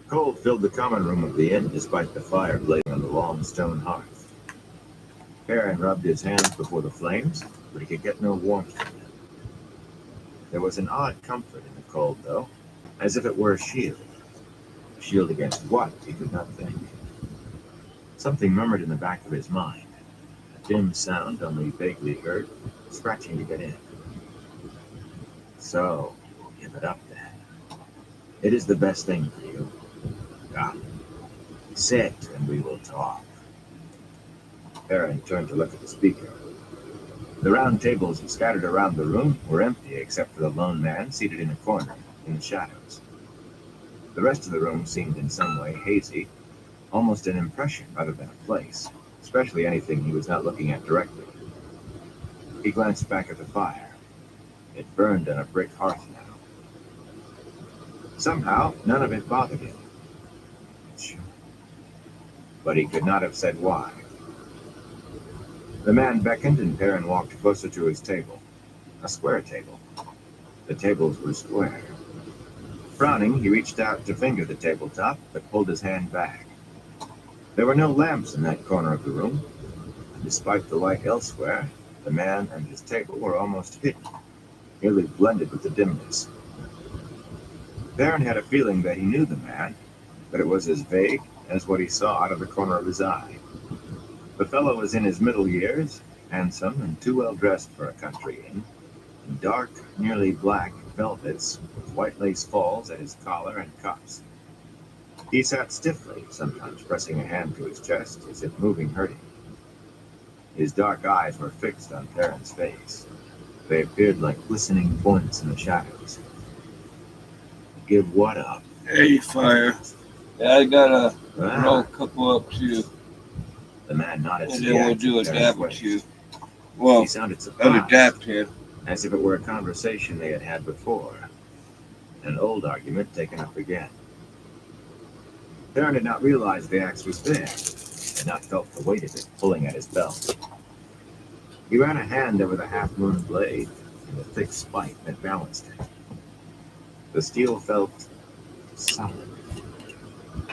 Cold filled the common room of the inn despite the fire blazing on the long stone hearth. Perrin rubbed his hands before the flames, but he could get no warmth from them. There was an odd comfort in the cold, though, as if it were a shield. A shield against what, he could not think. Something murmured in the back of his mind, a dim sound only vaguely heard, scratching to get in. So, give it up then. It is the best thing for you. Come, sit and we will talk. Perrin turned to look at the speaker. The round tables scattered around the room were empty except for the lone man seated in a corner in the shadows. The rest of the room seemed in some way hazy, almost an impression rather than a place, especially anything he was not looking at directly. He glanced back at the fire. It burned on a brick hearth now. Somehow, none of it bothered him. But he could not have said why. The man beckoned and Perrin walked closer to his table. A square table. The tables were square. Frowning, he reached out to finger the tabletop, but pulled his hand back. There were no lamps in that corner of the room. Despite the light elsewhere, the man and his table were almost hidden, nearly blended with the dimness. Perrin had a feeling that he knew the man, but it was as vague as what he saw out of the corner of his eye. The fellow was in his middle years, handsome and too well dressed for a country inn, in dark, nearly black velvets with white lace falls at his collar and cuffs. He sat stiffly, sometimes pressing a hand to his chest as if moving hurt him. His dark eyes were fixed on Perrin's face. They appeared like glistening points in the shadows. Give what up? Hey, fire. Yeah, I got a roll a couple up too. The man nodded. And then we'll do a dab with you. Well, he sounded surprised, I'll adapt him. As if it were a conversation they had had before. An old argument taken up again. Perrin had not realized the axe was there, had not felt the weight of it pulling at his belt. He ran a hand over the half-moon blade and the thick spike that balanced it. The steel felt solid.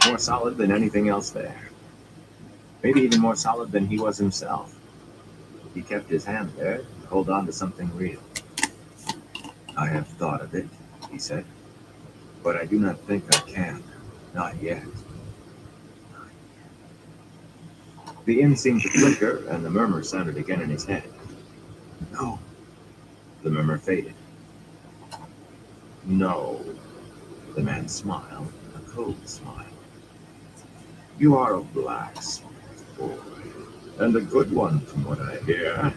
More solid than anything else there. Maybe even more solid than he was himself. He kept his hand there to hold on to something real. I have thought of it, he said, but I do not think I can. Not yet. The inn seemed to flicker, and the murmur sounded again in his head. No. The murmur faded. No. The man smiled, a cold smile. You are a blacksmith, boy, and a good one from what I hear.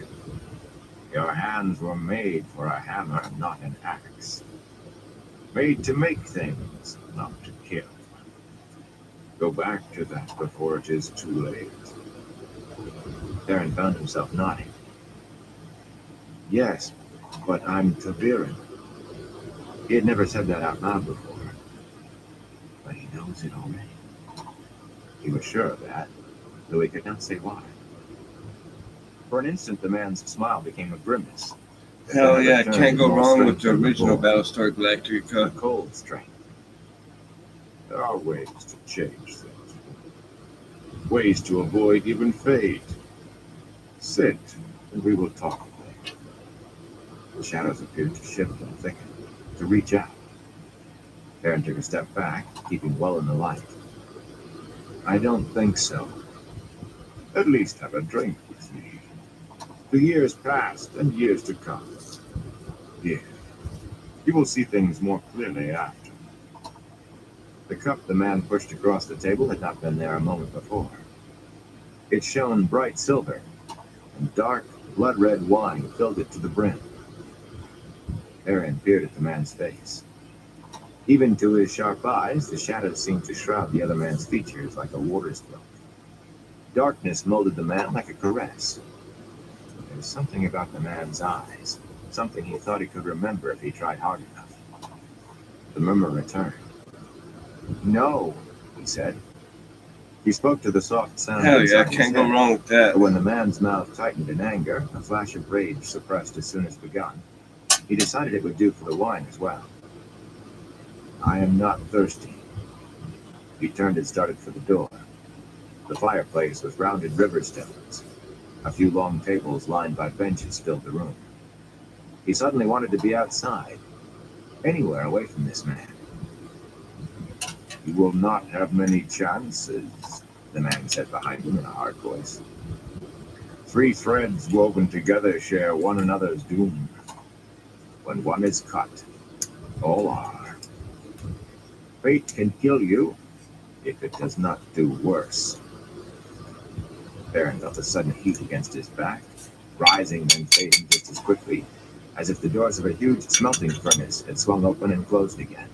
Your hands were made for a hammer, not an axe. Made to make things, not to kill. Go back to that before it is too late. Perrin found himself nodding. Yes, but I'm Taviran. He had never said that out loud before. But he knows it already. He was sure of that, though he could not say why. For an instant, the man's smile became a grimace. Hell yeah, can't go wrong with the original Battlestar Galactica. Cold strength. There are ways to change things. Ways to avoid even fate. Sit, and we will talk of it. The shadows appeared to shift and thicken, to reach out. Perrin took a step back, keeping well in the light. I don't think so. At least have a drink with me. The years past and years to come. Here. You will see things more clearly after. The cup the man pushed across the table had not been there a moment before. It shone bright silver, and dark, blood-red wine filled it to the brim. Perrin peered at the man's face. Even to his sharp eyes, the shadows seemed to shroud the other man's features like a water's cloak. Darkness molded the man like a caress. There was something about the man's eyes, something he thought he could remember if he tried hard enough. The murmur returned. No, he said. He spoke to the soft sound. Hell yeah, can't go wrong with that. But when the man's mouth tightened in anger, a flash of rage suppressed as soon as begun, he decided it would do for the wine as well. I am not thirsty. He turned and started for the door. The fireplace was rounded river stones. A few long tables lined by benches filled the room. He suddenly wanted to be outside, anywhere away from this man. "You will not have many chances," the man said behind him in a hard voice. "Three threads woven together share one another's doom. When one is cut, all are. Fate can kill you if it does not do worse." Baron felt a sudden heat against his back, rising then fading just as quickly, as if the doors of a huge smelting furnace had swung open and closed again.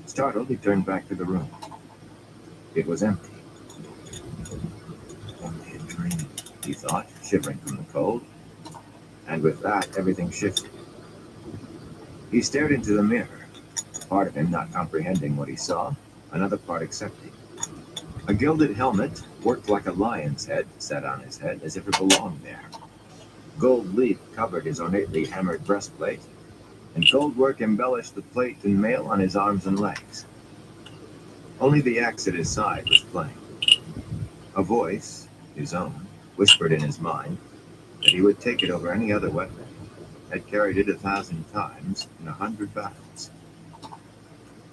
Startled, he turned back to the room. It was empty. Only a dream, he thought, shivering from the cold. And with that, everything shifted. He stared into the mirror, part of him not comprehending what he saw, another part accepting. A gilded helmet, worked like a lion's head, sat on his head as if it belonged there. Gold leaf covered his ornately hammered breastplate, and gold work embellished the plate and mail on his arms and legs. Only the axe at his side was playing. A voice, his own, whispered in his mind that he would take it over any other weapon, had carried it 1,000 times in 100 battles.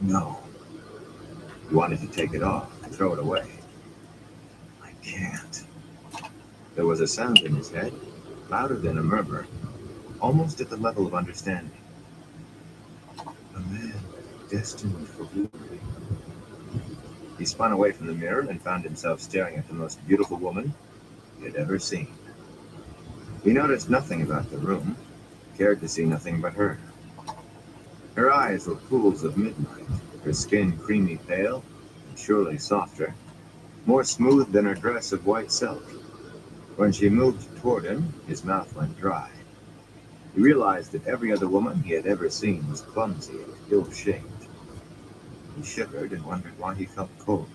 No. He wanted to take it off, throw it away. "I can't." There was a sound in his head, louder than a murmur, almost at the level of understanding. "A man destined for glory." He spun away from the mirror and found himself staring at the most beautiful woman he had ever seen. He noticed nothing about the room, cared to see nothing but her. Her eyes were pools of midnight, her skin creamy pale, and surely softer, more smooth than her dress of white silk. When she moved toward him, his mouth went dry. He realized that every other woman he had ever seen was clumsy and ill-shaped. He shivered and wondered why he felt cold.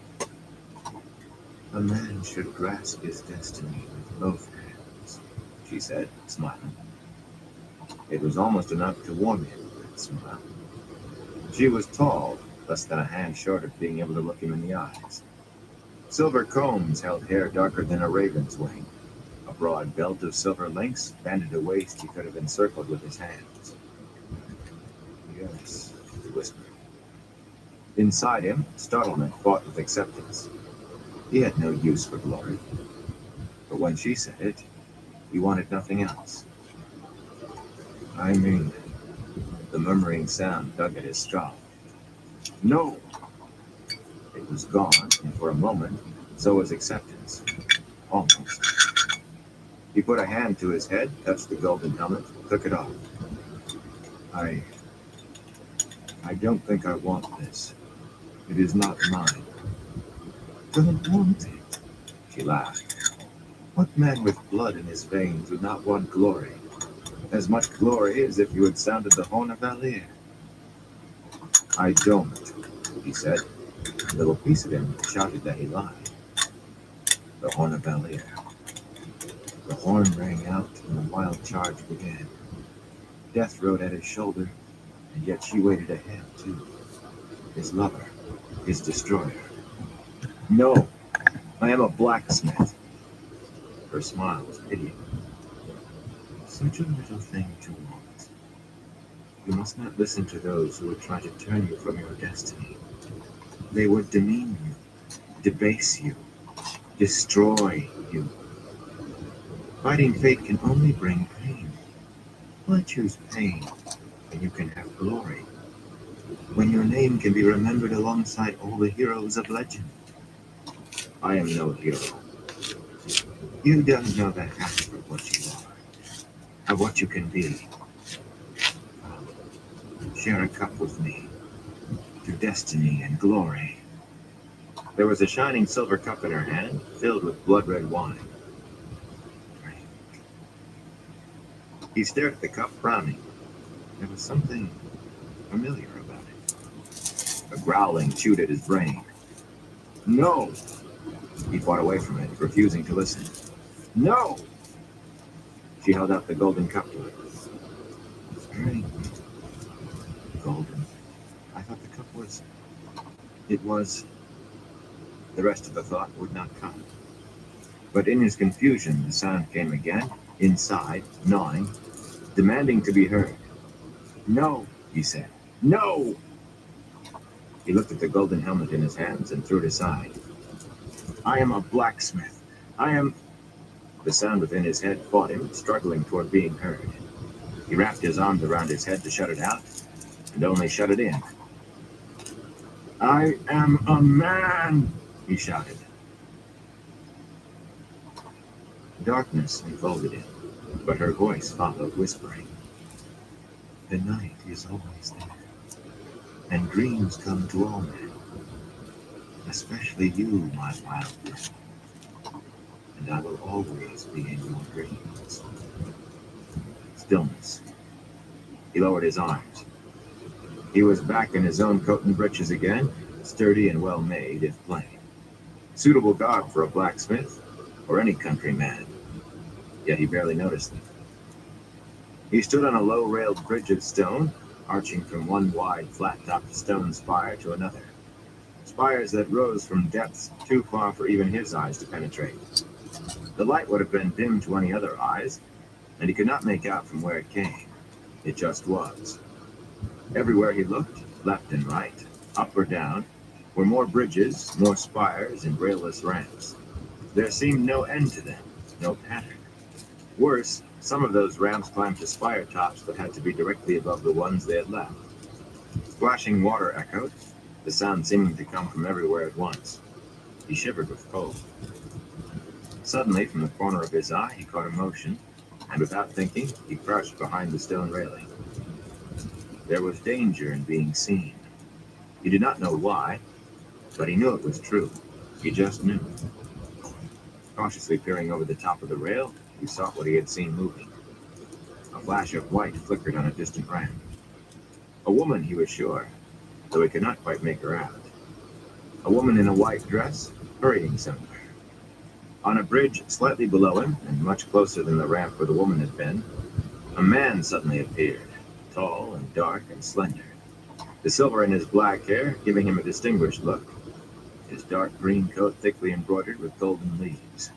"A man should grasp his destiny with both hands," she said, smiling. It was almost enough to warm him, that smile. She was tall, less than a hand short of being able to look him in the eyes. Silver combs held hair darker than a raven's wing. A broad belt of silver links banded a waist he could have encircled with his hands. "Yes," he whispered. Inside him, startlement fought with acceptance. He had no use for glory. But when she said it, he wanted nothing else. "I mean," the murmuring sound dug at his skull. "No!" It was gone, and for a moment, so was acceptance. Almost. He put a hand to his head, touched the golden helmet, took it off. I don't think I want this. It is not mine." "Don't want it?" She laughed. "What man with blood in his veins would not want glory? As much glory as if you had sounded the horn of Valier." "I don't," he said. A little piece of him shouted that he lied. The horn of Valier. The horn rang out and the wild charge began. Death rode at his shoulder, and yet she waited ahead, too. His lover, his destroyer. "No, I am a blacksmith." Her smile was pitying. "Such a little thing to want. You must not listen to those who would try to turn you from your destiny. They would demean you, debase you, destroy you. Fighting fate can only bring pain. Why choose pain when you can have glory? When your name can be remembered alongside all the heroes of legend? I am no hero. You don't know the half of what you are, of what you can be. Share a cup with me, to destiny and glory." There was a shining silver cup in her hand, filled with blood-red wine. Drink. He stared at the cup, frowning. There was something familiar about it. A growling chewed at his brain. "No!" He fought away from it, refusing to listen. "No!" She held out the golden cup to him. Drink. Golden. I thought the cup was... It was... The rest of the thought would not come. But in his confusion, the sound came again, inside, gnawing, demanding to be heard. No, he said. No! He looked at the golden helmet in his hands and threw it aside. I am a blacksmith. I am... The sound within his head fought him, struggling toward being heard. He wrapped his arms around his head to shut it out, and only shut it in. I am a man, he shouted. Darkness enfolded him, but her voice followed, whispering. The night is always there, and dreams come to all men, especially you, my wild girl, and I will always be in your dreams. Stillness. He lowered his arms. He was back in his own coat and breeches again, sturdy and well made, if plain. Suitable garb for a blacksmith, or any countryman, yet he barely noticed them. He stood on a low-railed bridge of stone, arching from one wide, flat-topped stone spire to another. Spires that rose from depths too far for even his eyes to penetrate. The light would have been dim to any other eyes, and he could not make out from where it came. It just was. Everywhere he looked, left and right, up or down, were more bridges, more spires, and railless ramps. There seemed no end to them, no pattern. Worse, some of those ramps climbed to spire tops that had to be directly above the ones they had left. Splashing water echoed, the sound seeming to come from everywhere at once. He shivered with cold. Suddenly, from the corner of his eye, he caught a motion, and without thinking, he crouched behind the stone railing. There was danger in being seen. He did not know why, but he knew it was true. He just knew. Cautiously peering over the top of the rail, he saw what he had seen moving. A flash of white flickered on a distant ramp. A woman, he was sure, though he could not quite make her out. A woman in a white dress, hurrying somewhere. On a bridge slightly below him, and much closer than the ramp where the woman had been, a man suddenly appeared, tall and dark and slender, the silver in his black hair giving him a distinguished look, his dark green coat thickly embroidered with golden leaves.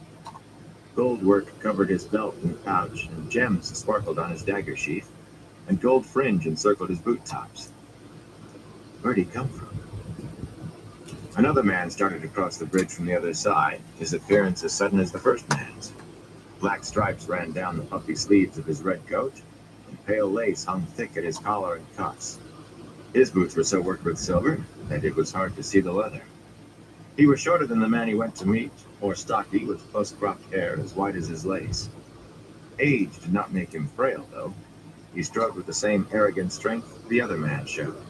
Gold work covered his belt and pouch, and gems sparkled on his dagger sheath, and gold fringe encircled his boot tops. Where'd he come from? Another man started across the bridge from the other side, his appearance as sudden as the first man's. Black stripes ran down the puffy sleeves of his red coat, and pale lace hung thick at his collar and cuffs. His boots were so worked with silver that it was hard to see the leather. He was shorter than the man he went to meet, more stocky, with close-cropped hair as white as his lace. Age did not make him frail, though. He strode with the same arrogant strength the other man showed.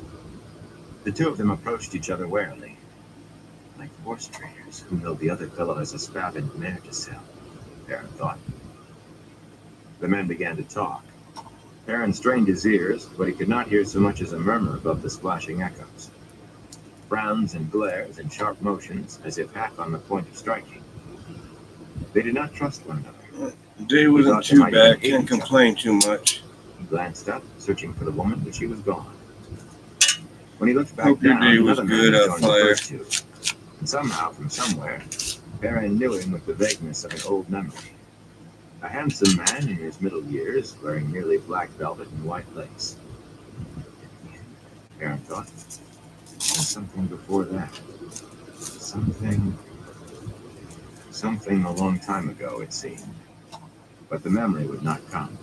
The two of them approached each other warily, like horse traders who know the other fellow has a spavined mare to sell, Perrin thought. The men began to talk. Perrin strained his ears, but he could not hear so much as a murmur above the splashing echoes. Frowns and glares and sharp motions, as if half on the point of striking. They did not trust one another. The day wasn't too bad, can't complain too much. He glanced up, searching for the woman, but she was gone. When he looked back Hope your down, day was another good man out joined the fire. first two. And somehow, from somewhere, Perrin knew him with the vagueness of an old memory. A handsome man in his middle years, wearing merely black velvet and white lace. Perrin thought. And something before that. Something a long time ago, it seemed. But the memory would not come.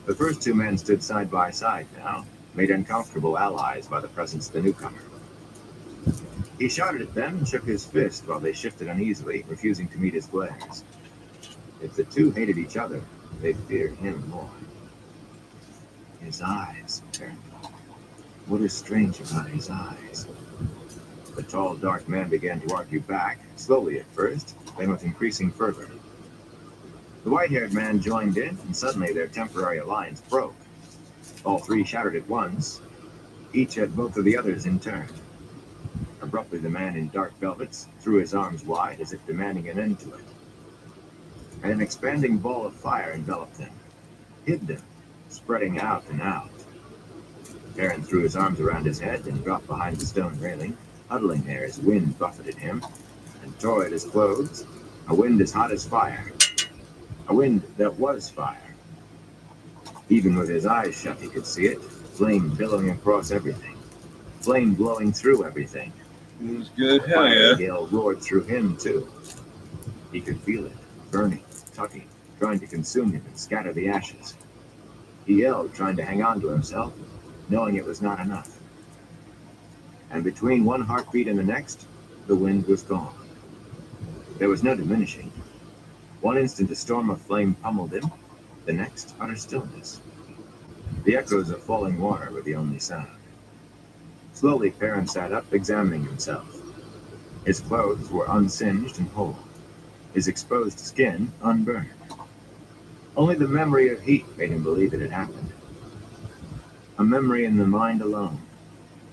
The first two men stood side by side now, made uncomfortable allies by the presence of the newcomer. He shouted at them and shook his fist while they shifted uneasily, refusing to meet his glares. If the two hated each other, they feared him more. His eyes, Perrin thought. What is strange about his eyes? The tall, dark man began to argue back, slowly at first, then with increasing fervor. The white-haired man joined in, and suddenly their temporary alliance broke. All three shouted at once, each at both of the others in turn. Abruptly, the man in dark velvets threw his arms wide as if demanding an end to it. And an expanding ball of fire enveloped them, hid them, spreading out and out. Perrin threw his arms around his head and dropped behind the stone railing, Huddling there as wind buffeted him and tore at his clothes, a wind as hot as fire, a wind that was fire. Even with his eyes shut, he could see it, flame billowing across everything, flame blowing through everything. It was good. The Hell fiery yeah. gale roared through him, too. He could feel it, burning, tugging, trying to consume him and scatter the ashes. He yelled, trying to hang on to himself, knowing it was not enough. And between one heartbeat and the next, the wind was gone. There was no diminishing. One instant a storm of flame pummeled him, the next utter stillness. The echoes of falling water were the only sound. Slowly Perrin sat up, examining himself. His clothes were unsinged and whole, his exposed skin unburned. Only the memory of heat made him believe it had happened. A memory in the mind alone.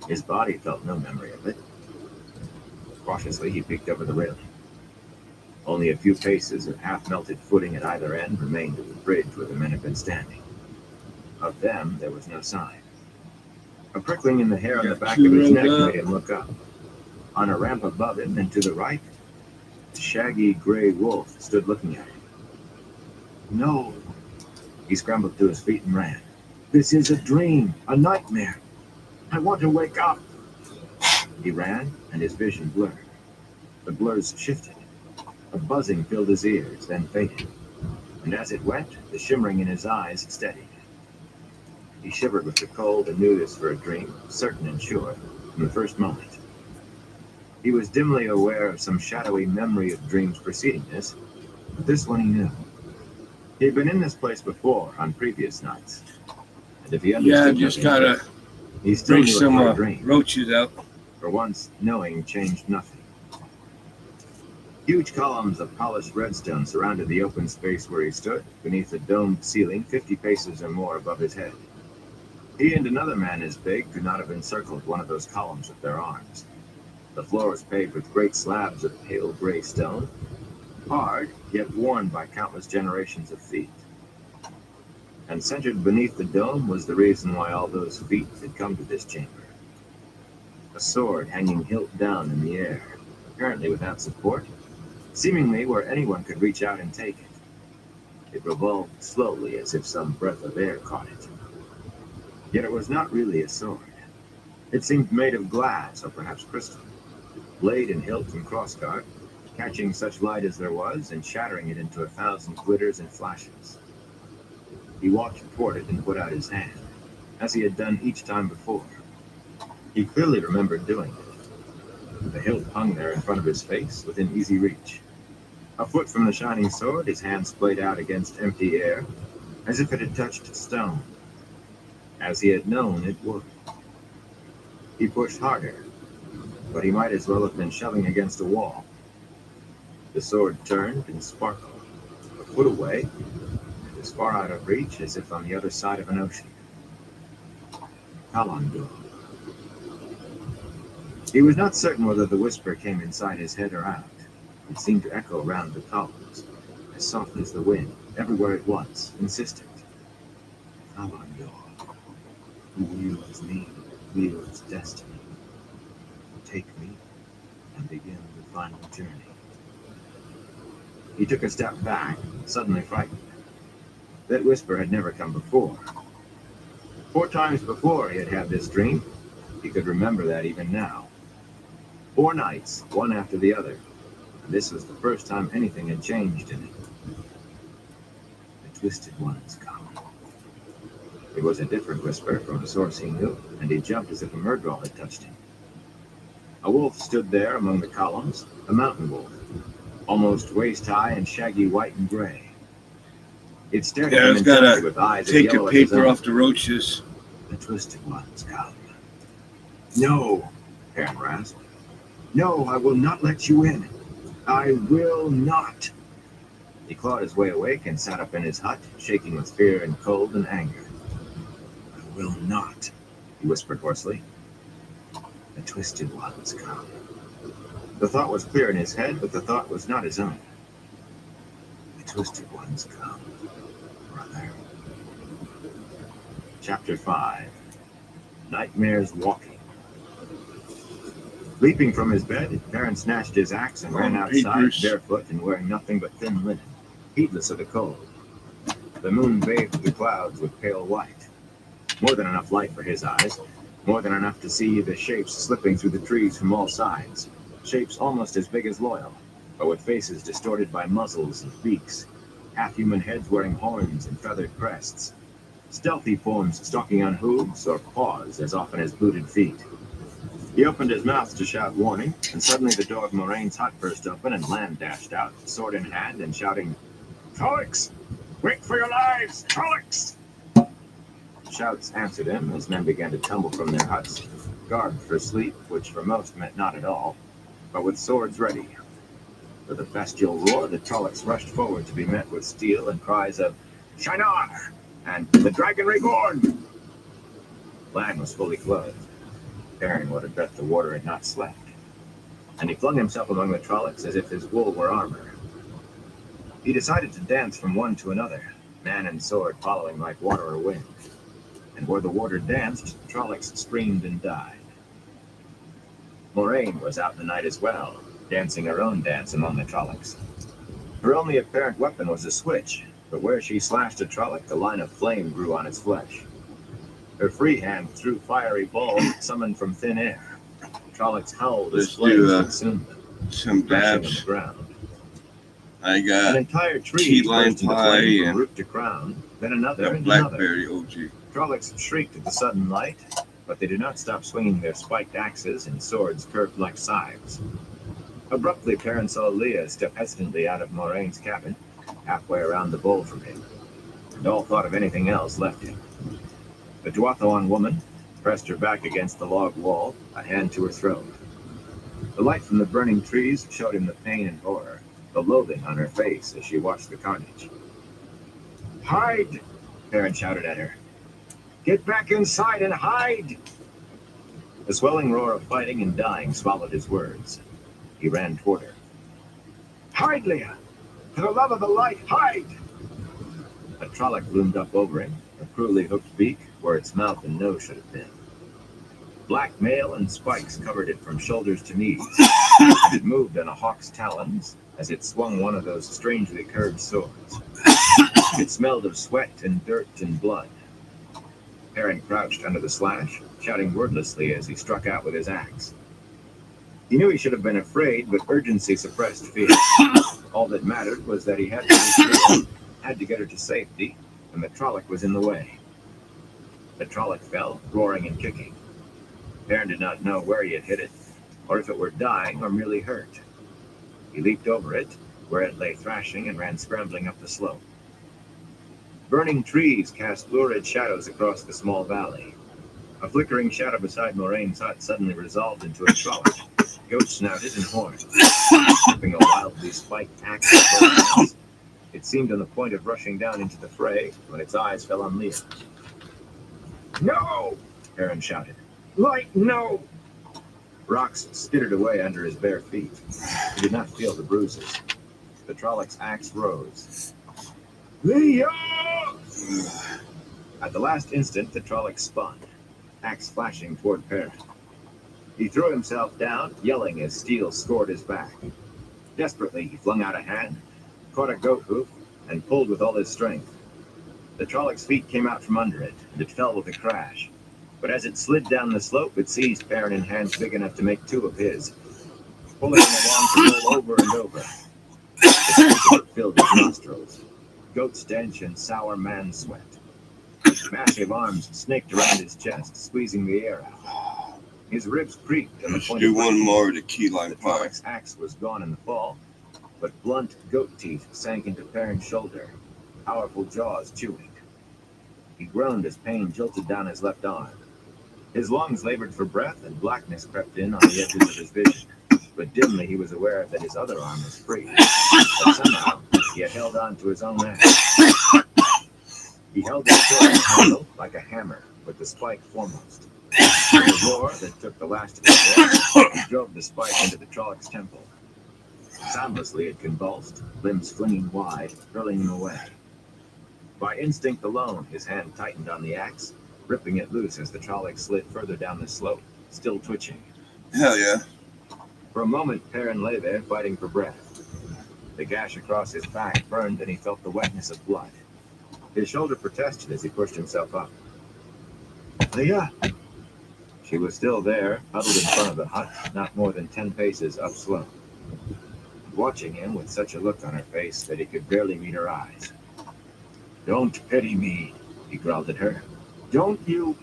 His body felt no memory of it. Cautiously he peeked over the railing. Only a few paces of half-melted footing at either end remained of the bridge where the men had been standing. Of them there was no sign. A prickling in the hair on the back of his neck made him look up. On a ramp above him and to the right, a shaggy gray wolf stood looking at him. No! He scrambled to his feet and ran. This is a dream, a nightmare. I want to wake up. He ran, and his vision blurred. The blurs shifted. A buzzing filled his ears, then faded. And as it went, the shimmering in his eyes steadied. He shivered with the cold and knew this for a dream, certain and sure, from the first moment. He was dimly aware of some shadowy memory of dreams preceding this, but this one he knew. He had been in this place before on previous nights, and if he understood just gotta he still break knew some it was a dream. roaches out. For once, knowing changed nothing. Huge columns of polished redstone surrounded the open space where he stood, beneath a domed ceiling 50 paces or more above his head. He and another man as big could not have encircled one of those columns with their arms. The floor was paved with great slabs of pale gray stone, hard, yet worn by countless generations of feet. And centered beneath the dome was the reason why all those feet had come to this chamber. A sword hanging hilt down in the air, apparently without support, seemingly where anyone could reach out and take it. It revolved slowly as if some breath of air caught it. Yet it was not really a sword. It seemed made of glass or perhaps crystal. Blade and hilt and crossguard, catching such light as there was and shattering it into 1,000 glitters and flashes. He walked toward it and put out his hand, as he had done each time before. He clearly remembered doing it. The hilt hung there in front of his face, within easy reach. A foot from the shining sword, his hand splayed out against empty air, as if it had touched stone, as he had known it would. He pushed harder, but he might as well have been shoving against a wall. The sword turned and sparkled, a foot away, and as far out of reach as if on the other side of an ocean. Kalandur. He was not certain whether the whisper came inside his head or out. It seemed to echo round the columns, as soft as the wind, everywhere at once, insistent. Kalandur, who wields me, wields destiny. Take me, and begin the final journey. He took a step back, suddenly frightened. That whisper had never come before. 4 times before he had had this dream. He could remember that even now. 4 nights, one after the other, and this was the first time anything had changed in it. The Twisted One's come. It was a different whisper from a source he knew, and he jumped as if a murderall had touched him. A wolf stood there among the columns, a mountain wolf, almost waist-high and shaggy white and gray. It stared at him intently with eyes as yellow as his own. Take a paper off the roaches. The Twisted One's come. No, Perrin rasped. No, I will not let you in. I will not. He clawed his way awake and sat up in his hut, shaking with fear and cold and anger. I will not, he whispered hoarsely. The Twisted One's come. The thought was clear in his head, but the thought was not his own. The Twisted One's come, brother. Chapter 5. Nightmares Walking. Leaping from his bed, Perrin snatched his axe and ran outside, barefoot and wearing nothing but thin linen, heedless of the cold. The moon bathed the clouds with pale white. More than enough light for his eyes, more than enough to see the shapes slipping through the trees from all sides. Shapes almost as big as Loyal, but with faces distorted by muzzles and beaks, half-human heads wearing horns and feathered crests. Stealthy forms stalking on hooves or paws as often as booted feet. He opened his mouth to shout warning, and suddenly the door of Moraine's hut burst open and Lan dashed out, sword in hand and shouting, "Trollocs! Wait for your lives! Trollocs!" Shouts answered him as men began to tumble from their huts, garbed for sleep, which for most meant not at all, but with swords ready. With a bestial roar, the Trollocs rushed forward to be met with steel and cries of "Shinar!" and "The Dragon Reborn!" Lan was fully clothed. Perrin would have bet the warder had not slept, and he flung himself among the Trollocs as if his wool were armor. He decided to dance from one to another, man and sword following like water or wind. And where the warder danced, Trollocs screamed and died. Moraine was out in the night as well, dancing her own dance among the Trollocs. Her only apparent weapon was a switch, but where she slashed a Trolloc, a line of flame grew on its flesh. Her free hand threw fiery balls summoned from thin air. Trollocs howled as flames consumed them, some crashing on dabs. the ground. I An got entire tree key lime burst into pie flame from and root to crown, then another that and another. blackberry OG. Trollocs shrieked at the sudden light, but they did not stop swinging their spiked axes and swords curved like scythes. Abruptly, Perrin saw Leah step hesitantly out of Moraine's cabin, halfway around the bowl from him, and all thought of anything else left him. The Tuathalan woman pressed her back against the log wall, a hand to her throat. The light from the burning trees showed him the pain and horror, the loathing on her face as she watched the carnage. "Hide!" Perrin shouted at her. "Get back inside and hide!" The swelling roar of fighting and dying swallowed his words. He ran toward her. "Hide, Leah! For the love of the light, hide!" A Trolloc loomed up over him, a cruelly hooked beak where its mouth and nose should have been. Black mail and spikes covered it from shoulders to knees, and it moved on a hawk's talons as it swung one of those strangely curved swords. It smelled of sweat and dirt and blood. Perrin crouched under the slash, shouting wordlessly as he struck out with his axe. He knew he should have been afraid, but urgency suppressed fear. All that mattered was that he had to get her to safety, and the Trolloc was in the way. The Trolloc fell, roaring and kicking. Perrin did not know where he had hit it, or if it were dying or merely hurt. He leaped over it, where it lay thrashing, and ran scrambling up the slope. Burning trees cast lurid shadows across the small valley. A flickering shadow beside Moraine's hut suddenly resolved into a Trolloc, goat-snouted and horned, gripping a wildly spiked axe with both hands. It seemed on the point of rushing down into the fray when its eyes fell on Leah. "No!" Perrin shouted. "Light, no!" Rocks skittered away under his bare feet. He did not feel the bruises. The Trolloc's axe rose. "Leah!" At the last instant, the Trolloc spun, axe flashing toward Perrin. He threw himself down, yelling as steel scored his back. Desperately, he flung out a hand, caught a goat hoof, and pulled with all his strength. The Trolloc's feet came out from under it, and it fell with a crash. But as it slid down the slope, it seized Perrin in hands big enough to make two of his, pulling him along to roll over and over. The stench filled his nostrils, goat stench and sour man sweat. Massive arms snaked around his chest, squeezing the air out. His ribs creaked on the Let's point do of one breaking. more of the key lime The pie. Trolloc's axe was gone in the fall, but blunt goat teeth sank into Perrin's shoulder, powerful jaws chewing. He groaned as pain jolted down his left arm. His lungs labored for breath, and blackness crept in on the edges of his vision. But dimly he was aware that his other arm was free. But somehow he had held on to his own axe. He held his sword in the handle like a hammer, with the spike foremost. With a roar that took the last of his breath, he drove the spike into the Trolloc's temple. Soundlessly it convulsed, limbs flinging wide, hurling him away. By instinct alone, his hand tightened on the axe, ripping it loose as the Trolloc slid further down the slope, still twitching. Hell yeah. For a moment, Perrin lay there fighting for breath. The gash across his back burned and he felt the wetness of blood. His shoulder protested as he pushed himself up. Leah! She was still there, huddled in front of the hut, not more than 10 paces upslope, watching him with such a look on her face that he could barely meet her eyes. Don't pity me, he growled at her. Don't you?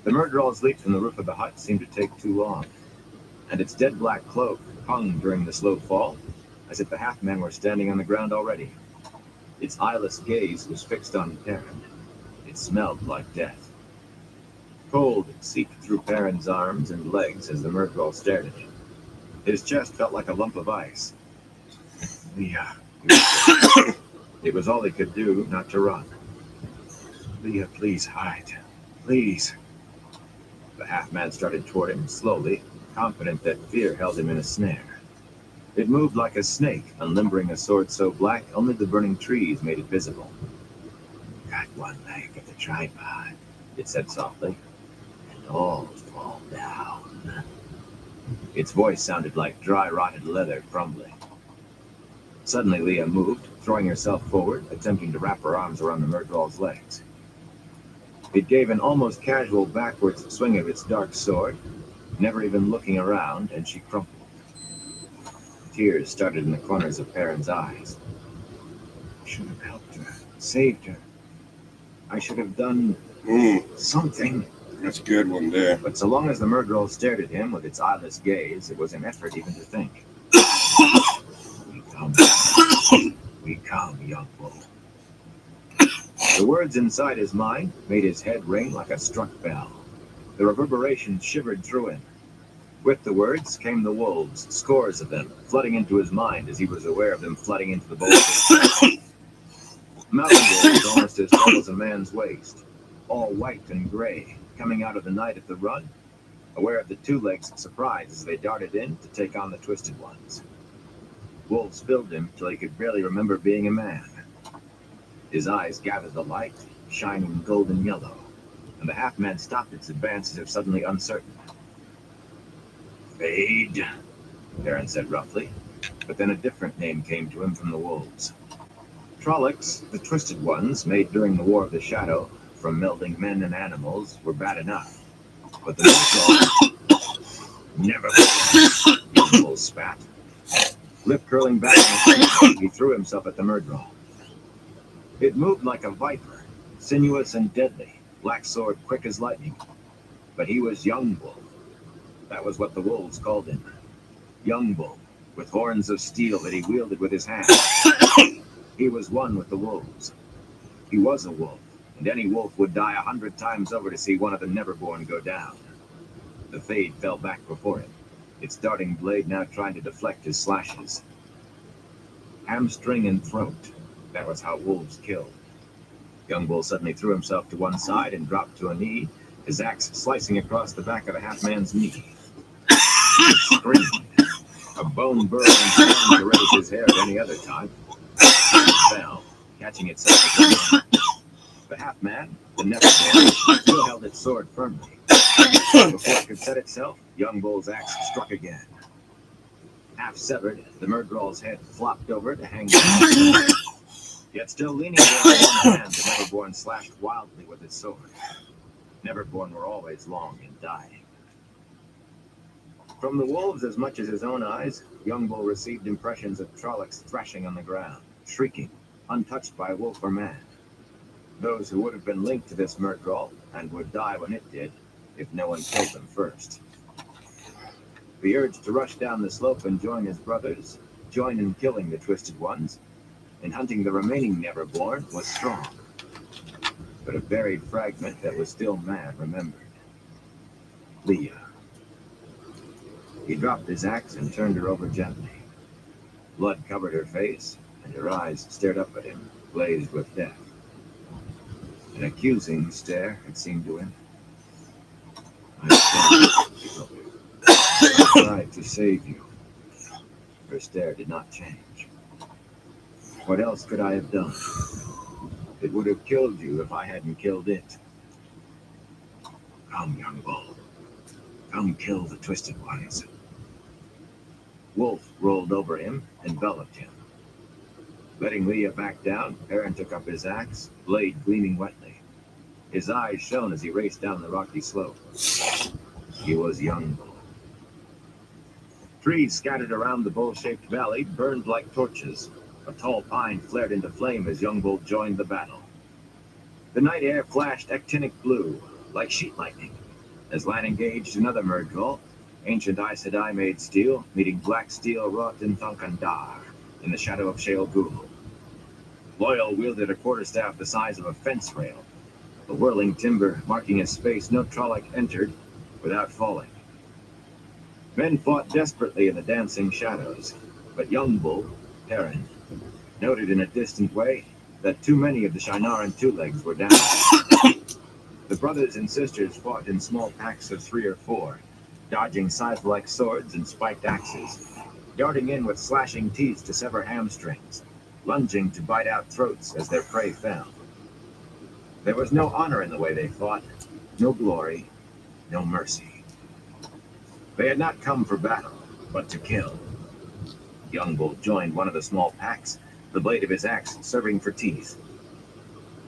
The Murderall's leap from the roof of the hut seemed to take too long, and its dead black cloak hung during the slow fall, as if the half-men were standing on the ground already. Its eyeless gaze was fixed on Perrin. It smelled like death. Cold seeped through Perrin's arms and legs as the Murderall stared at him. His chest felt like a lump of ice. Leah, it was all he could do not to run. Leah, please hide. Please. The half-man started toward him slowly, confident that fear held him in a snare. It moved like a snake, unlimbering a sword so black only the burning trees made it visible. Got one leg of the tripod, it said softly, and all fall down. Its voice sounded like dry, rotted leather crumbling. Suddenly Leah moved, throwing herself forward, attempting to wrap her arms around the Murderall's legs. It gave an almost casual backwards swing of its dark sword, never even looking around, and she crumpled. Tears started in the corners of Perrin's eyes. I should have helped her, saved her. I should have done something. That's a good one there. But so long as the Murderall stared at him with its eyeless gaze, it was an effort even to think. We come, young bull. The words inside his mind made his head ring like a struck bell. The reverberation shivered through him. With the words came the wolves, scores of them, flooding into his mind as he was aware of them flooding into the boulder. Mountain wolves almost as tall as a man's waist, all white and gray, coming out of the night at the run, aware of the two legs' surprise as they darted in to take on the twisted ones. Wolves filled him till he could barely remember being a man. His eyes gathered the light, shining golden yellow, and the half-man stopped its advance as if suddenly uncertain. Fade, Perrin said roughly, but then a different name came to him from the wolves. Trollocs, the twisted ones, made during the War of the Shadow, from melding men and animals, were bad enough. But the Murderall never young bull spat. Lip curling back, he threw himself at the Murderall. It moved like a viper, sinuous and deadly, black sword quick as lightning. But he was Young Bull. That was what the wolves called him. Young Bull, with horns of steel that he wielded with his hands. He was one with the wolves. He was a wolf, and any wolf would die 100 times over to see one of the Neverborn go down. The Fade fell back before him, its darting blade now trying to deflect his slashes. Hamstring and throat. That was how wolves killed. Young Bull suddenly threw himself to one side and dropped to a knee, his axe slicing across the back of the half-man's knee. He screamed, a bone burrow and to raise his hair at any other time. It fell, catching itself again. The half-man, the Neverborn, still held its sword firmly. Before it could set itself, Young Bull's axe struck again. Half severed, the Murderall's head flopped over to hang down. Yet still leaning there with one hand, the Neverborn slashed wildly with its sword. Neverborn were always long in dying. From the wolves as much as his own eyes, Young Bull received impressions of Trollocs thrashing on the ground, shrieking, untouched by wolf or man. Those who would have been linked to this Murderall, and would die when it did, if no one killed them first. The urge to rush down the slope and join his brothers, join in killing the Twisted Ones, and hunting the remaining Neverborn was strong. But a buried fragment that was still man remembered. Leah. He dropped his axe and turned her over gently. Blood covered her face, and her eyes stared up at him, glazed with death. An accusing stare, it seemed to him. I tried to save you. Her stare did not change. What else could I have done? It would have killed you if I hadn't killed it. Come, Young Bull. Come kill the Twisted Ones. Wolf rolled over him, enveloped him. Letting Leah back down, Aaron took up his axe, blade gleaming wetly. His eyes shone as he raced down the rocky slope. He was young bull. Trees scattered around the bowl-shaped valley burned like torches. A tall pine flared into flame as young bull joined the battle. The night air flashed actinic blue, like sheet lightning, as Lan engaged another Murdval, ancient Aes Sedai made steel, meeting black steel wrought in Thunkandar, in the shadow of Shale Ghul. Loyal wielded a quarterstaff the size of a fence rail, the whirling timber marking a space no Trolloc entered without falling. Men fought desperately in the dancing shadows, but young bull, Perrin, noted in a distant way that too many of the Shienaran two-legs were down. The brothers and sisters fought in small packs of 3 or 4, dodging scythe-like swords and spiked axes, darting in with slashing teeth to sever hamstrings, lunging to bite out throats as their prey fell. There was no honor in the way they fought, no glory, no mercy. They had not come for battle, but to kill. Young bull joined one of the small packs, the blade of his axe serving for teeth.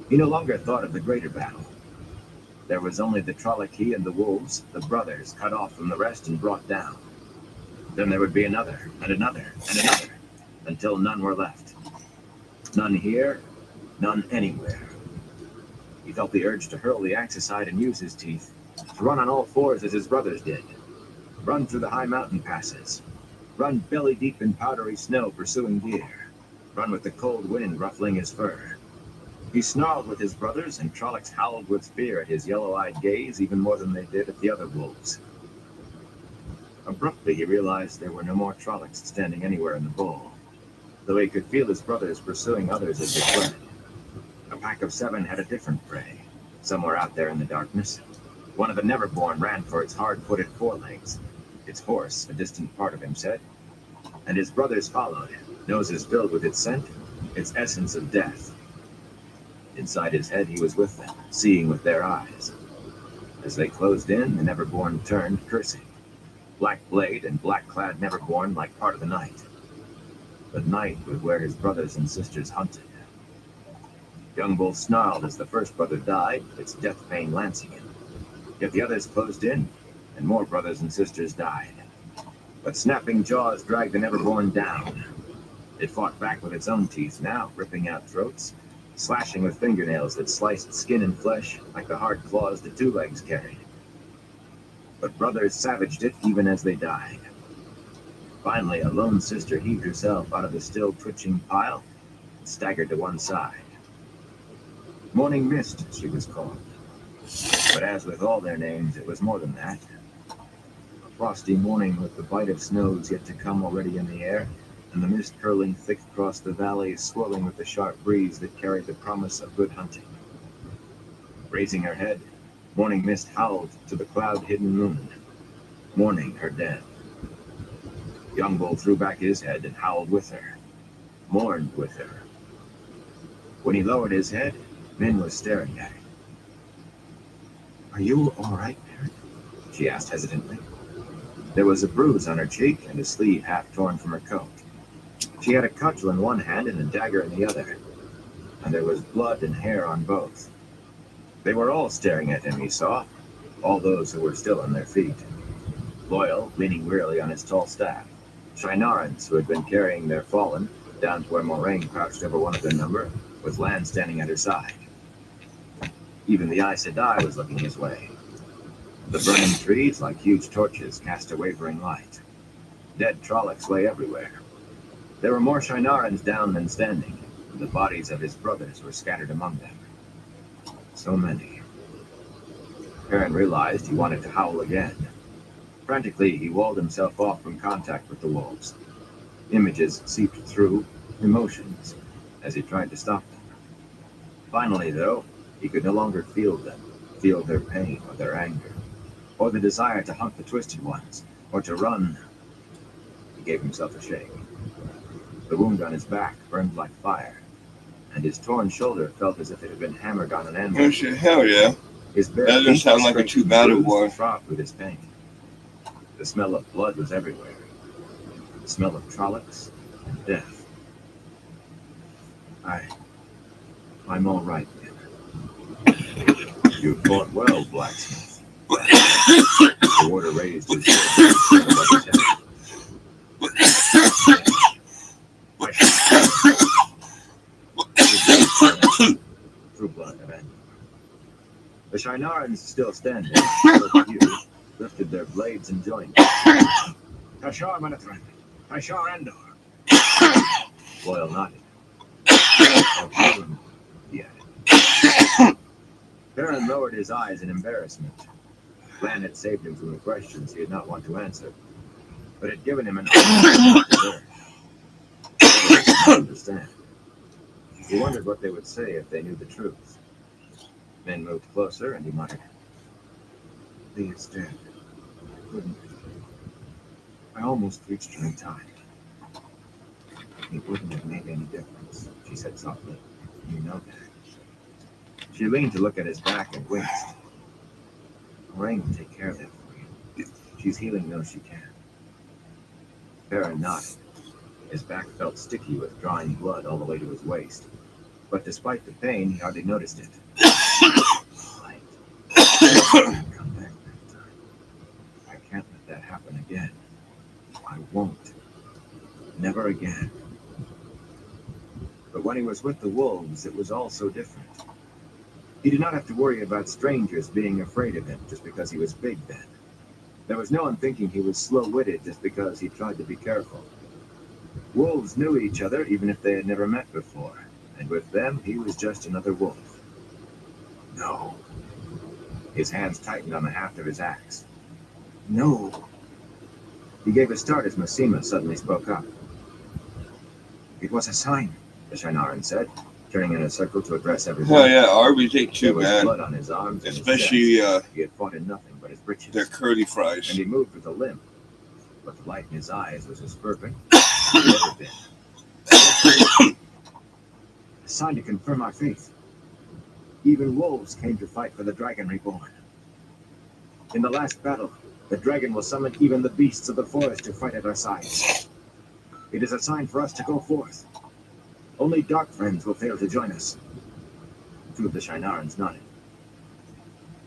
He no longer thought of the greater battle. There was only the Trolloc and the wolves, the brothers, cut off from the rest and brought down. Then there would be another, and another, and another, until none were left. None here, none anywhere. He felt the urge to hurl the axe aside and use his teeth, to run on all fours as his brothers did. Run through the high mountain passes. Run belly deep in powdery snow pursuing deer. Run with the cold wind ruffling his fur. He snarled with his brothers, and Trollocs howled with fear at his yellow-eyed gaze even more than they did at the other wolves. Abruptly, he realized there were no more Trollocs standing anywhere in the bowl, though he could feel his brothers pursuing others as they fled. A pack of 7 had a different prey, somewhere out there in the darkness. One of the Neverborn ran for its hard-footed forelegs. Its horse, a distant part of him, said, and his brothers followed, noses filled with its scent, its essence of death. Inside his head, he was with them, seeing with their eyes. As they closed in, the Neverborn turned, cursing. Black blade and black-clad Neverborn like part of the night. But night was where his brothers and sisters hunted. Young bull snarled as the first brother died, its death pain lancing him. Yet the others closed in, and more brothers and sisters died. But snapping jaws dragged the Neverborn down. It fought back with its own teeth now, ripping out throats, slashing with fingernails that sliced skin and flesh like the hard claws the two legs carried. But brothers savaged it even as they died. Finally, a lone sister heaved herself out of the still twitching pile and staggered to one side. Morning Mist, she was called. But as with all their names, it was more than that. A frosty morning with the bite of snows yet to come already in the air, and the mist curling thick across the valley, swirling with the sharp breeze that carried the promise of good hunting. Raising her head, Morning Mist howled to the cloud-hidden moon, mourning her dead. Young bull threw back his head and howled with her, mourned with her. When he lowered his head, Min was staring at him. "Are you all right, Perrin?" she asked hesitantly. There was a bruise on her cheek and a sleeve half torn from her coat. She had a cudgel in one hand and a dagger in the other, and there was blood and hair on both. They were all staring at him, he saw, all those who were still on their feet. Loyal, leaning wearily on his tall staff. Shienarans, who had been carrying their fallen, down to where Moraine crouched over one of their number, with Lan standing at her side. Even the Aes Sedai was looking his way. The burning trees, like huge torches, cast a wavering light. Dead Trollocs lay everywhere. There were more Shienarans down than standing. The bodies of his brothers were scattered among them. So many. Perrin realized he wanted to howl again. Frantically, he walled himself off from contact with the wolves. Images seeped through, emotions, as he tried to stop them. Finally, though, he could no longer feel them, feel their pain or their anger, or the desire to hunt the twisted ones, or to run. He gave himself a shake. The wound on his back burned like fire, and his torn shoulder felt as if it had been hammered on an anvil. Oh shit, hell yeah. His bare That doesn't sound like a too bad one. Throbbed with his pain. The smell of blood was everywhere. the smell of trollocs, and death. I'm all right, Min. You fought well, blacksmith. The warder raised his voice above his head. True blood of Endor. The Shinarans, still standing, so few, lifted their blades and joined. Tashar Manatran, Tashar Endor. Boyle nodded. No problem, he added. Baron lowered his eyes in embarrassment. Plan had saved him from the questions he did not want to answer, but had given him an opportunity to learn. He didn't understand. He wondered what they would say if they knew the truth. Men moved closer, and he muttered, "Lee is dead. I couldn't. I almost reached her in time." "It wouldn't have made any difference," she said softly. "You know that." She leaned to look at his back and winced. "Lorraine will take care of that for you. She's healing those she can." Baron nodded. His back felt sticky with drawing blood all the way to his waist. But despite the pain, he hardly noticed it. Right. Come back that time. I can't let that happen again. I won't. Never again. But when he was with the wolves, it was all so different. He did not have to worry about strangers being afraid of him just because he was big then. There was no one thinking he was slow-witted just because he tried to be careful. Wolves knew each other even if they had never met before, and with them, he was just another wolf. No. His hands tightened on the haft of his axe. No. He gave a start as Masima suddenly spoke up. "It was a sign," the Shinaran said, turning in a circle to address everyone. Oh yeah, armies ain't There too was bad. blood on his arms and Especially his chest. He had fought in nothing but his breeches. their curly And fries. he moved with a limp, but the light in his eyes was as fervent as it had ever been. A sign to confirm our faith. Even wolves came to fight for the dragon reborn. In the last battle, the dragon will summon even the beasts of the forest to fight at our sides. It is a sign for us to go forth. Only dark friends will fail to join us. Two of the Shinarans nodded.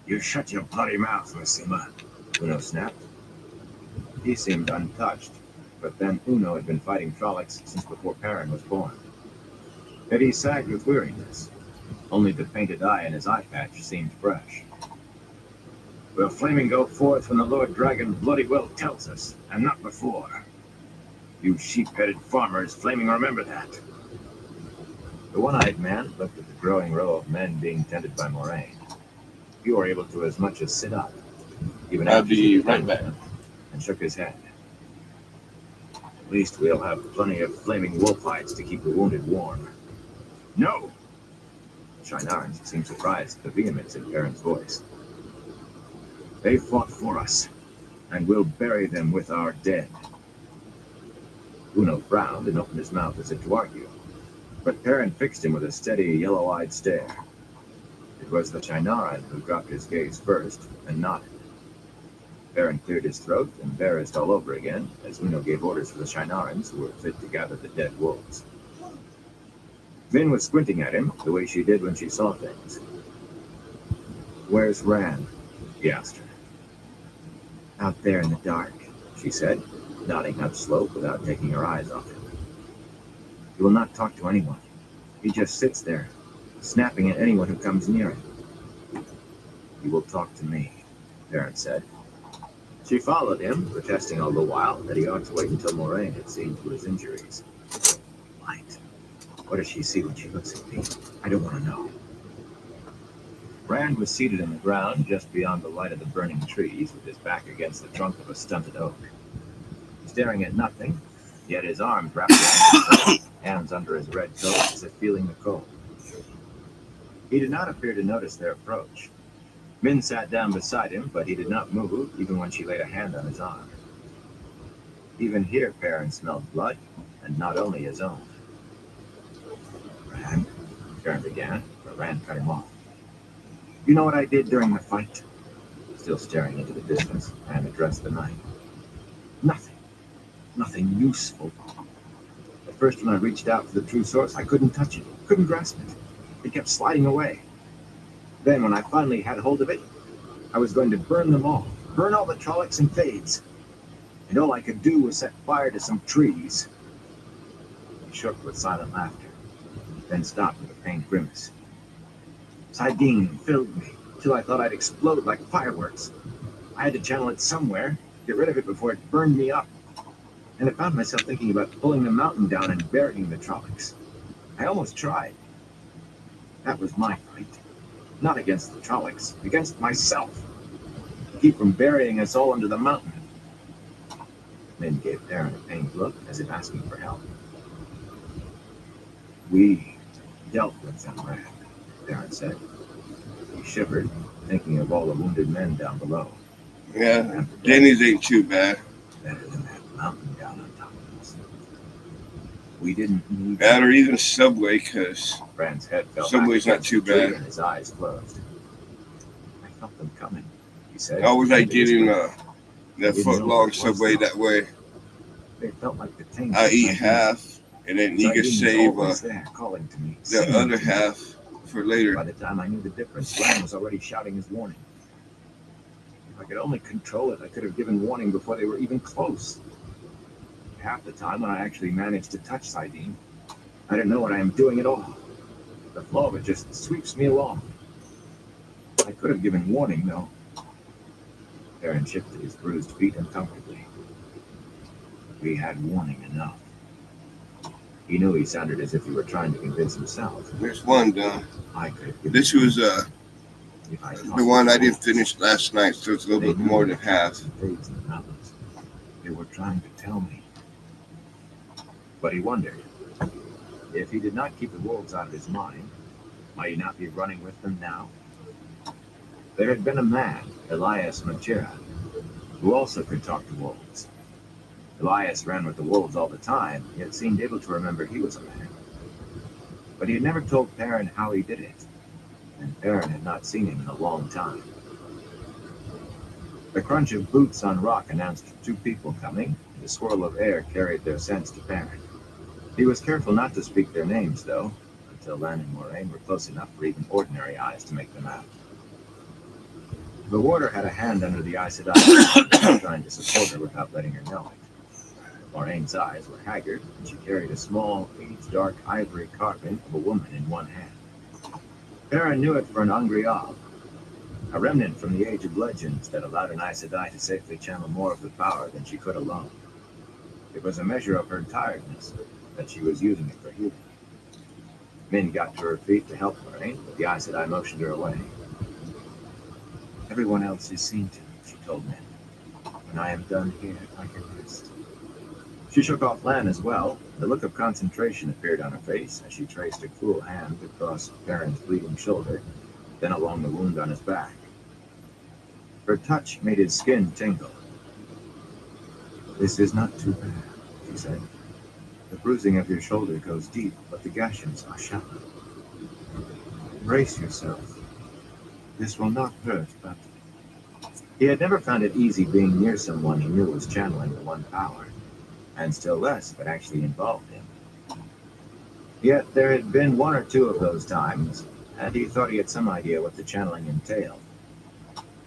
"You shut your bloody mouth, Masima," Uno snapped. He seemed untouched, but then Uno had been fighting Trollocs since before Perrin was born. Yet he sagged with weariness. Only the painted eye in his eye patch seemed fresh. "Will flaming go forth when the Lord Dragon bloody well tells us, and not before. You sheep-headed farmers, flaming remember that." The one-eyed man looked at the growing row of men being tended by Moraine. He were able to as much as sit up, even I'll after be she right defended back. him, and shook his head. "At least we'll have plenty of flaming wolf hides to keep the wounded warm." "No!" Shinarans seemed surprised at the vehemence in Perrin's voice. "They fought for us, and we'll bury them with our dead." Uno frowned and opened his mouth as if to argue, but Perrin fixed him with a steady, yellow-eyed stare. It was the Shinaran who dropped his gaze first and nodded. Perrin cleared his throat and embarrassed all over again as Uno gave orders for the Shinarans who were fit to gather the dead wolves. Min was squinting at him the way she did when she saw things. "Where's Rand?" he asked her. "Out there in the dark," she said, nodding up slope without taking her eyes off him. "He will not talk to anyone. He just sits there, snapping at anyone who comes near him." "He will talk to me," Perrin said. She followed him, protesting all the while that he ought to wait until Moraine had seen to his injuries. Light. What does she see when she looks at me? I don't want to know. Rand was seated in the ground just beyond the light of the burning trees with his back against the trunk of a stunted oak. Staring at nothing, yet his arms wrapped around his back, hands under his red coat as if feeling the cold. He did not appear to notice their approach. Min sat down beside him, but he did not move even when she laid a hand on his arm. Even here Perrin smelled blood, and not only his own. "Rand," Perrin began, but Rand cut him off. "You know what I did during the fight?" Still staring into the distance, Rand addressed the night. "Nothing. nothing useful. At first, when I reached out for the true source, I couldn't touch it, couldn't grasp it. It kept sliding away. Then, when I finally had hold of it, I was going to burn them all, burn all the Trollocs and Fades. And all I could do was set fire to some trees. He shook with silent laughter, then stopped with a pained grimace. Sardine filled me, till I thought I'd explode like fireworks. I had to channel it somewhere, get rid of it before it burned me up. And I found myself thinking about pulling the mountain down and burying the Trollocs. I almost tried. That was my fight. Not against the Trollocs, against myself. Keep from burying us all under the mountain. Min gave Aaron a pained look, as if asking for help. We dealt with them, Rand, Aaron said. He shivered, thinking of all the wounded men down below. Yeah, Denny's ain't too bad. Better than that mountain down on top of us. We didn't need That or even Subway, because Rand's head fell Subway's back not too against the tree bad. and his eyes closed. I felt them coming, he said. How was I getting They that foot long Subway that way? felt like the taint I of eat my half, and then you can Sardine was save always there, calling to me, the singing other to me. half for By later. the time I knew the difference, Rand was already shouting his warning. If I could only control it, I could have given warning before they were even close. Half the time, when I actually managed to touch Sardine, I don't know what I am doing at all. The flow of it just sweeps me along. I could have given warning, though. Aaron shifted his bruised feet uncomfortably. We had warning enough. He knew he sounded as if he were trying to convince himself. There's one done. I could have given This was if I the one I didn't finish last night, so it's a little bit more than half. Fades in the mountains. They were trying to tell me. But he wondered, if he did not keep the wolves out of his mind, might he not be running with them now? There had been a man, Elias Machira, who also could talk to wolves. Elias ran with the wolves all the time, yet seemed able to remember he was a man. But he had never told Perrin how he did it, and Perrin had not seen him in a long time. The crunch of boots on rock announced two people coming, and a swirl of air carried their scents to Perrin. He was careful not to speak their names, though, until Lan and Moraine were close enough for even ordinary eyes to make them out. The warder had a hand under the Aes Sedai, trying to support her without letting her know it. Moraine's eyes were haggard, and she carried a small, age-dark ivory carving of a woman in one hand. Perrin knew it for an Angreal, a remnant from the Age of Legends that allowed an Aes Sedai to safely channel more of the power than she could alone. It was a measure of her tiredness that she was using it for healing. Min got to her feet to help Moraine, but the Aes Sedai motioned her away. Everyone else is seen to, she told Min. When I am done here, I can rest. She shook off Lan as well. The look of concentration appeared on her face as she traced a cool hand across Perrin's bleeding shoulder, then along the wound on his back. Her touch made his skin tingle. This is not too bad, she said. The bruising of your shoulder goes deep, but the gashes are shallow. Brace yourself. This will not hurt, but... He had never found it easy being near someone he knew was channeling the one power, and still less if it actually involved him. Yet there had been one or two of those times, and he thought he had some idea what the channeling entailed.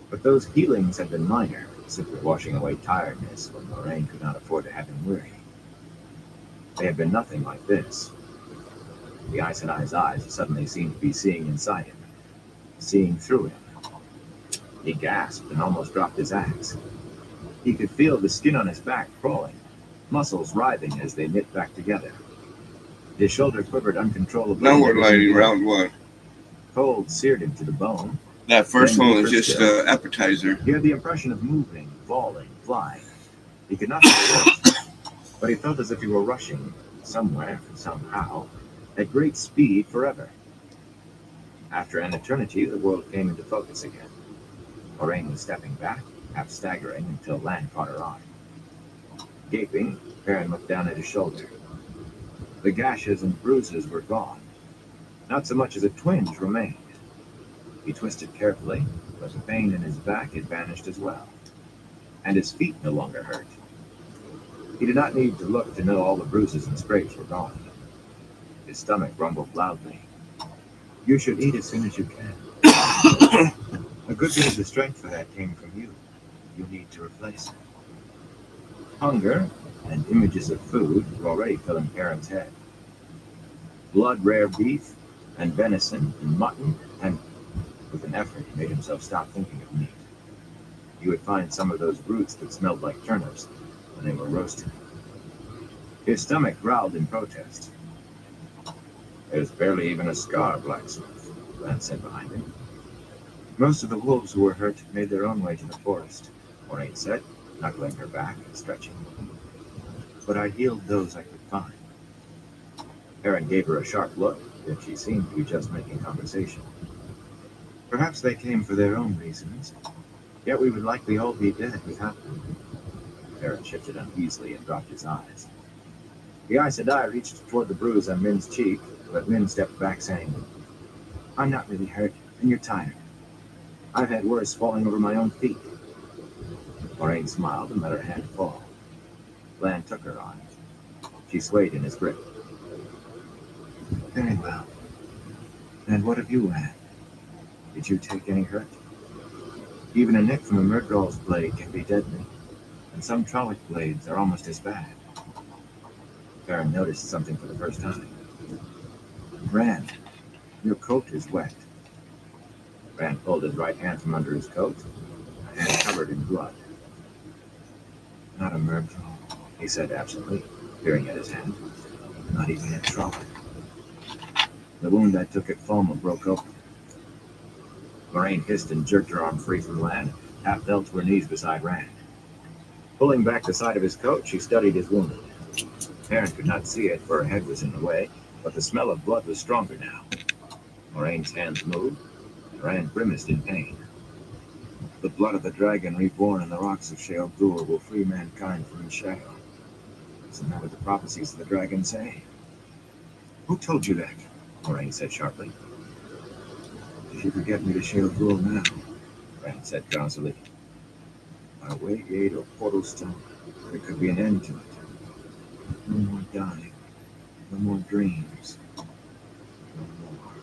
But those healings had been minor, simply washing away tiredness when Moraine could not afford to have him weary. They had been nothing like this. The Aes Sedai's eyes suddenly seemed to be seeing inside him, seeing through him. He gasped and almost dropped his axe. He could feel the skin on his back crawling, muscles writhing as they knit back together. His shoulder quivered uncontrollably. Now we're lighting round one. Cold seared him to the bone. That first one was just an appetizer. He had the impression of moving, falling, flying. He could not support, but he felt as if he were rushing somewhere, somehow, at great speed forever. After an eternity, the world came into focus again. Moraine was stepping back, half staggering, until Lan caught her arm. Gaping, Perrin looked down at his shoulder. The gashes and bruises were gone. Not so much as a twinge remained. He twisted carefully, but the pain in his back had vanished as well. And his feet no longer hurt. He did not need to look to know all the bruises and scrapes were gone. His stomach rumbled loudly. You should eat as soon as you can. A good bit of the strength for that came from you. You need to replace it. Hunger and images of food were already filling Perrin's head. Blood rare beef and venison and mutton, and with an effort he made himself stop thinking of meat. You would find some of those roots that smelled like turnips when they were roasted. His stomach growled in protest. There's barely even a scar, blacksmith, Lance said behind him. Most of the wolves who were hurt made their own way to the forest, Moraine said, knuckling her back and stretching. But I healed those I could find. Perrin gave her a sharp look, yet she seemed to be just making conversation. Perhaps they came for their own reasons, yet we would likely all be dead without them. Perrin shifted uneasily and dropped his eyes. The Aes Sedai reached toward the bruise on Min's cheek, but Min stepped back, saying, I'm not really hurt, and you're tired. I've had worse falling over my own feet. Moraine smiled and let her hand fall. Lan took her arm. She swayed in his grip. Very well. And what of you, Lan? Did you take any hurt? Even a nick from a Murgrol's blade can be deadly, and some Trolloc blades are almost as bad. Perrin noticed something for the first time. Rand, your coat is wet. Rand pulled his right hand from under his coat, a hand covered in blood. Not a Murgrol, he said absently, peering at his hand. Not even a Trolloc. The wound I took at Falma broke open. Moraine hissed and jerked her arm free from Lan, half fell to her knees beside Rand. Pulling back the side of his coat, she studied his wound. Perrin could not see it, for her head was in the way, but the smell of blood was stronger now. Moraine's hands moved, and Rand grimaced in pain. The blood of the dragon reborn in the rocks of Sheol Gur will free mankind from its shadow. Isn't that what the prophecies of the dragon say? Who told you that? Moraine said sharply. If you could get me to Sheol Gur now, Rand said drowsily. By way gate or portal stone, there could be an end to it. No more dying. No more dreams. No more.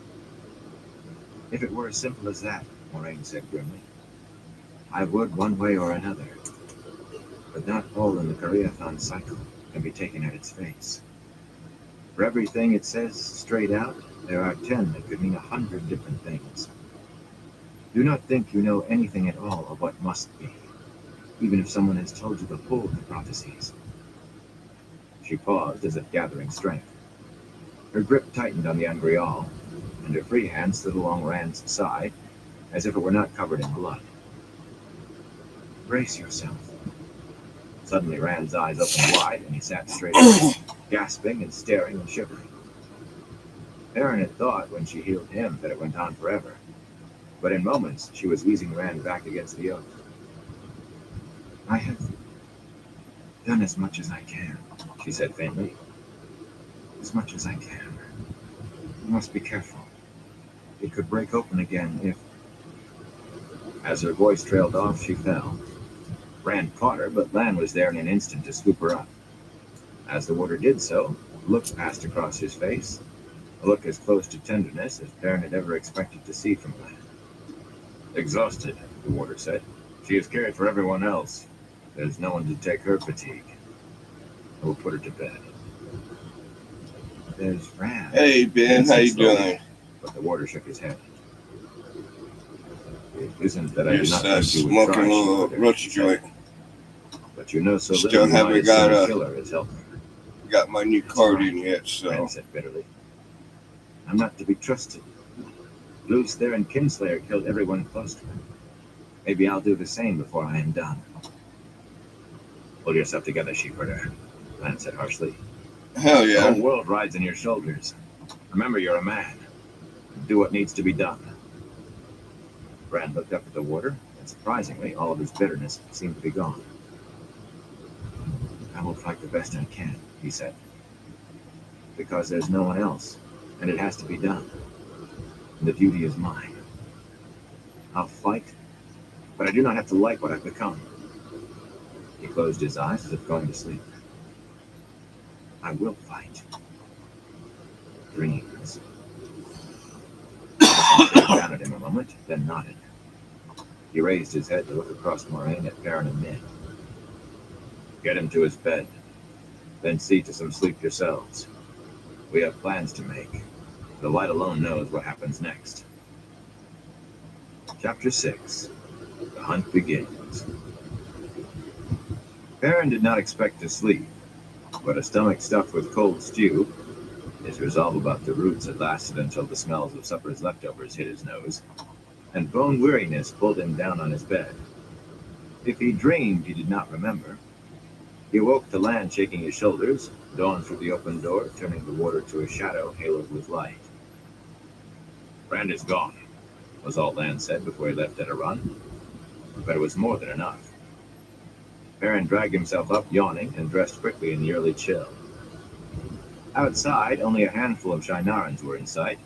If it were as simple as that, Moraine said grimly, I would one way or another. But not all in the Koreathon cycle can be taken at its face. For everything it says straight out, there are 10 that could mean 100 different things. Do not think you know anything at all of what must be, even if someone has told you the whole of the prophecies. She paused as if gathering strength. Her grip tightened on the Angreal, and her free hand slid along Rand's side, as if it were not covered in blood. Brace yourself. Suddenly Rand's eyes opened wide, and he sat straight up, gasping and staring and shivering. Perrin had thought when she healed him that it went on forever, but in moments she was easing Rand back against the oak. I have done as much as I can, she said faintly. As much as I can. You must be careful. It could break open again if... As her voice trailed off, she fell. Rand caught her, but Lan was there in an instant to scoop her up. As the warder did so, a look passed across his face, a look as close to tenderness as Perrin had ever expected to see from Lan. Exhausted, the warder said. She has cared for everyone else. There's no one to take her fatigue. I will put her to bed. There's Rand. Hey, Ben, how you doing? But the warder shook his head. It isn't that I do Just not think you would smoking try, a little warder, roach he joint. said. But you know so Still little you haven't might got assume a- killer is helping. Got my new card in yet, so Rand said bitterly. I'm not to be trusted. Luce there and Kinslayer killed everyone close to him. Maybe I'll do the same before I am done. Pull yourself together, sheepherder, Lan said harshly. hell The yeah. whole world rides on your shoulders. Remember, you're a man. Do what needs to be done. Rand looked up at the warder, and surprisingly, all of his bitterness seemed to be gone. I will fight the best I can, he said. Because there's no one else, and it has to be done. And the duty is mine. I'll fight, but I do not have to like what I've become. He closed his eyes as if going to sleep. I will fight. Dreams. Stared down at him a moment, then nodded. He raised his head to look across Moraine at Perrin and Min. Get him to his bed, then see to some sleep yourselves. We have plans to make. The light alone knows what happens next. Chapter 6. The hunt begins. Perrin did not expect to sleep, but a stomach stuffed with cold stew, his resolve about the roots had lasted until the smells of supper's leftovers hit his nose, and bone weariness pulled him down on his bed. If he dreamed, he did not remember. He awoke to Lan shaking his shoulders, dawn through the open door, turning the water to a shadow haloed with light. Rand is gone, was all Lan said before he left at a run. But it was more than enough. Perrin dragged himself up, yawning, and dressed quickly in the early chill. Outside, only a handful of Shienarans were in sight,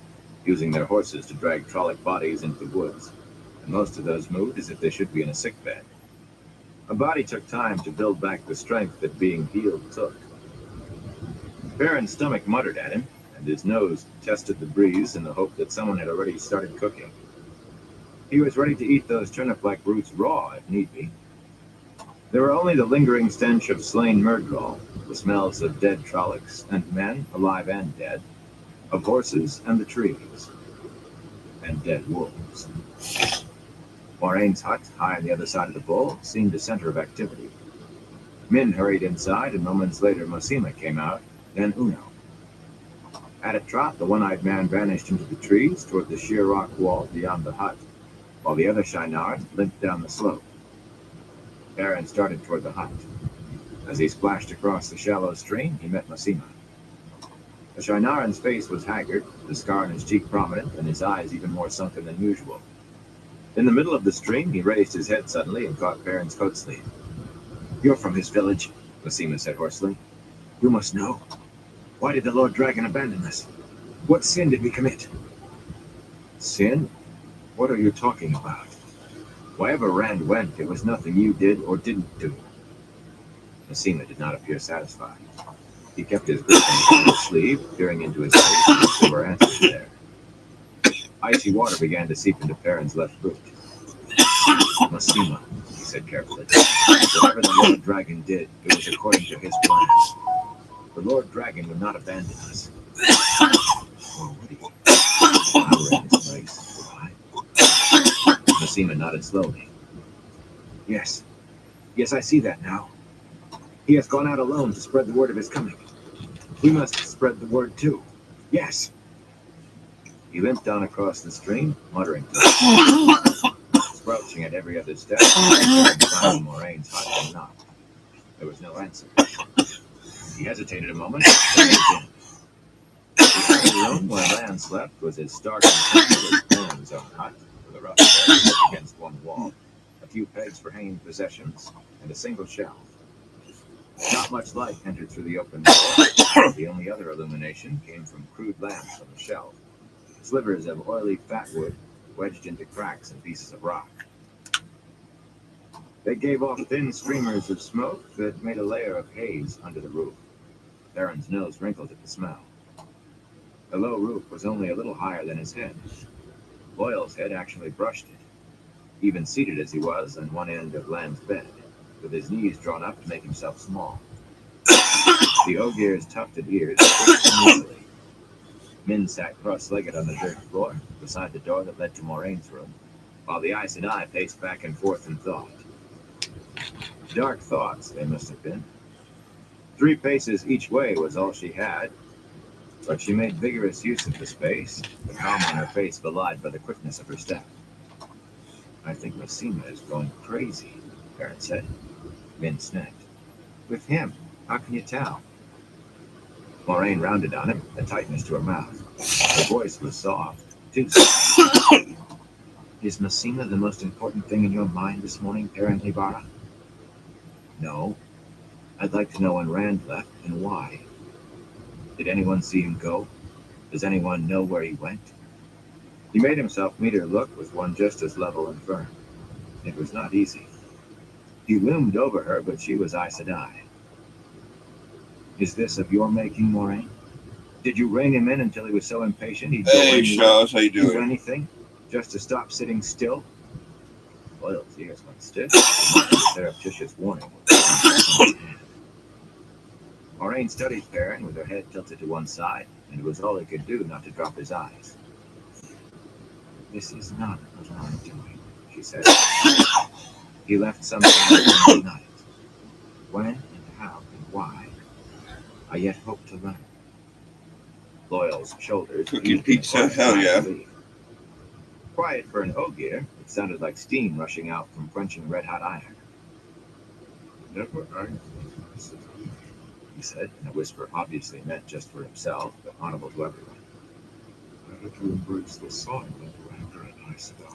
using their horses to drag Trolloc bodies into the woods, and most of those moved as if they should be in a sickbed. A body took time to build back the strength that being healed took. Perrin's stomach muttered at him, and his nose tested the breeze in the hope that someone had already started cooking. He was ready to eat those turnip-like roots raw, if need be. There were only the lingering stench of slain Murdral, the smells of dead Trollocs and men, alive and dead, of horses and the trees, and dead wolves. Moraine's hut, high on the other side of the bowl, seemed a center of activity. Min hurried inside, and moments later Mosima came out, then Uno. At a trot, the one-eyed man vanished into the trees toward the sheer rock wall beyond the hut, while the other Shienarans limped down the slope. Perrin started toward the hut. As he splashed across the shallow stream, he met Mosima. The Shienarans' face was haggard, the scar on his cheek prominent, and his eyes even more sunken than usual. In the middle of the stream, he raised his head suddenly and caught Perrin's coat sleeve. "You're from his village," Mosima said hoarsely. "You must know. Why did the Lord Dragon abandon us? What sin did we commit?" "Sin? What are you talking about? Wherever Rand went, it was nothing you did or didn't do." Mosima did not appear satisfied. He kept his grip on his sleeve, peering into his face, and there were answers there. Icy water began to seep into Perrin's left boot. "Mosima," he said carefully, "whatever the Lord Dragon did, it was according to his plan. The Lord Dragon would not abandon us." "Or would he? Power in his place. Why?" Mosima nodded slowly. Yes, I see that now. He has gone out alone to spread the word of his coming. We must spread the word too. Yes." He limped down across the stream, muttering to himself, squelching at every other step, and Moraine's hut and knocked. There was no answer. He hesitated a moment, then moved in. The room where Lan slept was as stark and simple as Perrin's own hut, with a rough bed against one wall, a few pegs for hanging possessions, and a single shelf. Not much light entered through the open door. The only other illumination came from crude lamps on the shelf, slivers of oily fat wood wedged into cracks and pieces of rock. They gave off thin streamers of smoke that made a layer of haze under the roof. Perrin's nose wrinkled at the smell. The low roof was only a little higher than his head. Loyal's head actually brushed it, even seated as he was on one end of Lan's bed, with his knees drawn up to make himself small. The Ogier's tufted ears twitched uneasily. Min sat cross-legged on the dirt floor, beside the door that led to Moraine's room, while the Aes Sedai paced back and forth in thought. Dark thoughts, they must have been. 3 paces each way was all she had, but she made vigorous use of the space, the calm on her face belied by the quickness of her step. "I think Mosima is going crazy," Perrin said. Min snapped. "With him? How can you tell?" Moraine rounded on him, a tightness to her mouth. Her voice was soft, too soft. "Is Mosima the most important thing in your mind this morning, Perrin Ibarra?" "No. I'd like to know when Rand left and why. Did anyone see him go? Does anyone know where he went?" He made himself meet her look with one just as level and firm. It was not easy. He loomed over her, but she was Aes Sedai. Is this of your making, Moraine? Did you rein him in until he was so impatient he'd go Hey, anywhere, Charles, how you do doing? anything, just to stop sitting still? Loyal's ears went stiff. A surreptitious warning was in his hand. Moraine studied Perrin with her head tilted to one side, and it was all he could do not to drop his eyes. This is not of my doing, she said. He left sometime during the night. When and how and why, I yet hope to learn. Loyal's shoulders Cooking heaved in a pizza? chorus Hell of yeah. relief. Quiet for an ogier, it sounded like steam rushing out from quenching red-hot iron. Never angry, He said in a whisper obviously meant just for himself, but audible to everyone. better to embrace the sun than to enter a nice die.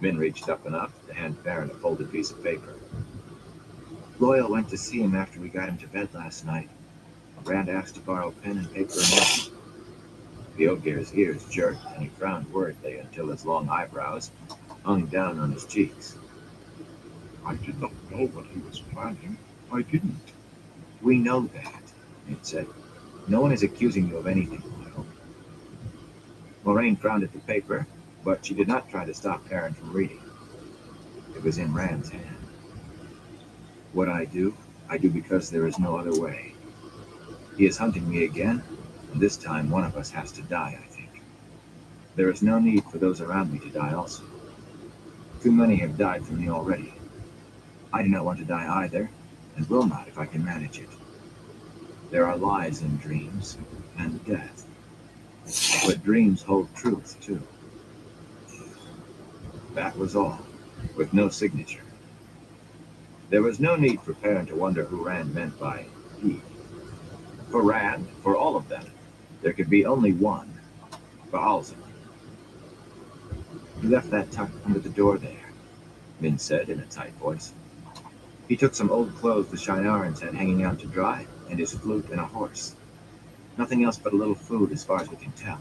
Min reached up enough to hand Perrin a folded piece of paper. Loyal went to see him after we got him to bed last night. Rand asked to borrow pen and paper and ink. The ogier's ears jerked, and he frowned worriedly until his long eyebrows hung down on his cheeks. I did not know what he was planning. I didn't. We know that, Min said. No one is accusing you of anything, Loyal. Moraine frowned at the paper, but she did not try to stop Perrin from reading. It was in Rand's hand. What I do because there is no other way. He is hunting me again, and this time one of us has to die, I think. There is no need for those around me to die also. Too many have died for me already. I do not want to die either, and will not if I can manage it. There are lies in dreams, and death. But dreams hold truth, too. That was all, with no signature. There was no need for Perrin to wonder who Rand meant by he. For Rand, for all of them, there could be only one, Baalzan. He left that tucked under the door there, Min said in a tight voice. He took some old clothes the Shienarans had hanging out to dry, and his flute and a horse. Nothing else but a little food as far as we can tell.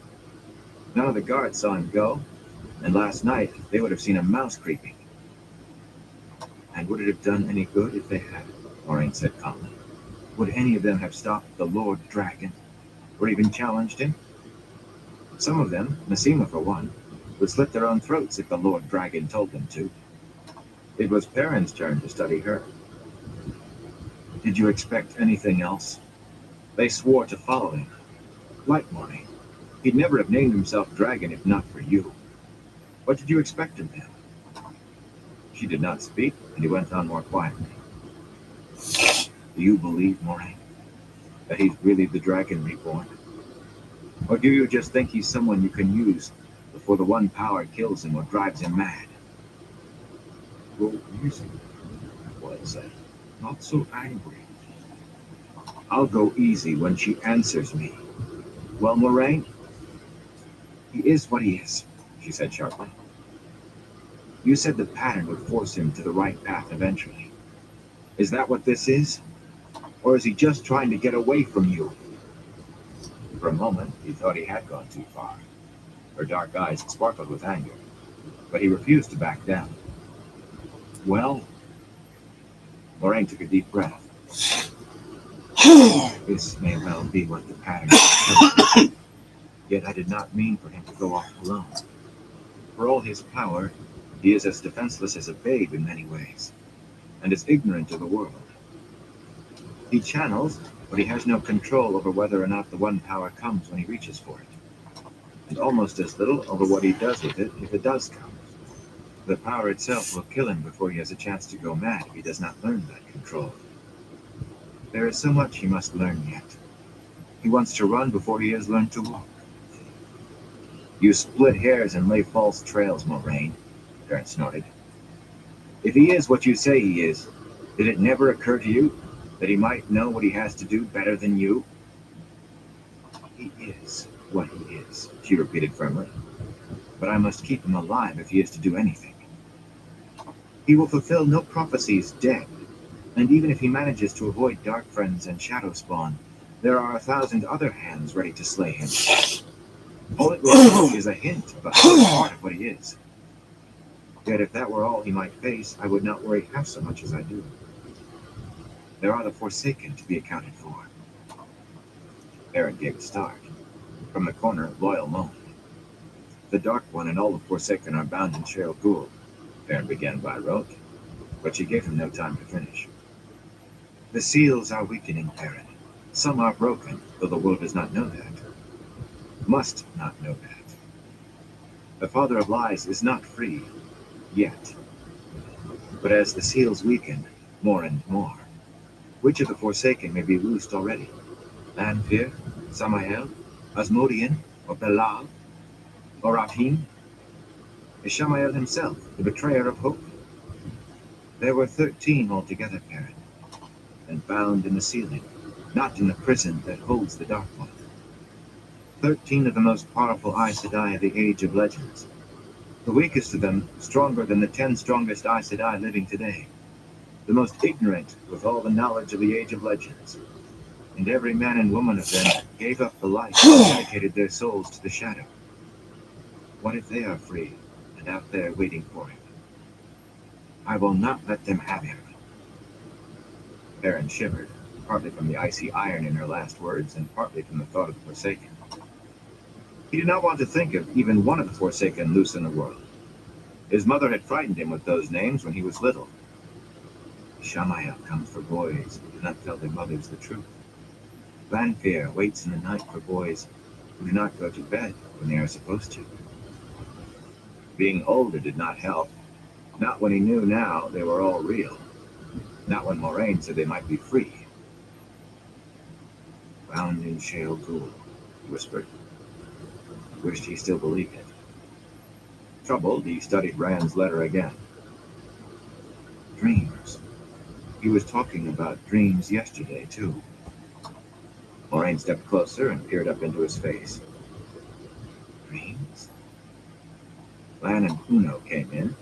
None of the guards saw him go, and last night they would have seen a mouse creeping. And would it have done any good if they had? Moraine said calmly. Would any of them have stopped the Lord Dragon, or even challenged him? Some of them, Massima for one, would slit their own throats if the Lord Dragon told them to. It was Perrin's turn to study her. Did you expect anything else? They swore to follow him. Like Moraine. He'd never have named himself Dragon if not for you. What did you expect of him? She did not speak, and he went on more quietly. Do you believe, Moraine, that he's really the Dragon Reborn? Or do you just think he's someone you can use before the one power kills him or drives him mad? Go easy, Loyal said. not so angry. I'll go easy when she answers me. Well, Moraine, he is what he is, she said sharply. You said the pattern would force him to the right path eventually. Is that what this is? Or is he just trying to get away from you? For a moment, he thought he had gone too far. Her dark eyes sparkled with anger, but he refused to back down. Well, Moraine took a deep breath. This may well be what the pattern is. Yet I did not mean for him to go off alone. For all his power, he is as defenseless as a babe in many ways, and as ignorant of the world. He channels, but he has no control over whether or not the one power comes when he reaches for it, and almost as little over what he does with it if it does come. The power itself will kill him before he has a chance to go mad if he does not learn that control. There is so much he must learn yet. He wants to run before he has learned to walk. You split hairs and lay false trails, Moraine, Perrin snorted. If he is what you say he is, did it never occur to you that he might know what he has to do better than you? He is what he is, she repeated firmly. But I must keep him alive if he is to do anything. He will fulfill no prophecies dead, and even if he manages to avoid Dark Friends and Shadow Spawn, there are 1,000 other hands ready to slay him. All it will be is a hint of a part of what he is. Yet if that were all he might face, I would not worry half so much as I do. There are the Forsaken to be accounted for. Aaron gave a start. From the corner, Loyal moaned. The Dark One and all the Forsaken are bound in Cheryl Gould, Aaron began by rote, but she gave him no time to finish. The seals are weakening, Aaron. Some are broken, though the world does not know that. Must not know that. The Father of Lies is not free, yet. But as the seals weaken, more and more, which of the Forsaken may be loosed already? Lanfear, Samael, Asmodean, or Belal, or Rahim? Is Shamael himself, the betrayer of hope? There were 13 altogether, Perrin, and bound in the ceiling, not in the prison that holds the Dark One. 13 of the most powerful Aes Sedai of the Age of Legends. The weakest of them stronger than the 10 strongest Aes Sedai living today. The most ignorant with all the knowledge of the Age of Legends. And every man and woman of them gave up the light and dedicated their souls to the shadow. What if they are free and out there waiting for him? I will not let them have him. Perrin shivered, partly from the icy iron in her last words and partly from the thought of the Forsaken. He did not want to think of even one of the Forsaken loose in the world. His mother had frightened him with those names when he was little. Shamael comes for boys who do not tell their mothers the truth. Lanfear waits in the night for boys who do not go to bed when they are supposed to. Being older did not help. Not when he knew now they were all real. Not when Moraine said they might be free. Bound in Shale Gould, he whispered. Wished he still believed it. Troubled, he studied Rand's letter again. Dreams. He was talking about dreams yesterday, too. Moraine stepped closer and peered up into his face. Dreams? Lan and Uno came in,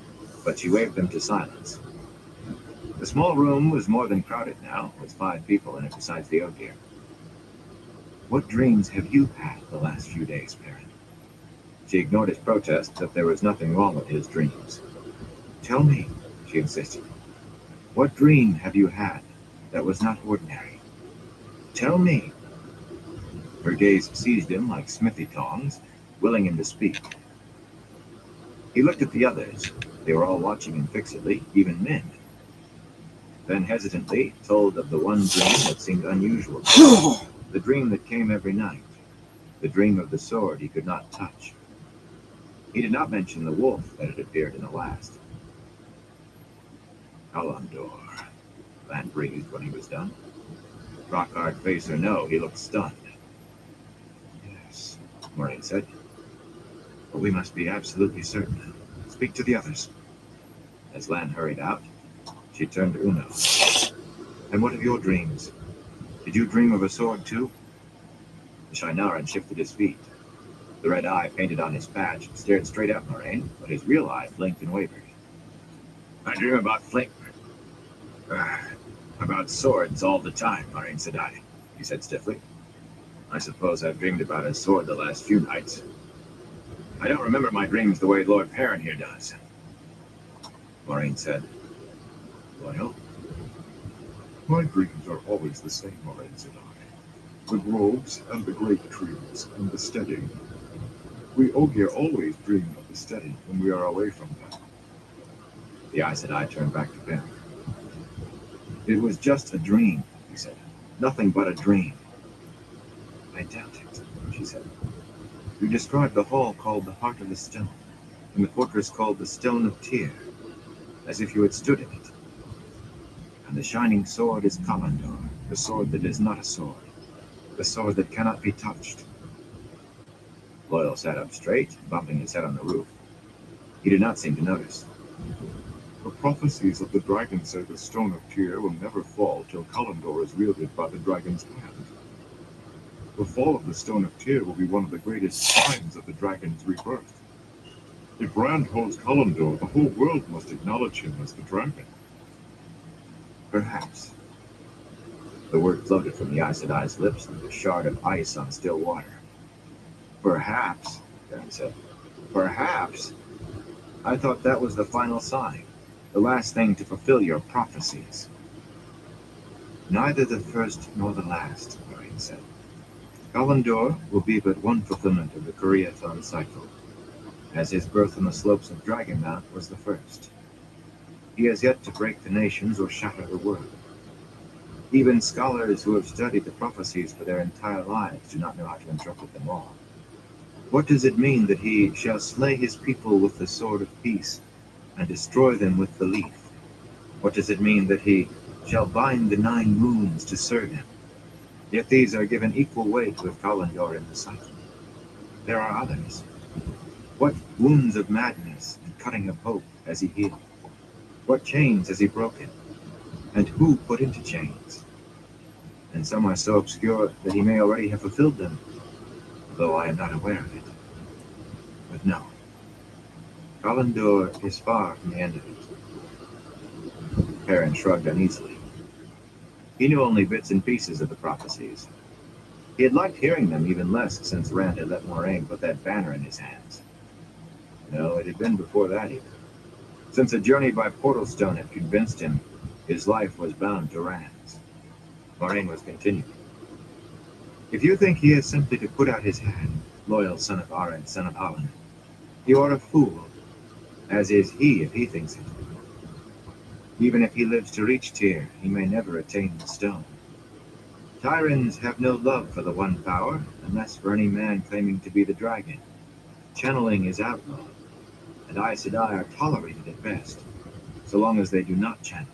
but she waved them to silence. The small room was more than crowded now, with 5 people in it besides the Ogier. What dreams have you had the last few days, Perrin? She ignored his protest that there was nothing wrong with his dreams. Tell me, she insisted. What dream have you had that was not ordinary? Tell me. Her gaze seized him like smithy tongs, willing him to speak. He looked at the others. They were all watching him fixedly, even men. Then hesitantly told of the one dream that seemed unusual. The dream that came every night. The dream of the sword he could not touch. He did not mention the wolf that had appeared in the last. Kalandor, Lan breathed when he was done. Rock-hard face or no, he looked stunned. Yes, Moraine said. But we must be absolutely certain. Speak to the others. As Lan hurried out, she turned to Uno. And what of your dreams? Did you dream of a sword too? The Shinaran shifted his feet. The red eye painted on his patch stared straight at Moraine, but his real eye blinked and wavered. I dream about flame. About swords all the time, Moraine Sedai, he said stiffly. I suppose I've dreamed about a sword the last few nights. I don't remember my dreams the way Lord Perrin here does. Moraine said, Loyal? My dreams are always the same, Moraine Sedai. The groves and the great trees and the steady. We Ogier always dream of the steady when we are away from them. The Aes Sedai turned back to Perrin. It was just a dream, he said. Nothing but a dream. I doubt it, she said. You described the hall called the Heart of the Stone, and the fortress called the Stone of Tyr, as if you had stood in it. And the shining sword is Kalandor, the sword that is not a sword, the sword that cannot be touched. Loyal sat up straight, bumping his head on the roof. He did not seem to notice. The prophecies of the dragon say the Stone of Tyr will never fall till Kalandor is wielded by the dragon's hand. The fall of the Stone of Tyr will be one of the greatest signs of the dragon's rebirth. If Rand holds Kalandor, the whole world must acknowledge him as the dragon. Perhaps. The word floated from the Aes Sedai's lips like a shard of ice on still water. Perhaps, Perrin said. Perhaps. I thought that was the final sign, the last thing to fulfill your prophecies. Neither the first nor the last, Moraine said. Kalendor will be but one fulfillment of the Koreathon cycle, as his birth on the slopes of Dragon Mount was the first. He has yet to break the nations or shatter the world. Even scholars who have studied the prophecies for their entire lives do not know how to interpret them all. What does it mean that he shall slay his people with the sword of peace and destroy them with the leaf? What does it mean that he shall bind the 9 moons to serve him? Yet these are given equal weight with Kalendor in the cycle. There are others. What wounds of madness and cutting of hope has he healed? What chains has he broken? And who put into chains? And some are so obscure that he may already have fulfilled them, though I am not aware of it. But no, Kalendor is far from the end of it. Perrin shrugged uneasily. He knew only bits and pieces of the prophecies. He had liked hearing them even less since Rand had let Moraine put that banner in his hands. No, it had been before that even. Since a journey by Portal Stone had convinced him his life was bound to Rand's. Moraine was continuing. If you think he is simply to put out his hand, loyal son of Arryn, son of Holland, you are a fool, as is he if he thinks it. Even if he lives to reach Tyr, he may never attain the stone. Tyrants have no love for the One Power, unless for any man claiming to be the dragon. Channeling is outlawed, and Aes Sedai are tolerated at best, so long as they do not channel.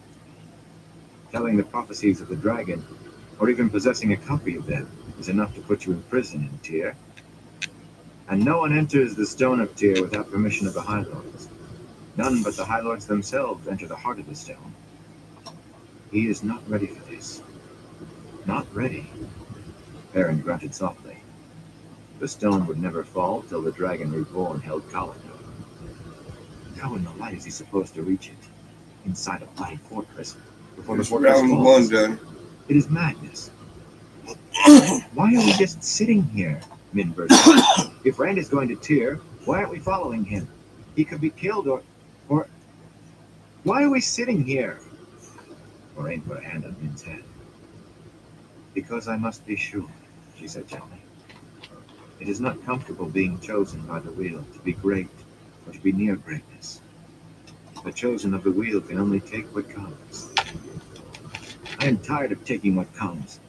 Telling the prophecies of the dragon, or even possessing a copy of them, is enough to put you in prison in Tyr. And no one enters the Stone of Tyr without permission of the High Lords. None but the High Lords themselves enter the heart of the stone. He is not ready for this. Not ready. Perrin grunted softly. The stone would never fall till the dragon Reborn held Kalendor. How in the light is he supposed to reach it? Inside a bloody fortress, before the fortress round falls? one done. It is madness. Why are we just sitting here? Min burst out. If Rand is going to Tyr, why aren't we following him? He could be killed or... Why are we sitting here? Moraine put a hand on Min's head. Because I must be sure, she said gently. It is not comfortable being chosen by the wheel to be great or to be near greatness. The chosen of the wheel can only take what comes. I am tired of taking what comes.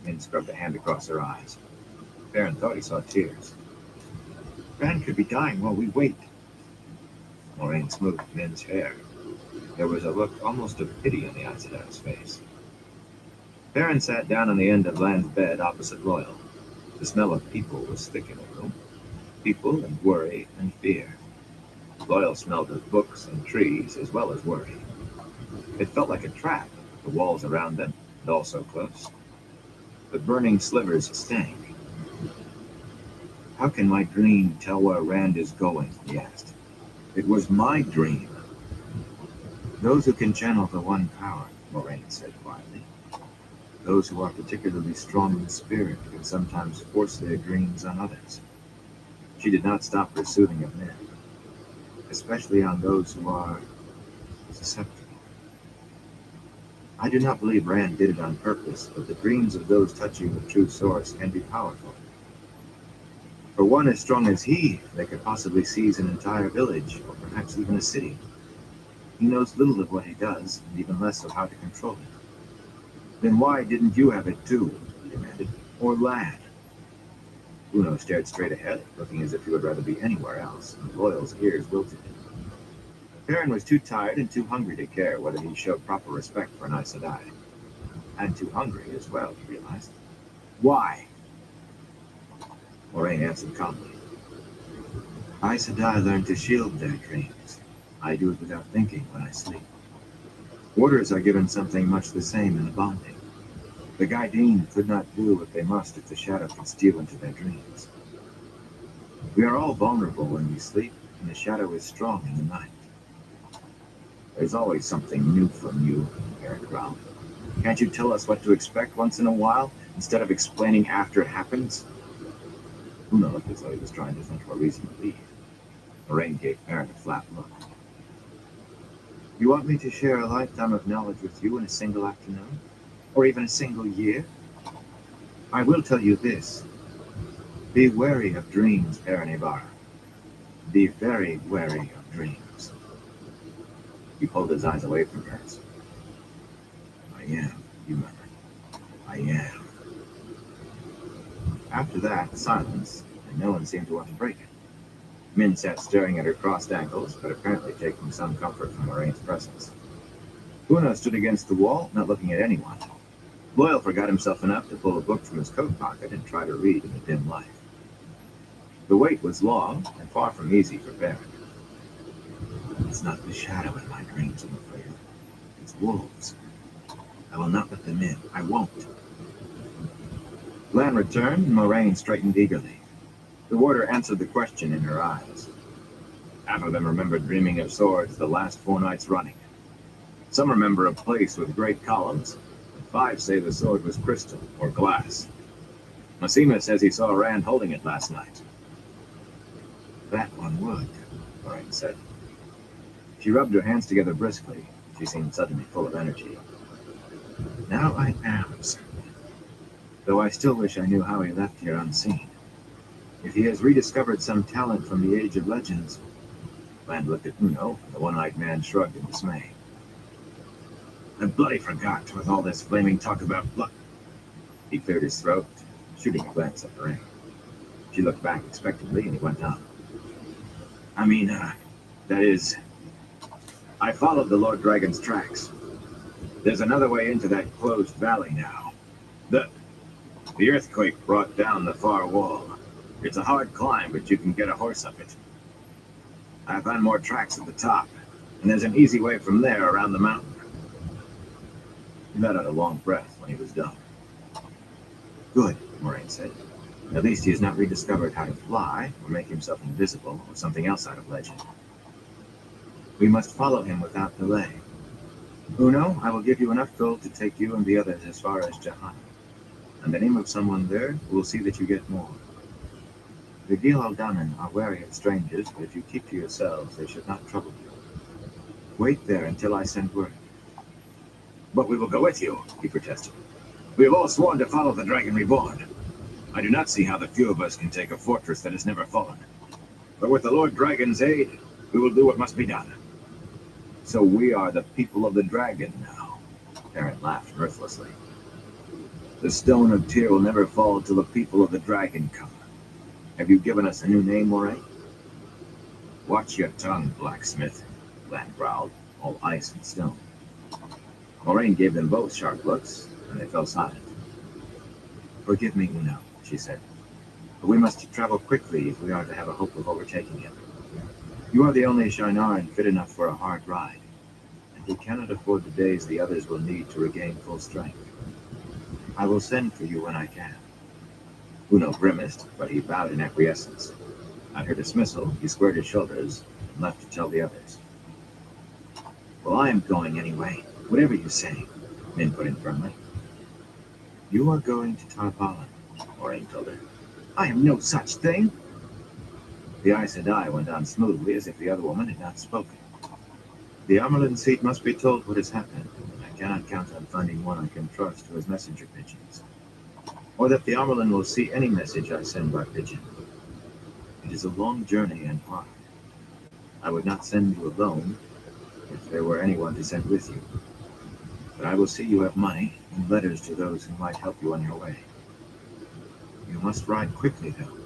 Min scrubbed a hand across her eyes. Perrin thought he saw tears. Rand could be dying while we wait. Moraine smoothed Min's hair. There was a look almost of pity on the Aes Sedai's face. Perrin sat down on the end of Land's bed opposite Loyal. The smell of people was thick in the room. People and worry and fear. Loyal smelled of books and trees as well as worry. It felt like a trap, the walls around them, and all so close. The burning slivers stank. How can my dream tell where Rand is going? He asked. It was my dream. Those who can channel the One Power, Moraine said quietly. Those who are particularly strong in spirit can sometimes force their dreams on others. She did not stop her soothing of men, especially on those who are susceptible. I do not believe Rand did it on purpose, but the dreams of those touching the true source can be powerful. For one as strong as he, they could possibly seize an entire village, or perhaps even a city. He knows little of what he does, and even less of how to control it. Then why didn't you have it too? He demanded. Or Lad? Uno stared straight ahead, looking as if he would rather be anywhere else, and Loyal's ears wilted. Perrin was too tired and too hungry to care whether he showed proper respect for an Aes Sedai. And too hungry as well, he realized. Why? Moraine answered calmly. Aes Sedai learn to shield their dreams. I do it without thinking when I sleep. Warders are given something much the same in the bonding. The Gaideen could not do what they must if the shadow could steal into their dreams. We are all vulnerable when we sleep, and the shadow is strong in the night. There's always something new from you, Perrin growled. Can't you tell us what to expect once in a while, instead of explaining after it happens? Uno looked as though he was trying to think of a reason to leave. Moraine gave Perrin a flat look. You want me to share a lifetime of knowledge with you in a single afternoon? or even a single year? I will tell you this. Be wary of dreams, Aaron. Be very wary of dreams. He pulled his eyes away from hers. I am, you murmured. I am. After that, silence, and no one seemed to want to break it. Min sat staring at her crossed ankles, but apparently taking some comfort from Lorraine's presence. Una stood against the wall, not looking at anyone. Boyle forgot himself enough to pull a book from his coat pocket and try to read in the dim light. The wait was long and far from easy for Baron. It's not the shadow in my dreams, I'm afraid. It's wolves. I will not let them in. I won't. Lan returned, and Moraine straightened eagerly. The warder answered the question in her eyes. Half of them remembered dreaming of swords the last 4 nights running. Some remember a place with great columns, and 5 say the sword was crystal or glass. Massima says he saw Rand holding it last night. That one would, Moraine said. She rubbed her hands together briskly. She seemed suddenly full of energy. Now I am certain. Though I still wish I knew how he left here unseen. If he has rediscovered some talent from the Age of Legends. Land looked at Uno, and the one-eyed man shrugged in dismay. I bloody forgot with all this flaming talk about blood. He cleared his throat, shooting a glance at Lorraine. She looked back expectantly, and he went on. That is, I followed the Lord Dragon's tracks. There's another way into that closed valley now. The earthquake brought down the far wall. It's a hard climb, but you can get a horse up it. I found more tracks at the top, and there's an easy way from there around the mountain. He let out a long breath when he was done. Good, Moraine said. At least he has not rediscovered how to fly, or make himself invisible, or something else out of legend. We must follow him without delay. Uno, I will give you enough gold to take you and the others as far as Jahan. In the name of someone there, who will see that you get more. The Gil Aldanan are wary of strangers, but if you keep to yourselves, they should not trouble you. Wait there until I send word. But we will go with you, he protested. We have all sworn to follow the Dragon Reborn. I do not see how the few of us can take a fortress that has never fallen. But with the Lord Dragon's aid, we will do what must be done. So we are the people of the Dragon now. Aaron laughed mirthlessly. The Stone of Tyr will never fall till the people of the Dragon come. Have you given us a new name, Moraine? Watch your tongue, blacksmith, Lan growled, all ice and stone. Moraine gave them both sharp looks, and they fell silent. Forgive me, Uno, she said, but we must travel quickly if we are to have a hope of overtaking him. You are the only Shinaran fit enough for a hard ride, and we cannot afford the days the others will need to regain full strength. I will send for you when I can. Uno grimaced, but he bowed in acquiescence. At her dismissal, he squared his shoulders and left to tell the others. Well, I am going anyway, whatever you say, Min put in firmly. You are going to Tarvalin, Moraine told her. I am no such thing. The Aes Sedai went on smoothly as if the other woman had not spoken. The Amerlin seat must be told what has happened, and I cannot count on finding one I can trust who has messenger pigeons. Or that the Amerlin will see any message I send by pigeon. It is a long journey and hard. I would not send you alone if there were anyone to send with you. But I will see you have money and letters to those who might help you on your way. You must ride quickly, though.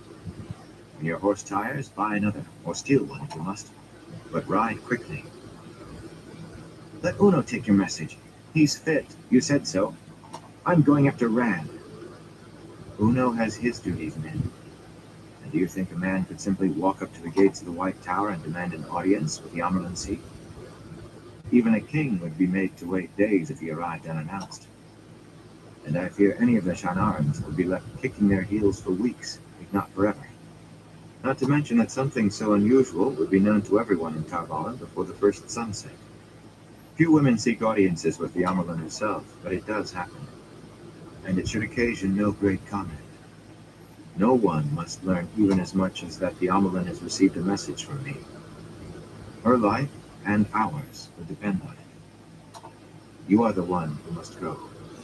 When your horse tires, buy another, or steal one if you must. But ride quickly. Let Uno take your message. He's fit. You said so. I'm going after Rand. Uno has his duties, men. And do you think a man could simply walk up to the gates of the White Tower and demand an audience with the Amerlin seat? Even a king would be made to wait days if he arrived unannounced. And I fear any of the Shanarans would be left kicking their heels for weeks, if not forever. Not to mention that something so unusual would be known to everyone in Tarvalin before the first sunset. Few women seek audiences with the Amerlin herself, but it does happen. And it should occasion no great comment. No one must learn even as much as that the Amerlin has received a message from me. Her life and ours would depend on it. You are the one who must go.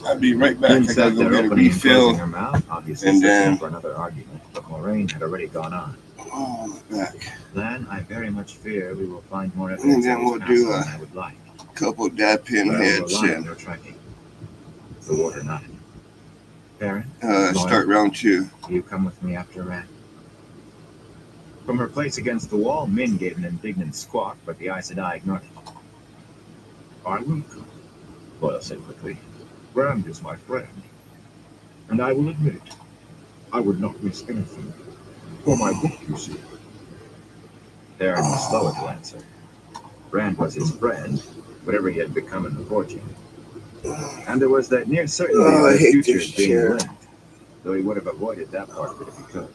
I'll be right back. Lynn I gotta sat go there get a opening and closing refill. her mouth, obviously And searching then- for another argument, but Moraine had already gone on. Oh, my back. Lan, I very much fear we will find more And evidence then of his we'll past do than a I would like. couple dab pin But I will heads rely on and your tracking. The water nodded. Baron, start round 2. will you come with me after Ran? From her place against the wall, Min gave an indignant squawk, but the Aes Sedai ignored it. I will come. Loyal said quickly. Rand is my friend. And I will admit it. I would not miss anything. For my book, you see. Baron was slower to answer. Rand was his friend, whatever he had become in the forging. And there was that near certainty Oh, I of hate his this futures being chair. linked, though he would have avoided that part of it if he could.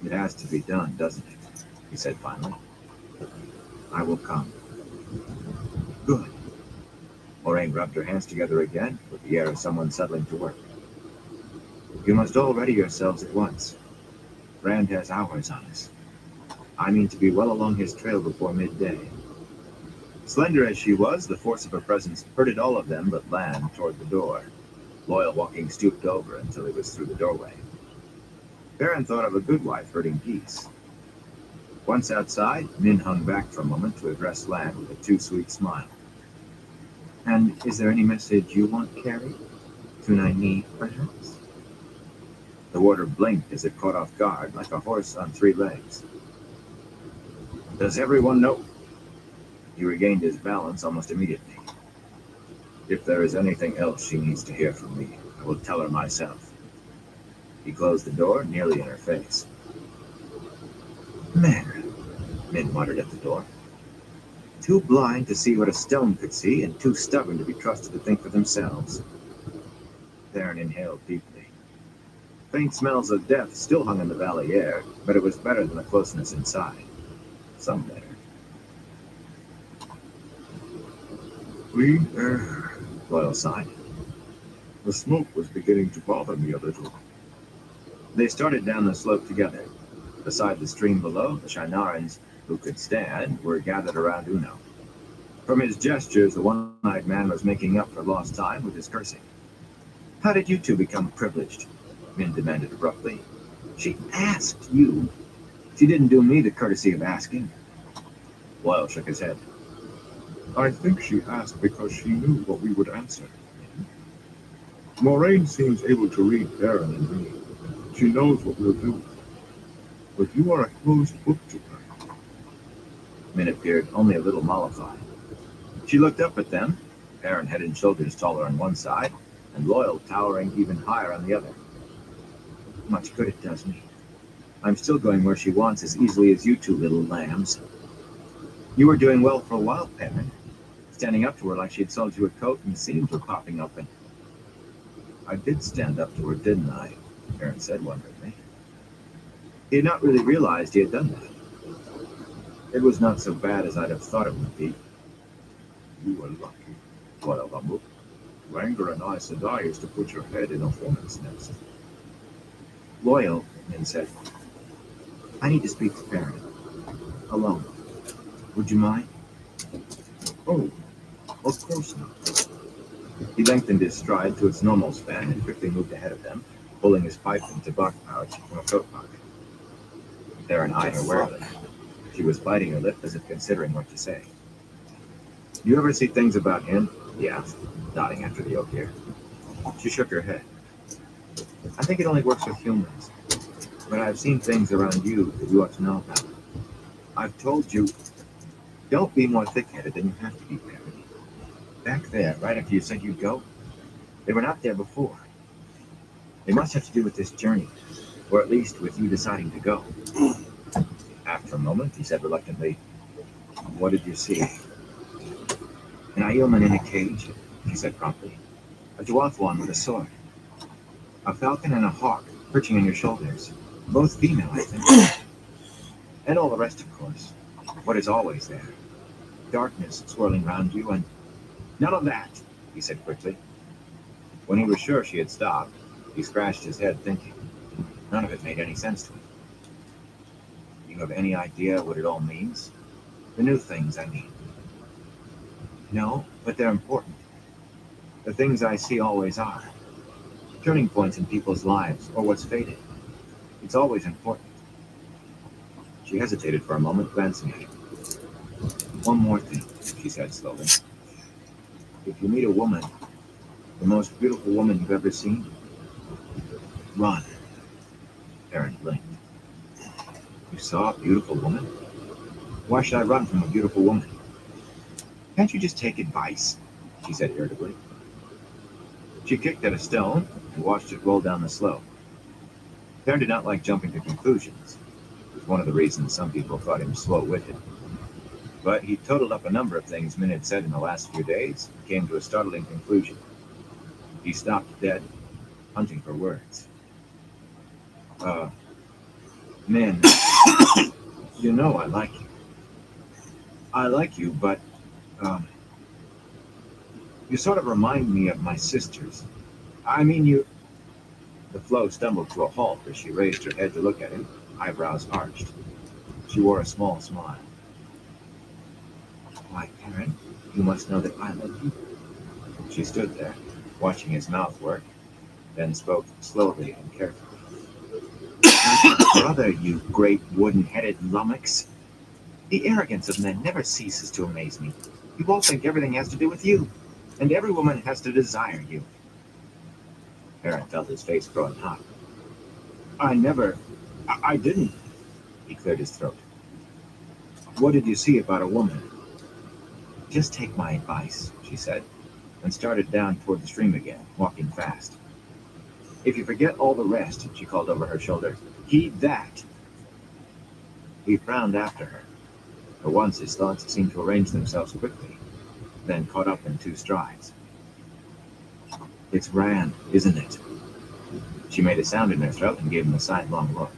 It has to be done, doesn't it? He said finally. I will come. Good. Moraine rubbed her hands together again, with the air of someone settling to work. You must all ready yourselves at once. Rand has hours on us. I mean to be well along his trail before midday. Slender as she was, the force of her presence herded all of them but Lan toward the door. Loyal walking stooped over until he was through the doorway. Baron thought of a good wife herding geese. Once outside, Min hung back for a moment to address Lan with a too-sweet smile. And is there any message you want carried? To Nynaeve, perhaps? The warder blinked as if caught off guard, like a horse on 3 legs. Does everyone know? He regained his balance almost immediately. If there is anything else she needs to hear from me, I will tell her myself. He closed the door nearly in her face. Men, Min muttered at the door. Too blind to see what a stone could see, and too stubborn to be trusted to think for themselves. Theron inhaled deeply. Faint smells of death still hung in the valley air, but it was better than the closeness inside. Some better. Clean air. Loyal sighed. The smoke was beginning to bother me a little. They started down the slope together. Beside the stream below, the Shinarans, who could stand, were gathered around Uno. From his gestures, the one-eyed man was making up for lost time with his cursing. How did you two become privileged? Min demanded abruptly. She asked you. She didn't do me the courtesy of asking. Loyal shook his head. I think she asked because she knew what we would answer. Moraine seems able to read Baron and me. She knows what we'll do. But you are a closed book to her. Min appeared only a little mollified. She looked up at them, Baron head and shoulders taller on one side, and Loyal towering even higher on the other. Much good it does me. I'm still going where she wants as easily as you two little lambs. You were doing well for a while, Perrin. Standing up to her like she'd sold you a coat and the seams were popping open. I did stand up to her, didn't I? Perrin said wonderingly. He had not really realized he had done that. It was not so bad as I'd have thought it would be. You were lucky. Loyal mumbled. To anger an Aes Sedai is to put your head in a hornet's nest. Loyal, Min said. I need to speak to Perrin. Alone. Would you mind? Oh, of course not. He lengthened his stride to its normal span and quickly moved ahead of them, pulling his pipe and tobacco pouch from a coat pocket. Perrin eyed her warily. She was biting her lip as if considering what to say. Do you ever see things about him? He asked, nodding after the Ogier. She shook her head. I think it only works with humans. But I've seen things around you that you ought to know about. I've told you, don't be more thick-headed than you have to be, Perry. Back there, right after you said you'd go, they were not there before. They must have to do with this journey, or at least with you deciding to go. After a moment, he said reluctantly, what did you see? An Ioman in a cage, she said promptly. A dwarf one with a sword. A falcon and a hawk perching on your shoulders. Both female, I think. And all the rest, of course. What is always there. Darkness swirling round you, and none of that, he said quickly. When he was sure she had stopped, he scratched his head thinking. None of it made any sense to him. You have any idea what it all means? The new things, I mean. No, but they're important. The things I see always are. Turning points in people's lives, or what's faded. It's always important. She hesitated for a moment, glancing at him. One more thing, she said slowly. If you meet a woman, the most beautiful woman you've ever seen, run. Aaron blinked. You saw a beautiful woman? Why should I run from a beautiful woman? Can't you just take advice? She said irritably. She kicked at a stone and watched it roll down the slope. Aaron did not like jumping to conclusions. It was one of the reasons some people thought him slow-witted. But he totaled up a number of things Min had said in the last few days and came to a startling conclusion. He stopped dead, hunting for words. Min, you know I like you. I like you, but, you sort of remind me of my sisters. I mean, you... The flow stumbled to a halt as she raised her head to look at him, eyebrows arched. She wore a small smile. Why, Aaron, you must know that I love you. She stood there, watching his mouth work, then spoke slowly and carefully. Brother, you great wooden-headed lummox. The arrogance of men never ceases to amaze me. You both think everything has to do with you, and every woman has to desire you. Aaron felt his face growing hot. I didn't. He cleared his throat. What did you see about a woman? Just take my advice, she said, and started down toward the stream again, walking fast. If you forget all the rest, she called over her shoulder, heed that. He frowned after her. For once his thoughts seemed to arrange themselves quickly, then caught up in two strides. It's Rand, isn't it? She made a sound in her throat and gave him a sidelong look.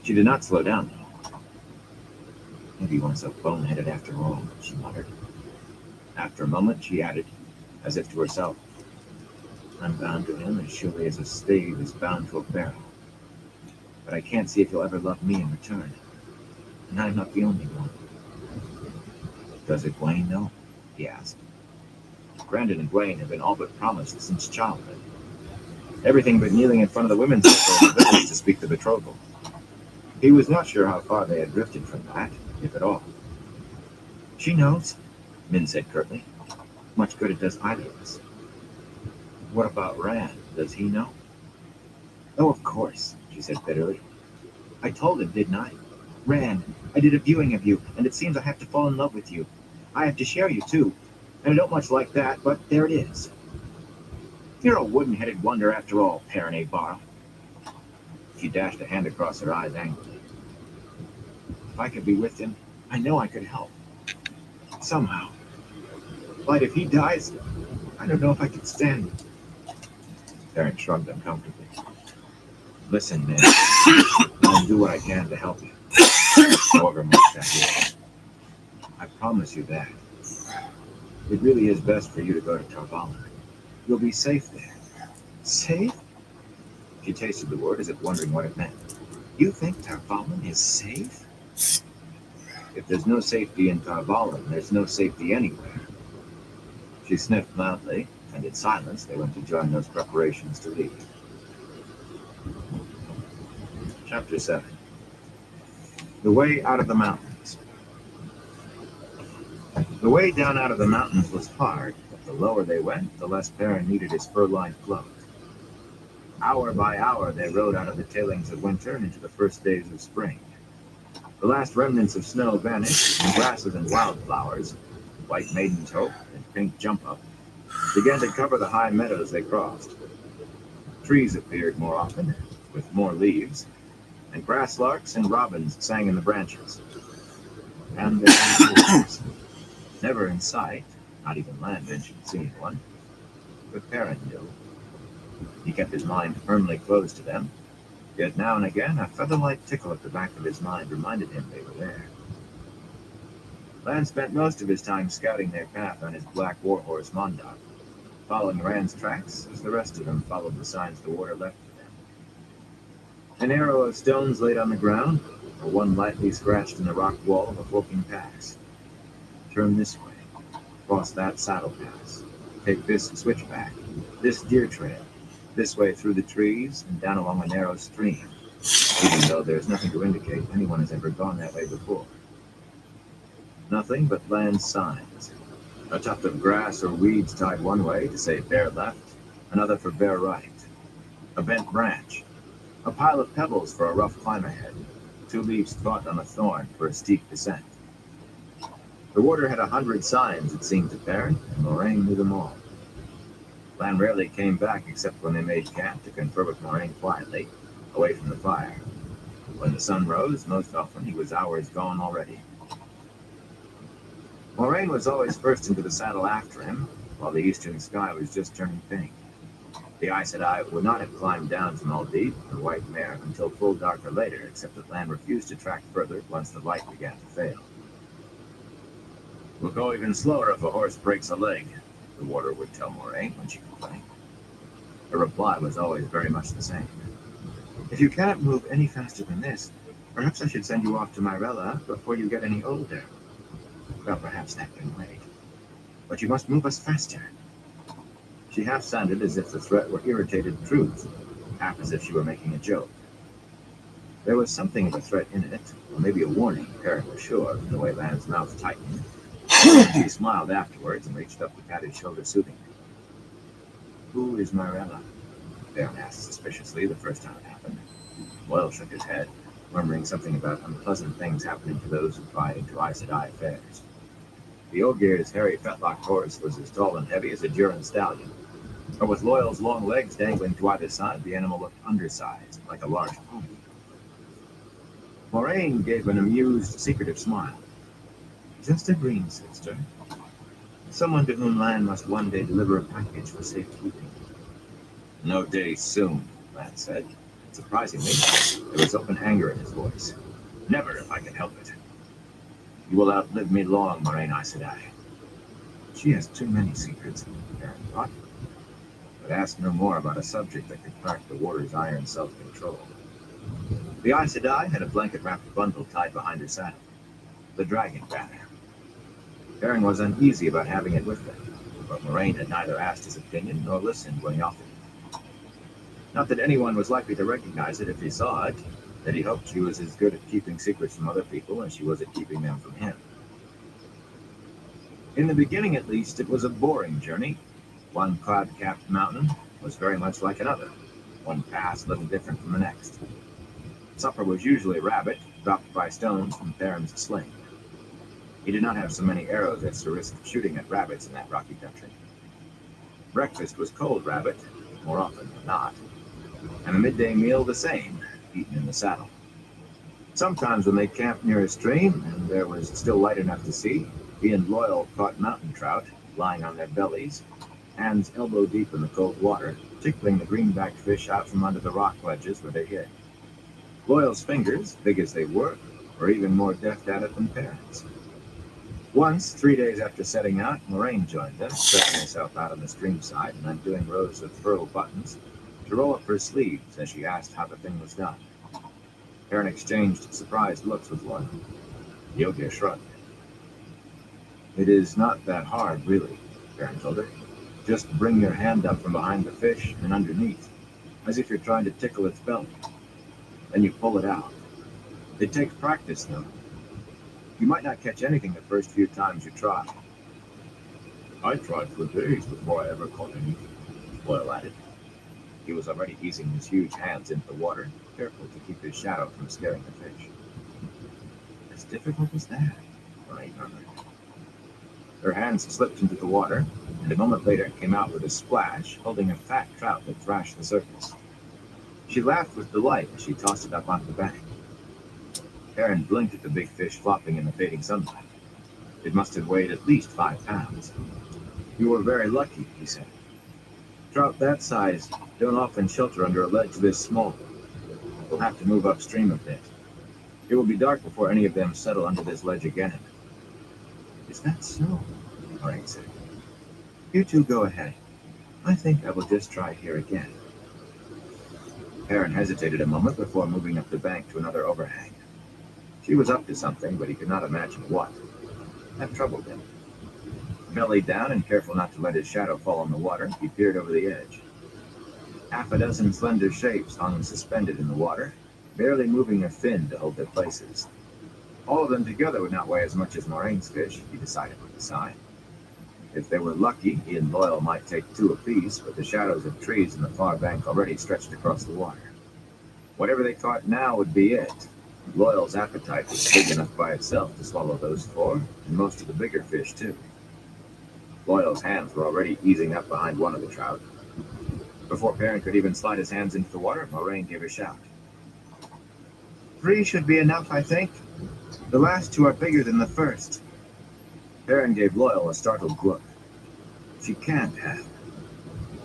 She did not slow down, though. Maybe he wasn't so boneheaded after all, she muttered. After a moment, she added, as if to herself, I'm bound to him as surely as a stave is bound to a barrel. But I can't see if he'll ever love me in return. And I'm not the only one. Does Egwene know? He asked. Grandin and Egwene have been all but promised since childhood. Everything but kneeling in front of the women's circle in the village to speak the betrothal. He was not sure how far they had drifted from that, if at all. She knows, Min said curtly. Much good it does either of us. What about Rand? Does he know? Oh, of course, she said bitterly. I told him, didn't I? Rand, I did a viewing of you, and it seems I have to fall in love with you. I have to share you, too. And I don't much like that, but there it is. You're a wooden-headed wonder after all, Perrin Bar. She dashed a hand across her eyes angrily. If I could be with him, I know I could help. Somehow. But if he dies, I don't know if I could stand it. Perrin shrugged uncomfortably. Listen, man. I'll do what I can to help you. However much that is. I promise you that. It really is best for you to go to Tarvalin. You'll be safe there. Safe? She tasted the word as if wondering what it meant. You think Tarvalin is safe? If there's no safety in Tarvalin, there's no safety anywhere. She sniffed loudly, and in silence they went to join those preparations to leave. Chapter 7. The Way Out of the Mountains. The way down out of the mountains was hard, but the lower they went, the less Perrin needed his fur-lined cloak. Hour by hour they rode out of the tailings of winter and into the first days of spring. The last remnants of snow vanished, and grasses and wildflowers, white maiden's hope and pink jump-up, began to cover the high meadows they crossed. Trees appeared more often, with more leaves, and grass larks and robins sang in the branches. And there were wolves. Never in sight, not even land mentioned seeing one. But Perrin knew. He kept his mind firmly closed to them, yet now and again a feather-like tickle at the back of his mind reminded him they were there. Lan spent most of his time scouting their path on his black warhorse Mondok, following Rand's tracks as the rest of them followed the signs the warder left for them. An arrow of stones laid on the ground, or one lightly scratched in the rock wall of a forking pass. Turn this way, cross that saddle pass. Take this switchback, this deer trail, this way through the trees and down along a narrow stream, even though there's nothing to indicate anyone has ever gone that way before. Nothing but land signs. A tuft of grass or weeds tied one way to say bear left, another for bear right. A bent branch. A pile of pebbles for a rough climb ahead. 2 leaves caught on a thorn for a steep descent. The water had 100 signs, it seemed to Perrin, and Moraine knew them all. Lan rarely came back except when they made camp to confer with Moraine quietly, away from the fire. When the sun rose, most often he was hours gone already. Moraine was always first into the saddle after him, while the eastern sky was just turning pink. The Aes Sedai would not have climbed down from Aldeep, the white mare, until full dark or later, except that Lan refused to track further once the light began to fail. "We'll go even slower if a horse breaks a leg," the warder would tell Moraine when she complained. Her reply was always very much the same. "If you cannot move any faster than this, perhaps I should send you off to Myrella before you get any older." "Well, perhaps that can wait. But you must move us faster." She half sounded as if the threat were irritated truth, half as if she were making a joke. There was something of a threat in it, or maybe a warning, Perrin was sure, from the way Lan's mouth tightened. She smiled afterwards and reached up to pat his shoulder soothingly. "Who is Myrella?" Perrin asked suspiciously the first time it happened. Loyal shook his head, murmuring something about unpleasant things happening to those who pry into Aes Sedai affairs. The Ogier's hairy fetlock horse was as tall and heavy as a Duran stallion, but with Loyal's long legs dangling to either side, the animal looked undersized, like a large pony. Moraine gave an amused, secretive smile. "Just a green sister. Someone to whom Lan must one day deliver a package for safekeeping." "No day soon," Lan said. Surprisingly, there was open anger in his voice. "Never, if I can help it." "You will outlive me long, Moraine Aes Sedai." She has too many secrets, Perrin thought. But asked no more about a subject that could crack the warder's iron self-control. The Aes Sedai had a blanket-wrapped bundle tied behind her saddle. The dragon banner. Perrin was uneasy about having it with them, but Moraine had neither asked his opinion nor listened when he offered it. Not that anyone was likely to recognize it if he saw it, that he hoped she was as good at keeping secrets from other people as she was at keeping them from him. In the beginning, at least, it was a boring journey. One cloud-capped mountain was very much like another, one pass little different from the next. Supper was usually rabbit, dropped by stones from Perrin's sling. He did not have so many arrows as to risk shooting at rabbits in that rocky country. Breakfast was cold rabbit, more often than not, and the midday meal the same, eaten in the saddle. Sometimes when they camped near a stream and there was still light enough to see, he and Loyal caught mountain trout, lying on their bellies, hands elbow deep in the cold water, tickling the greenbacked fish out from under the rock ledges where they hid. Loyal's fingers, big as they were even more deft at it than Perrin's. Once, 3 days after setting out, Moraine joined them, stretching herself out on the stream side and undoing rows of furl buttons to roll up her sleeves as she asked how the thing was done. Perrin exchanged surprised looks with one. The Ogier shrugged. "It is not that hard, really," Perrin told her. "Just bring your hand up from behind the fish and underneath, as if you're trying to tickle its belly. Then you pull it out. It takes practice, though. You might not catch anything the first few times you try." "I tried for days before I ever caught anything," Loyal added. He was already easing his huge hands into the water, careful to keep his shadow from scaring the fish. "As difficult as that," Moraine murmured. Her hands slipped into the water, and a moment later came out with a splash, holding a fat trout that thrashed the surface. She laughed with delight as she tossed it up onto the bank. Perrin blinked at the big fish flopping in the fading sunlight. It must have weighed at least 5 pounds. "You were very lucky," he said. "Trout that size don't often shelter under a ledge this small. We'll have to move upstream a bit. It will be dark before any of them settle under this ledge again." "Is that so?" Moraine said. "You two go ahead. I think I will just try here again." Perrin hesitated a moment before moving up the bank to another overhang. She was up to something, but he could not imagine what. That troubled him. belly down and careful not to let his shadow fall on the water, he peered over the edge. Half a dozen slender shapes hung suspended in the water, barely moving a fin to hold their places. All of them together would not weigh as much as Moraine's fish, he decided with a sigh. If they were lucky, he and Loyal might take 2 apiece, but the shadows of trees in the far bank already stretched across the water. Whatever they caught now would be it. Loyal's appetite was big enough by itself to swallow those 4, and most of the bigger fish, too. Loyal's hands were already easing up behind one of the trout. Before Perrin could even slide his hands into the water, Moraine gave a shout. 3 should be enough, I think. The last 2 are bigger than the first. Perrin gave Loyal a startled look. She can't have.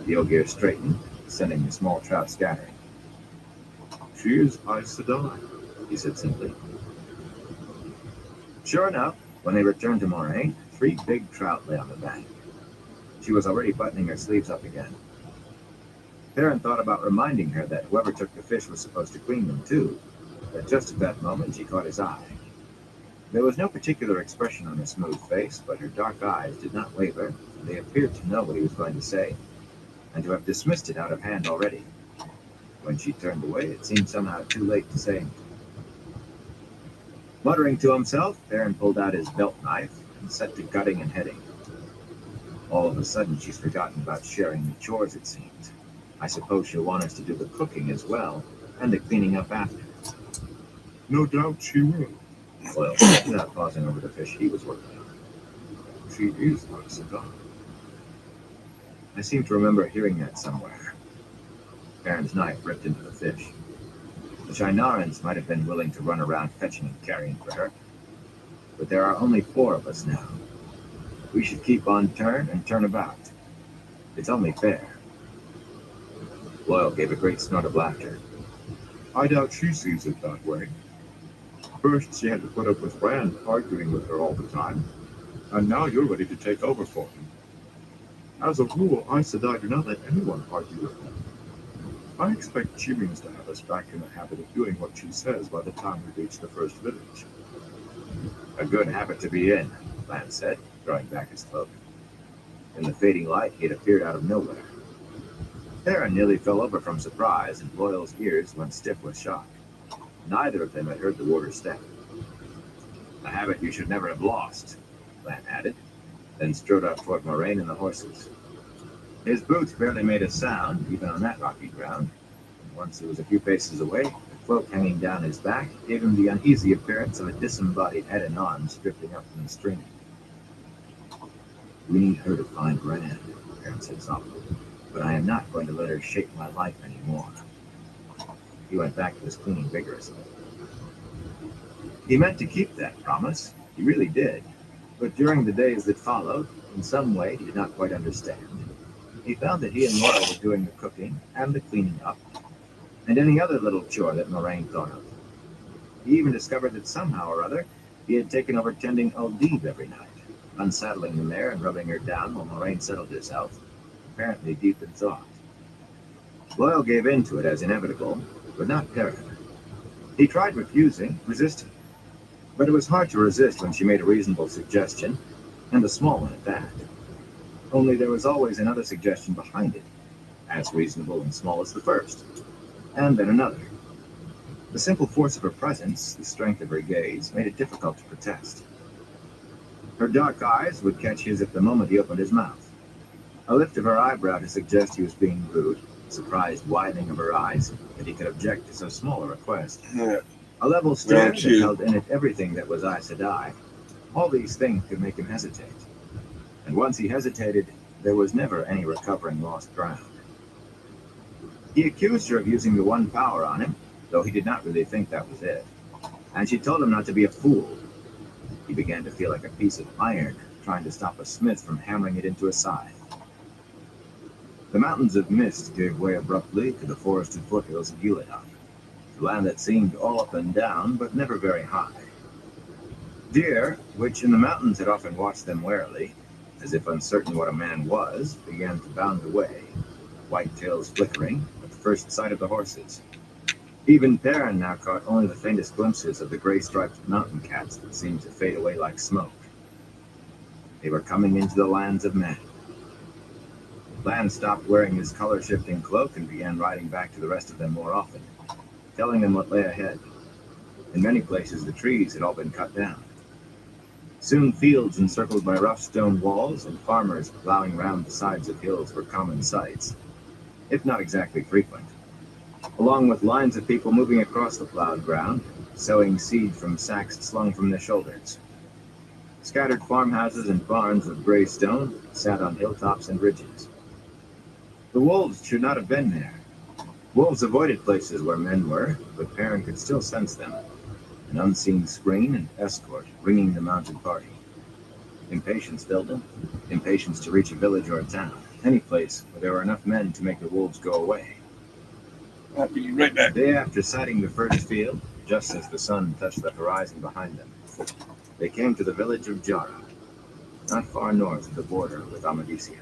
The Ogier straightened, sending the small trout scattering. She is Aes Sedai, He said simply. Sure enough, when they returned to Moraine, 3 big trout lay on the bank. She was already buttoning her sleeves up again. Perrin thought about reminding her that whoever took the fish was supposed to clean them too, but just at that moment she caught his eye. There was no particular expression on her smooth face, but her dark eyes did not waver, and they appeared to know what he was going to say, and to have dismissed it out of hand already. When she turned away, it seemed somehow too late to say anything. Muttering to himself, Perrin pulled out his belt knife and set to gutting and heading. All of a sudden, she's forgotten about sharing the chores, it seemed. I suppose she'll want us to do the cooking as well, and the cleaning up after. no doubt she will. Loyal said without pausing over the fish he was working on. She is Aes Sedai. I seem to remember hearing that somewhere. Perrin's knife ripped into the fish. The Shinarans might have been willing to run around fetching and carrying for her, but there are only 4 of us now. We should keep on turn and turn about. It's only fair. Loyal gave a great snort of laughter. I doubt she sees it that way. First, she had to put up with Rand arguing with her all the time, and now you're ready to take over for him. As a rule, Aes Sedai do not let anyone argue with them. I expect she means to have us back in the habit of doing what she says by the time we reach the first village. A good habit to be in, Lance said, throwing back his cloak. In the fading light, he had appeared out of nowhere. Perrin nearly fell over from surprise, and Loyal's ears went stiff with shock. Neither of them had heard the warder's step. A habit you should never have lost, Lan added, then strode up toward Moraine and the horses. His boots barely made a sound, even on that rocky ground. Once he was a few paces away, the cloak hanging down his back gave him the uneasy appearance of a disembodied head and arms drifting up from the stream. We need her to find Rand, Perrin said softly, but I am not going to let her shape my life anymore. He went back to his cleaning vigorously. He meant to keep that promise. He really did. But during the days that followed, in some way he did not quite understand, he found that he and Laura were doing the cooking and the cleaning up, and any other little chore that Moraine thought of. He even discovered that somehow or other he had taken over tending Aldiv every night, unsaddling the mare and rubbing her down while Moraine settled herself, apparently deep in thought. Loyal gave in to it as inevitable, but not Perrin. He tried resisting, but it was hard to resist when she made a reasonable suggestion, and a small one at that. Only there was always another suggestion behind it, as reasonable and small as the first, and then another. The simple force of her presence, the strength of her gaze, made it difficult to protest. Her dark eyes would catch his at the moment he opened his mouth. A lift of her eyebrow to suggest he was being rude, a surprised widening of her eyes that he could object to so small a request. A level stare that held in it everything that was Aes Sedai. All these things could make him hesitate. And once he hesitated, there was never any recovering lost ground. He accused her of using the one power on him, though he did not really think that was it. And she told him not to be a fool. He began to feel like a piece of iron, trying to stop a smith from hammering it into a scythe. The mountains of mist gave way abruptly to the forested foothills of Uladon, the land that seemed all up and down, but never very high. Deer, which in the mountains had often watched them warily, as if uncertain what a man was, began to bound away, white tails flickering at the first sight of the horses. Even Perrin now caught only the faintest glimpses of the gray-striped mountain cats that seemed to fade away like smoke. They were coming into the lands of men. Lan stopped wearing his color-shifting cloak and began riding back to the rest of them more often, telling them what lay ahead. In many places, the trees had all been cut down. Soon fields encircled by rough stone walls and farmers plowing round the sides of hills were common sights, if not exactly frequent, along with lines of people moving across the plowed ground, sowing seed from sacks slung from their shoulders. Scattered farmhouses and barns of gray stone sat on hilltops and ridges. The wolves should not have been there. Wolves avoided places where men were, but Perrin could still sense them, an unseen screen and escort ringing the mounted party. Impatience filled him, impatience to reach a village or a town, any place where there were enough men to make the wolves go away. I'll be right back. Day after sighting the first field, just as the sun touched the horizon behind them, they came to the village of Jara, not far north of the border with Amadisia.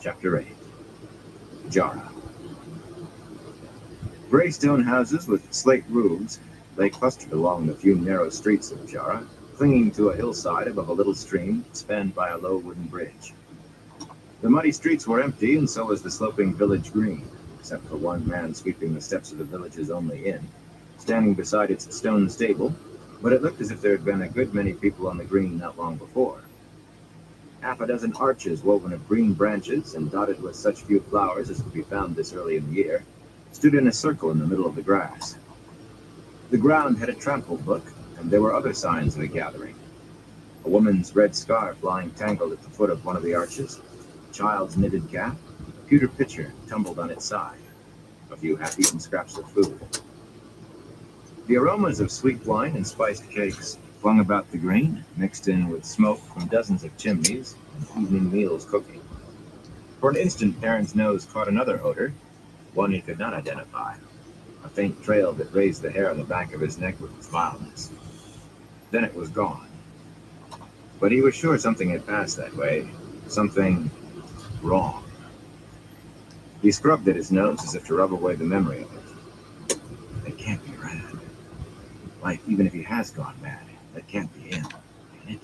Chapter 8. Jara. Gray stone houses with slate roofs lay clustered along the few narrow streets of Jara, clinging to a hillside above a little stream spanned by a low wooden bridge. The muddy streets were empty, and so was the sloping village green, except for one man sweeping the steps of the village's only inn, standing beside its stone stable, but it looked as if there had been a good many people on the green not long before. Half a dozen arches woven of green branches and dotted with such few flowers as could be found this early in the year stood in a circle in the middle of the grass. The ground had a trampled look, and there were other signs of a gathering. A woman's red scarf lying tangled at the foot of one of the arches, a child's knitted cap, a pewter pitcher tumbled on its side, a few half-eaten scraps of food. The aromas of sweet wine and spiced cakes flung about the green, mixed in with smoke from dozens of chimneys and evening meals cooking. For an instant, Perrin's nose caught another odor, one he could not identify, a faint trail that raised the hair on the back of his neck with its mildness. Then it was gone. But he was sure something had passed that way, something wrong. He scrubbed at his nose as if to rub away the memory of it. It can't be Rad. Like, even if he has gone mad, that can't be him, can it?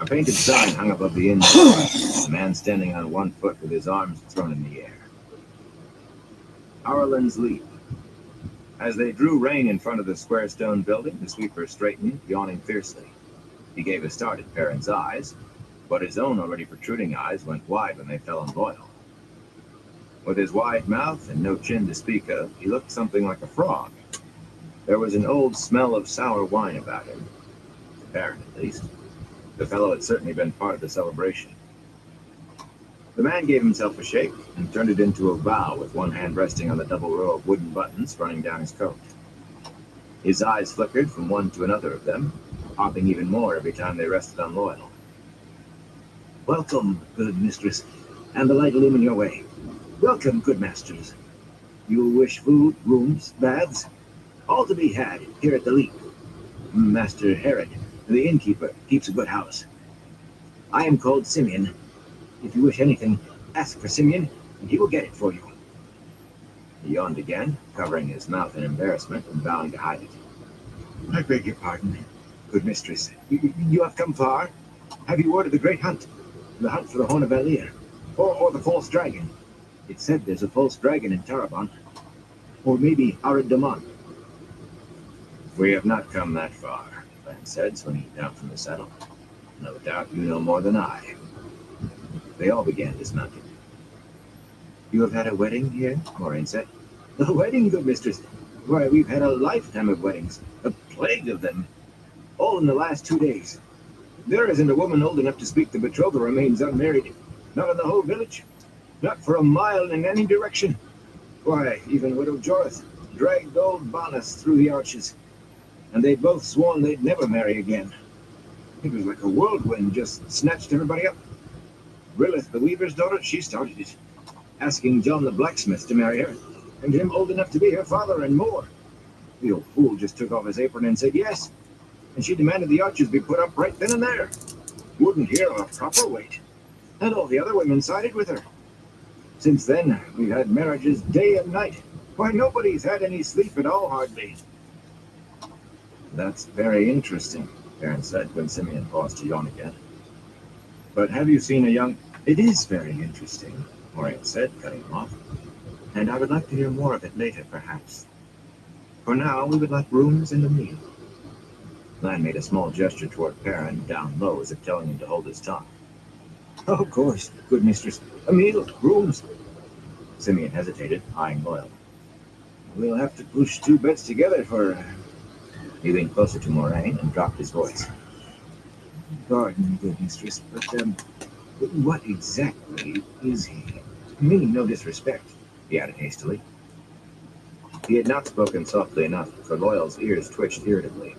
A painted sign hung above the inn door, a man standing on one foot with his arms thrown in the air. Arlen's Leap. As they drew rein in front of the square stone building, the sweeper straightened, yawning fiercely. He gave a start at Perrin's eyes, but his own already protruding eyes went wide when they fell on Boyle. With his wide mouth and no chin to speak of, he looked something like a frog. There was an old smell of sour wine about him. To Perrin, at least. The fellow had certainly been part of the celebration. The man gave himself a shake and turned it into a bow with one hand resting on the double row of wooden buttons running down his coat. His eyes flickered from one to another of them, popping even more every time they rested on Loyal. Welcome, good mistress, and the light illumine your way. Welcome, good masters. You wish food, rooms, baths, all to be had here at the Leap. Master Herod, the innkeeper, keeps a good house. I am called Simeon. If you wish anything, ask for Simeon, and he will get it for you. He yawned again, covering his mouth in embarrassment and bowing to hide it. I beg your pardon, good mistress. You have come far? Have you word of the great hunt? The hunt for the Horn of Valir? Or the false dragon? It said there's a false dragon in Tarabon. Or maybe Arid Daman. We have not come that far, Lan said, swinging down from the saddle. No doubt you know more than I. They all began dismounting. You have had a wedding here? Moraine said. A wedding, good mistress? Why, we've had a lifetime of weddings. A plague of them. All in the last 2 days. There isn't a woman old enough to speak the betrothal remains unmarried. Not in the whole village. Not for a mile in any direction. Why, even Widow Jorith dragged old Banas through the arches. And they'd both sworn they'd never marry again. It was like a whirlwind just snatched everybody up. Rilith, the weaver's daughter, she started it, asking John the blacksmith to marry her, and him old enough to be her father and more. The old fool just took off his apron and said yes, and she demanded the arches be put up right then and there. Wouldn't hear of a proper wait, and all the other women sided with her. Since then, we've had marriages day and night. Why, nobody's had any sleep at all, hardly. That's very interesting, Perrin said when Simeon paused to yawn again. But have you seen a young... It is very interesting, Moraine said, cutting him off. And I would like to hear more of it later, perhaps. For now, we would like rooms and a meal. Lan made a small gesture toward Perrin, down low, as if telling him to hold his tongue. Oh, of course, good mistress. A meal, rooms. Simeon hesitated, eyeing Loyal. We'll have to push 2 beds together for... He leaned closer to Moraine and dropped his voice. Pardon me, good mistress, but, what exactly is he? Meaning no disrespect, he added hastily. He had not spoken softly enough, for Loyal's ears twitched irritably.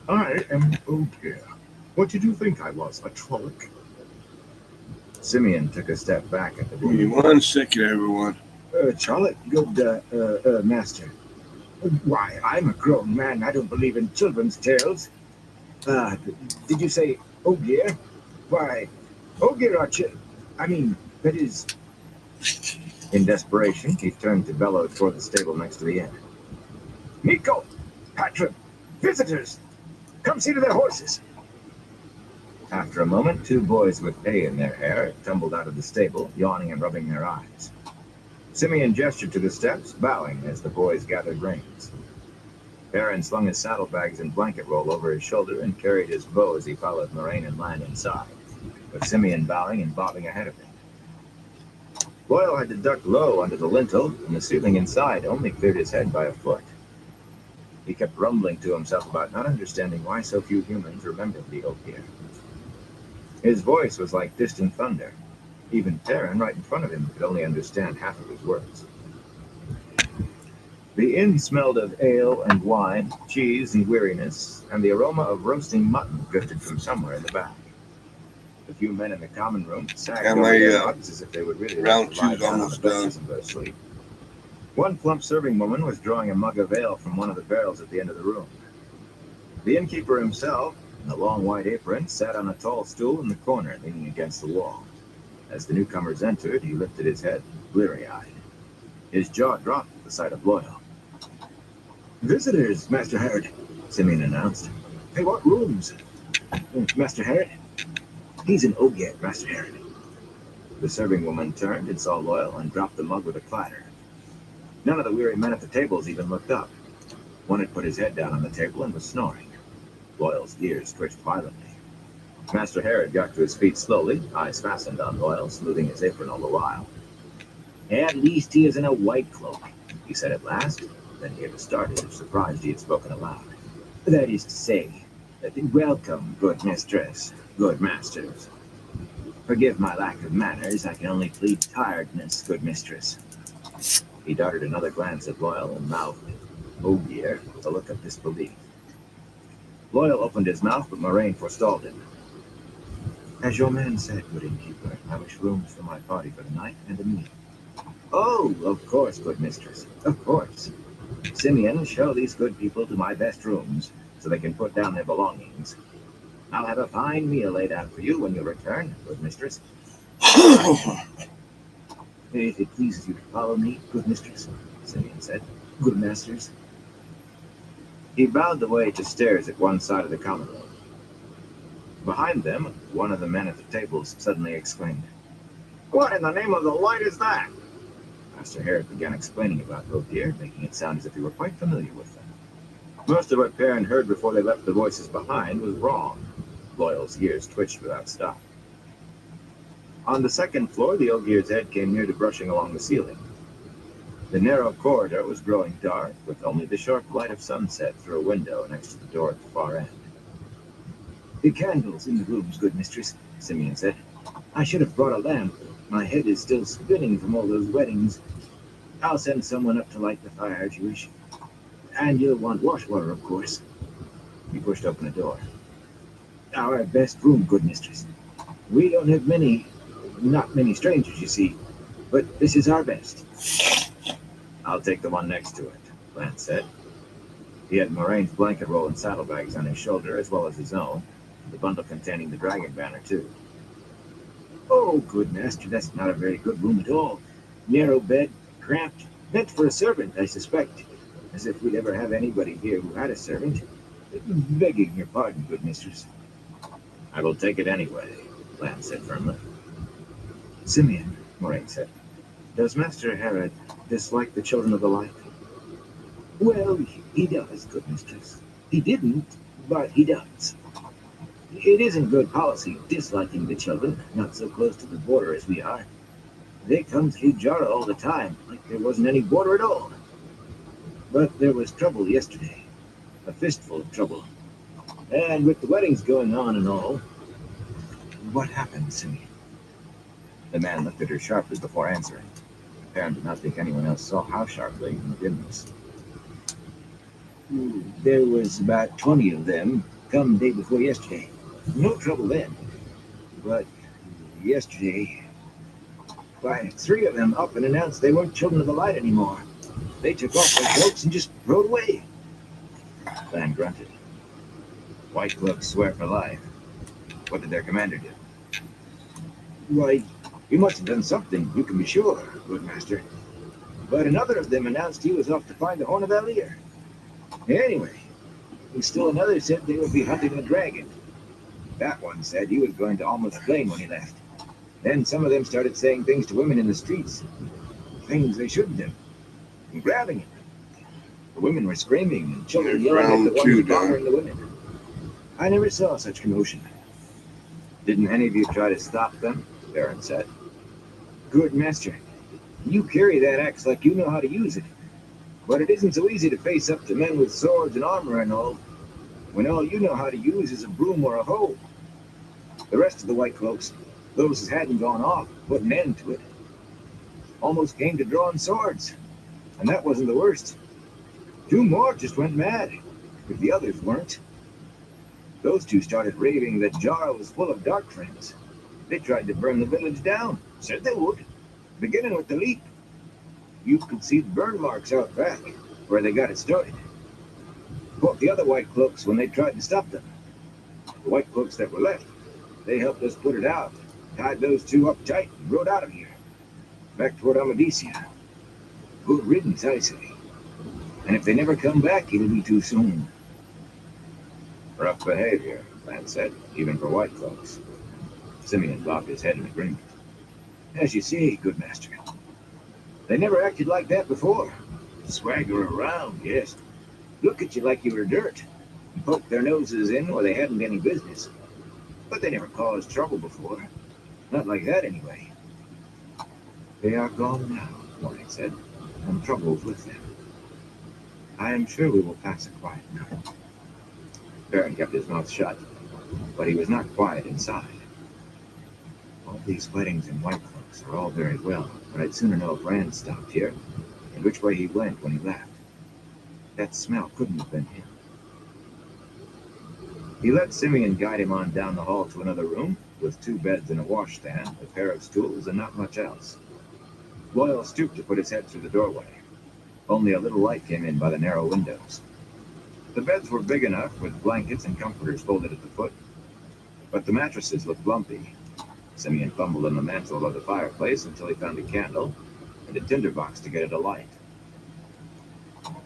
I am Ogier. What did you think I was, a Trolloc? Simeon took a step back at the Give me room. 1 second, everyone. Trolloc, good, master. Why, I'm a grown man. I don't believe in children's tales. Did you say Ogier? Why, Ogier are that is... In desperation, he turned to bellow toward the stable next to the inn. Nico! Patron! Visitors! Come see to their horses! After a moment, 2 boys with hay in their hair tumbled out of the stable, yawning and rubbing their eyes. Simeon gestured to the steps, bowing as the boys gathered reins. Perrin slung his saddlebags and blanket roll over his shoulder and carried his bow as he followed Moraine and Lan inside, with Simeon bowing and bobbing ahead of him. Loyal had to duck low under the lintel, and the ceiling inside only cleared his head by a foot. He kept rumbling to himself about not understanding why so few humans remembered the Ogier. His voice was like distant thunder. Even Perrin, right in front of him, could only understand half of his words. The inn smelled of ale and wine, cheese and weariness, and the aroma of roasting mutton drifted from somewhere in the back. The few men in the common room sagged over their rugs as if they would really round like to lie two's down on the almost benches and go to sleep. One plump serving woman was drawing a mug of ale from one of the barrels at the end of the room. The innkeeper himself, in a long white apron, sat on a tall stool in the corner, leaning against the wall. As the newcomers entered, he lifted his head, bleary-eyed. His jaw dropped at the sight of Loyal. Visitors, Master Harrod, Simeon announced. They want rooms. Master Harrod? He's an Ogier, Master Harrod. The serving woman turned and saw Loyal and dropped the mug with a clatter. None of the weary men at the tables even looked up. One had put his head down on the table and was snoring. Loyal's ears twitched violently. Master Harrod got to his feet slowly, eyes fastened on Loyal, smoothing his apron all the while. At least he is in a white cloak, he said at last. Then he gave a start as if surprised he had spoken aloud. That is to say, welcome, good mistress, good masters. Forgive my lack of manners, I can only plead tiredness, good mistress. He darted another glance at Loyal and mouthed, Ogier, with a look of disbelief. Loyal opened his mouth, but Moraine forestalled him. As your man said, good innkeeper, I wish rooms for my party for the night and a meal. Oh, of course, good mistress, of course. Simeon, show these good people to my best rooms, so they can put down their belongings. I'll have a fine meal laid out for you when you return, good mistress. If it pleases you to follow me, good mistress, Simeon said. Good masters. He bowed the way to stairs at one side of the common room. Behind them, one of the men at the tables suddenly exclaimed, What in the name of the light is that? Master Harrod began explaining about Ogier, making it sound as if he were quite familiar with them. Most of what Perrin heard before they left the voices behind was wrong. Loyal's ears twitched without stop. On the second floor, the Ogier's head came near to brushing along the ceiling. The narrow corridor was growing dark, with only the sharp light of sunset through a window next to the door at the far end. The candles in the rooms, good mistress, Simeon said. I should have brought a lamp. My head is still spinning from all those weddings. I'll send someone up to light the fire if you wish. And you'll want wash water, of course. He pushed open a door. Our best room, good mistress. We don't have not many strangers, you see, but this is our best. I'll take the one next to it, Lance said. He had Moraine's blanket roll and saddlebags on his shoulder, as well as his own, the bundle containing the dragon banner, too. Oh, good master, that's not a very good room at all. Narrow bed, cramped, meant for a servant, I suspect. As if we'd ever have anybody here who had a servant. Begging your pardon, good mistress. I will take it anyway, Lance said firmly. Simeon, Moraine said, does Master Herod dislike the children of the light? Well, he does, good mistress. He didn't, but he does. It isn't good policy disliking the children, not so close to the border as we are. They come through Jara all the time, like there wasn't any border at all. But there was trouble yesterday. A fistful of trouble. And with the weddings going on and all. What happened, Simeon? The man looked at her sharply before answering. Perrin did not think anyone else saw how sharply in the dimness. There was about 20 of them come day before yesterday. No trouble then. But yesterday, why, 3 of them up and announced they weren't children of the light anymore. They took off their cloaks and just rode away. Van grunted. White cloaks swear for life. What did their commander do? Why, he must have done something, you can be sure, good master. But another of them announced he was off to find the Horn of Alir. Anyway, still another said they would be hunting a dragon. That one said he was going to Almost Plain when he left. Then some of them started saying things to women in the streets. Things they shouldn't have. And grabbing it. The women were screaming and children yelling at the ones bothering the women. I never saw such commotion. Didn't any of you try to stop them? Perrin said. Good master, you carry that axe like you know how to use it. But it isn't so easy to face up to men with swords and armor and all, when all you know how to use is a broom or a hoe. The rest of the White Cloaks, those that hadn't gone off, put an end to it. Almost came to drawing swords. And that wasn't the worst. 2 more just went mad, if the others weren't. Those 2 started raving that Jara was full of dark friends. They tried to burn the village down, said they would, beginning with the leap. You could see the burn marks out back, where they got it started. Fought the other White Cloaks when they tried to stop them. The White Cloaks that were left, they helped us put it out, tied those 2 up tight, and rode out of here. Back toward Amadesia. Good riddance, I say. And if they never come back, it'll be too soon. Rough behavior, Lance said, even for White Cloaks. Simeon bobbed his head in agreement. As you say, good master. They never acted like that before. Swagger around, yes. Look at you like you were dirt. And poke their noses in where they hadn't any business. But they never caused trouble before. Not like that, anyway. They are gone now, Moraine said, and trouble's with them. I am sure we will pass a quiet night. Perrin kept his mouth shut, but he was not quiet inside. All these weddings in White Cloaks are all very well, but I'd sooner know if Rand stopped here, and which way he went when he left. That smell couldn't have been him. He let Simeon guide him on down the hall to another room, with 2 beds and a washstand, a pair of stools, and not much else. Loyal stooped to put his head through the doorway. Only a little light came in by the narrow windows. The beds were big enough, with blankets and comforters folded at the foot, but the mattresses looked lumpy. Simeon fumbled in the mantel above the fireplace until he found a candle and a tinderbox to get it alight.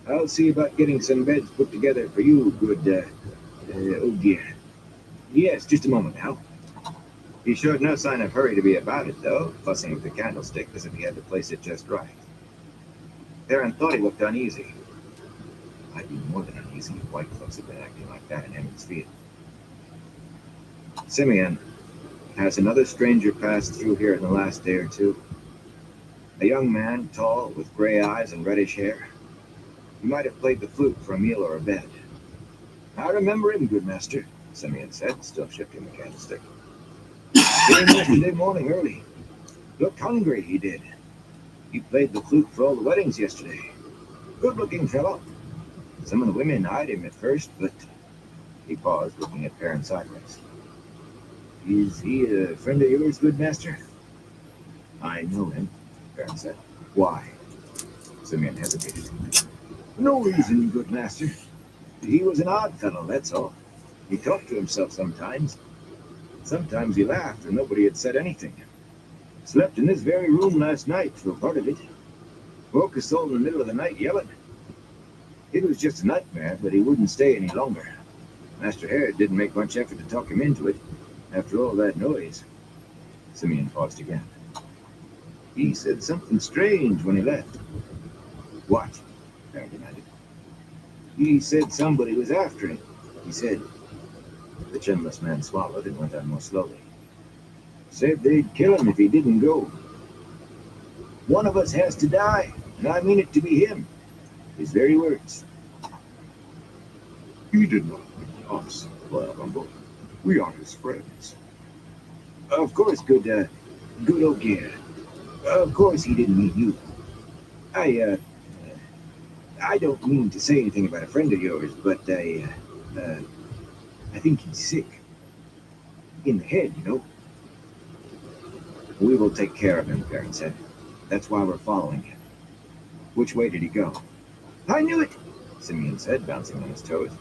I'll see about getting some beds put together for you, good, oh dear. Yes, just a moment now. He showed no sign of hurry to be about it, though, fussing with the candlestick as if he had to place it just right. Perrin thought he looked uneasy. I'd be more than uneasy if White Cloaks had been acting like that in Emmons Field. Simeon, has another stranger passed through here in the last day or 2? A young man, tall, with gray eyes and reddish hair. He might have played the flute for a meal or a bed. I remember him, good master, Simeon said, still shifting the candlestick. Came yesterday morning early. Looked hungry, he did. He played the flute for all the weddings yesterday. Good-looking fellow. Some of the women eyed him at first, but... He paused, looking at Perrin sideways. Is he a friend of yours, good master? I know him, Perrin said. Why? Simeon hesitated. No reason, good master. He was an odd fellow, that's all. He talked to himself sometimes. Sometimes he laughed and nobody had said anything. Slept in this very room last night for part of it. Woke us all in the middle of the night yelling. It was just a nightmare, but he wouldn't stay any longer. Master Harrod didn't make much effort to talk him into it. After all that noise. Simeon paused again. He said something strange when he left. What? Harrod demanded. He said somebody was after him. He said. The chinless man swallowed and went on more slowly. Said they'd kill him if he didn't go. One of us has to die, and I mean it to be him. His very words. He did not mean us, Loyal grumbled. We are his friends. Of course, good Ogier. Of course he didn't mean you. I don't mean to say anything about a friend of yours, but I think he's sick. In the head, you know. We will take care of him, Baron said. That's why we're following him. Which way did he go? I knew it, Simeon said, bouncing on his toes.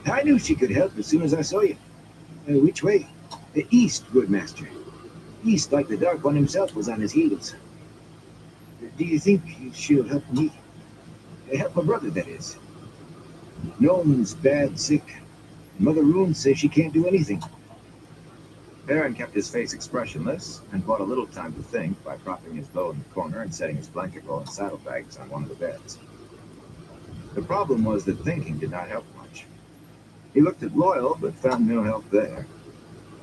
I knew she could help as soon as I saw you. Which way? The east, good master. East, like the Dark One himself was on his heels. Do you think she'll help me? Help my brother, that is. Gnome's bad sick. Mother Rune says she can't do anything. Baron kept his face expressionless and bought a little time to think by propping his bow in the corner and setting his blanket roll and saddlebags on one of the beds. The problem was that thinking did not help much. He looked at Loyal, but found no help there.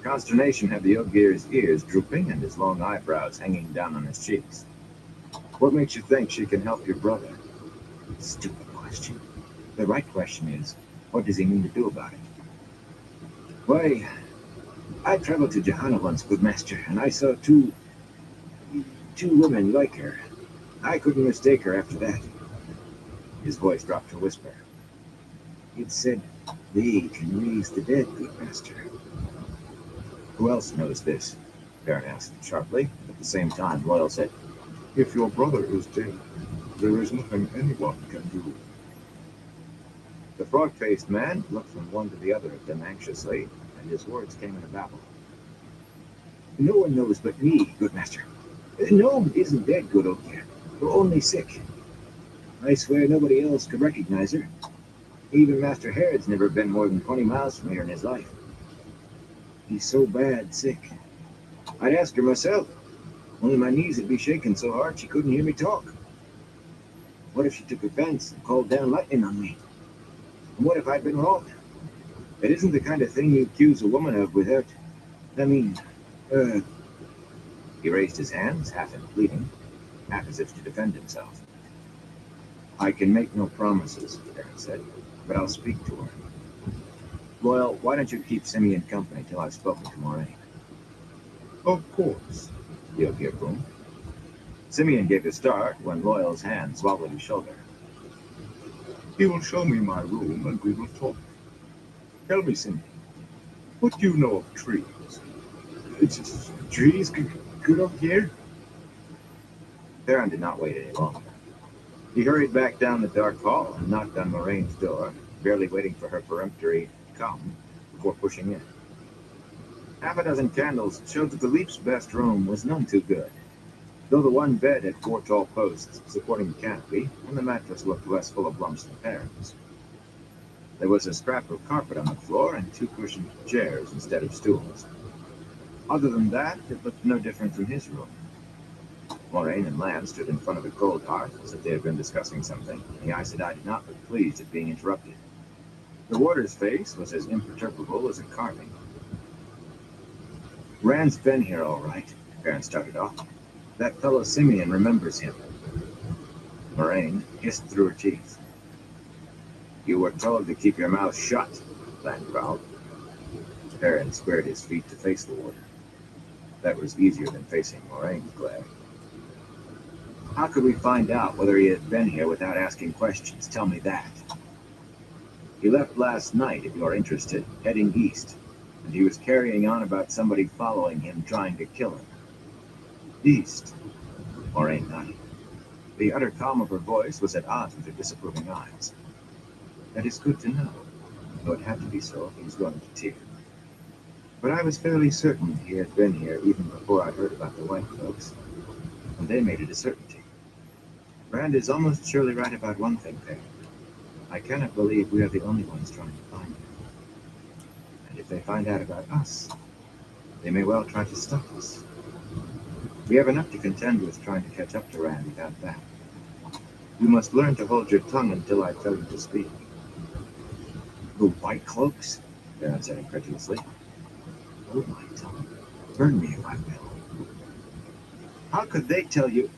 Consternation had the Ogier's ears drooping and his long eyebrows hanging down on his cheeks. What makes you think she can help your brother? Stupid question. The right question is, what does he mean to do about it? Why, I traveled to Johanna once, good master, and I saw two women like her. I couldn't mistake her after that. His voice dropped to a whisper. It said, they can raise the dead, good master. Who else knows this? Baron asked sharply. At the same time, Loyal said, If your brother is dead, there is nothing anyone can do. The frog-faced man looked from one to the other of them anxiously, and his words came in a babble. No one knows but me, good master. Gnome isn't dead, good Ogier. Only sick. I swear nobody else could recognize her. Even Master Harrod's never been more than 20 miles from here in his life. He's so bad sick. I'd ask her myself, only my knees would be shaking so hard she couldn't hear me talk. What if she took offense and called down lightning on me? And what if I'd been wrong? It isn't the kind of thing you accuse a woman of without... He raised his hands, half in pleading, half as if to defend himself. I can make no promises, Baron said, but I'll speak to her. Loyal, why don't you keep Simeon company till I've spoken to Moraine? Of course, the Ogier boomed. Simeon gave a start when Loyal's hand swallowed his shoulder. he will show me my room and we will talk. Tell me, Simeon, What do you know of trees? it's trees good up here? Baron did not wait any longer. He hurried back down the dark hall and knocked on Moraine's door, barely waiting for her peremptory come before pushing in. Half a dozen candles showed that the Leap's best room was none too good, though the one bed had 4 tall posts supporting the canopy, and the mattress looked less full of lumps than pears. There was a scrap of carpet on the floor and 2 cushioned chairs instead of stools. Other than that, it looked no different from his room. Moraine and Lamb stood in front of the cold hearth as if they had been discussing something, and the Aes Sedai did not look pleased at being interrupted. The warder's face was as imperturbable as a carving. Rand's been here all right, Baron started off. That fellow Simeon remembers him. Moraine hissed through her teeth. You were told to keep your mouth shut, Lamb growled. Baron squared his feet to face the warder. That was easier than facing Moraine's glare. How could we find out whether he had been here without asking questions? Tell me that. He left last night, if you're interested, heading east, and he was carrying on about somebody following him, trying to kill him. East, Moraine nodded. The utter calm of her voice was at odds with her disapproving eyes. That is good to know, though it had to be so if he was going to tear. But I was fairly certain he had been here even before I heard about the white folks, and they made it a certainty. Rand is almost surely right about one thing there. I cannot believe we are the only ones trying to find him. If they find out about us, they may well try to stop us. We have enough to contend with trying to catch up to Rand without that. You must learn to hold your tongue until I tell you to speak. The White Cloaks? Baron said incredulously. Hold my tongue. Burn me if I will. How could they tell you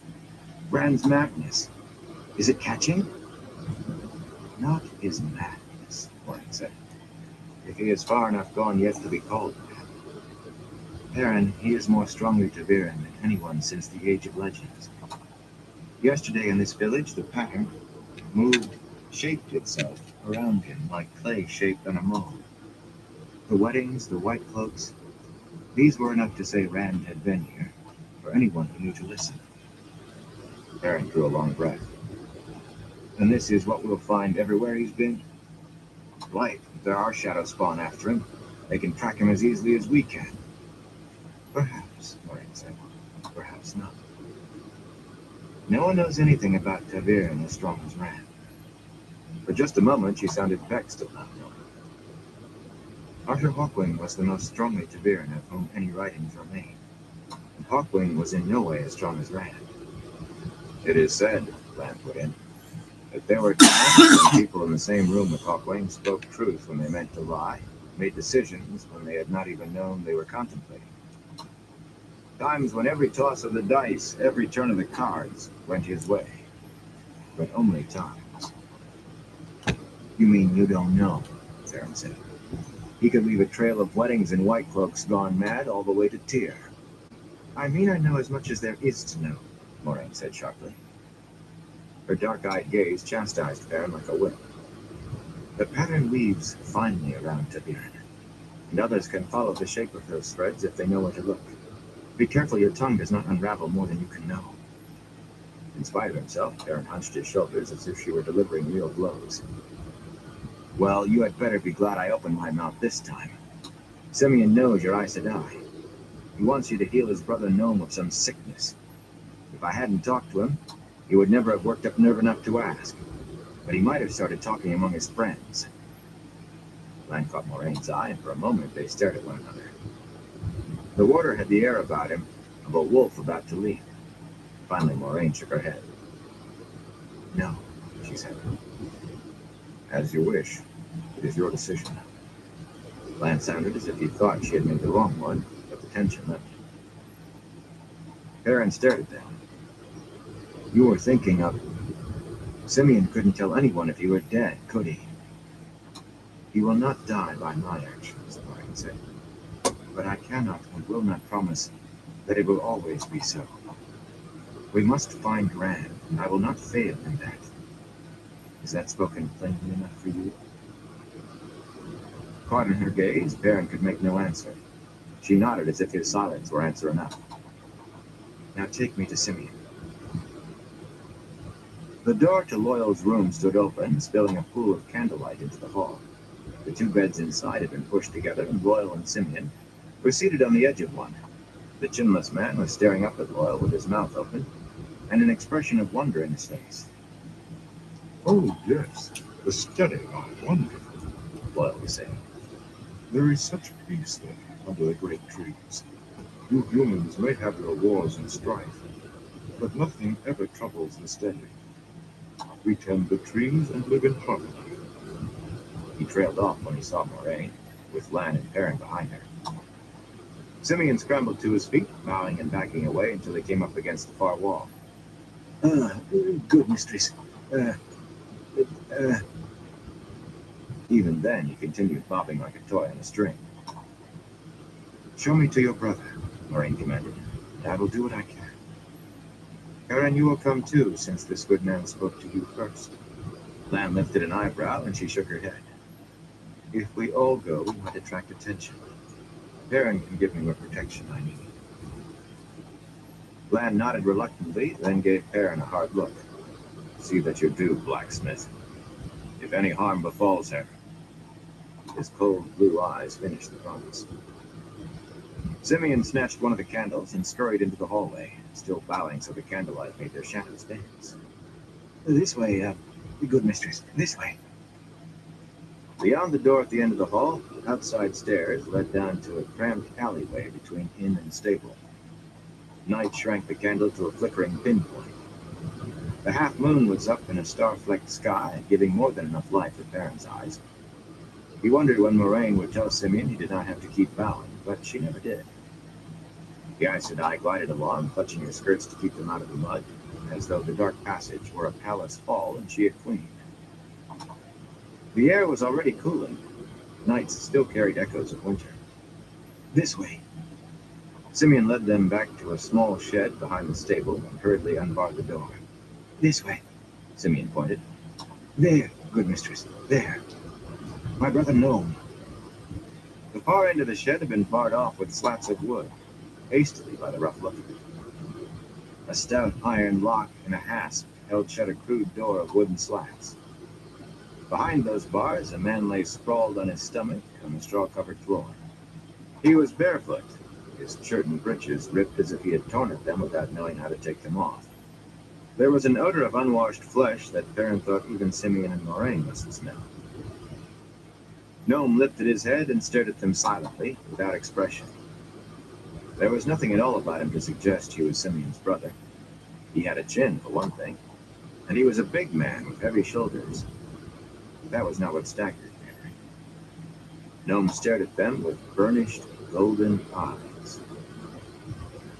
Rand's madness? Is it catching? Not his madness, Warren said. If he is far enough gone yet to be called mad. Baron, he is more strongly Taviran than anyone since the Age of Legends. Yesterday in this village, the pattern shaped itself around him like clay shaped on a mold. The weddings, the white cloaks, these were enough to say Rand had been here, for anyone who knew to listen. Baron drew a long breath. And this is what we'll find everywhere he's been? Right, if there are shadow spawn after him, they can track him as easily as we can. Perhaps, Moraine said. Perhaps not. No one knows anything about Taviran as strong as Rand. For just a moment, she sounded vexed at not knowing. Arthur Hawkwing was the most strongly Taviran of whom any writings remain. And Hawkwing was in no way as strong as Rand. It is said, Rand put in, that there were times when people in the same room with Hawkwing spoke truth when they meant to lie, made decisions when they had not even known they were contemplating. Times when every toss of the dice, every turn of the cards went his way. But only times. You mean you don't know, Theron said. He could leave a trail of weddings and white cloaks gone mad all the way to Tyr. I mean I know as much as there is to know, Moraine said sharply. Her dark-eyed gaze chastised Theron like a whip. The pattern weaves finely around Taviran, and others can follow the shape of those threads if they know where to look. Be careful your tongue does not unravel more than you can know. In spite of himself, Theron hunched his shoulders as if she were delivering real blows. Well, you had better be glad I opened my mouth this time. Simeon knows your Aes Sedai. He wants you to heal his brother Gnome of some sickness. If I hadn't talked to him, he would never have worked up nerve enough to ask. But he might have started talking among his friends. Lan caught Moraine's eye, and for a moment they stared at one another. The warder had the air about him of a wolf about to leap. Finally, Moraine shook her head. No, she said. As you wish. It is your decision. Lan sounded as if he thought she had made the wrong one, but the tension left him. Perrin stared at them. You were thinking of... Simeon couldn't tell anyone if he were dead, could he? He will not die by my actions, Moraine said. But I cannot and will not promise that it will always be so. We must find Rand, and I will not fail in that. Is that spoken plainly enough for you? Caught in her gaze, Baron could make no answer. She nodded as if his silence were answer enough. Now take me to Simeon. The door to Loyal's room stood open, spilling a pool of candlelight into the hall. The two beds inside had been pushed together, and Loyal and Simeon were seated on the edge of one. The chinless man was staring up at Loyal with his mouth open, and an expression of wonder in his face. Oh, yes, the study are wonderful, Loyal was saying. There is such peace there under the great trees. You humans may have your wars and strife, but nothing ever troubles the steady. We tend the trees and live in harmony. He trailed off when he saw Moraine, with Lan and Perrin behind her. Simeon scrambled to his feet, bowing and backing away until he came up against the far wall. Good mistress. Even then, he continued bobbing like a toy on a string. Show me to your brother, Moraine commanded. I will do what I can. Perrin, you will come too, since this good man spoke to you first. Lan lifted an eyebrow, and she shook her head. If we all go, we might attract attention. Perrin can give me what protection I need. Lan nodded reluctantly, then gave Perrin a hard look. See that you do, blacksmith. If any harm befalls her. His cold blue eyes finished the promise. Simeon snatched one of the candles and scurried into the hallway, still bowing so the candlelight made their shadows dance. This way, good mistress, this way. Beyond the door at the end of the hall, outside stairs led down to a cramped alleyway between inn and stable. Night shrank the candle to a flickering pinpoint. The half moon was up in a star-flecked sky, giving more than enough light for Perrin's eyes. He wondered when Moraine would tell Simeon he did not have to keep bowing, but she never did. The Aes Sedai glided along, clutching her skirts to keep them out of the mud, as though the dark passage were a palace hall and she a queen. The air was already cooling. Nights still carried echoes of winter. This way. Simeon led them back to a small shed behind the stable and hurriedly unbarred the door. This way, Simeon pointed. There, good mistress, there. My brother Gnome. The far end of the shed had been barred off with slats of wood, hastily by the rough look of it. A stout iron lock and a hasp held shut a crude door of wooden slats. Behind those bars, a man lay sprawled on his stomach on the straw-covered floor. He was barefoot, his shirt and breeches ripped as if he had torn at them without knowing how to take them off. There was an odor of unwashed flesh that Perrin thought even Simeon and Moraine must smell. Gnome lifted his head and stared at them silently, without expression. There was nothing at all about him to suggest he was Simeon's brother. He had a chin, for one thing, and he was a big man with heavy shoulders. That was not what staggered Perrin. Gnome stared at them with burnished, golden eyes.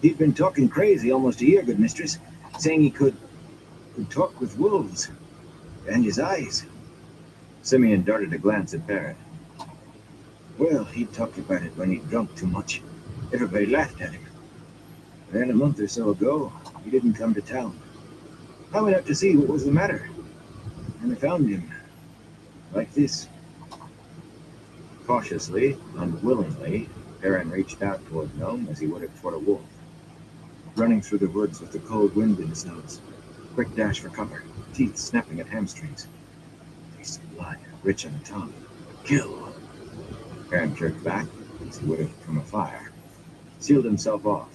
He'd been talking crazy almost a year, good mistress, saying he could talk with wolves. And his eyes. Simeon darted a glance at Perrin. Well, he'd talked about it when he'd drunk too much. Everybody laughed at him. Then a month or so ago, he didn't come to town. I went out to see what was the matter, and I found him. Like this. Cautiously, unwillingly, Perrin reached out toward Gnome as he would have toward a wolf. Running through the woods with the cold wind in his nose. Quick dash for cover, teeth snapping at hamstrings. Taste of blood, rich on the tongue. Kill! Perrin jerked back as he would have from a fire. Sealed himself off.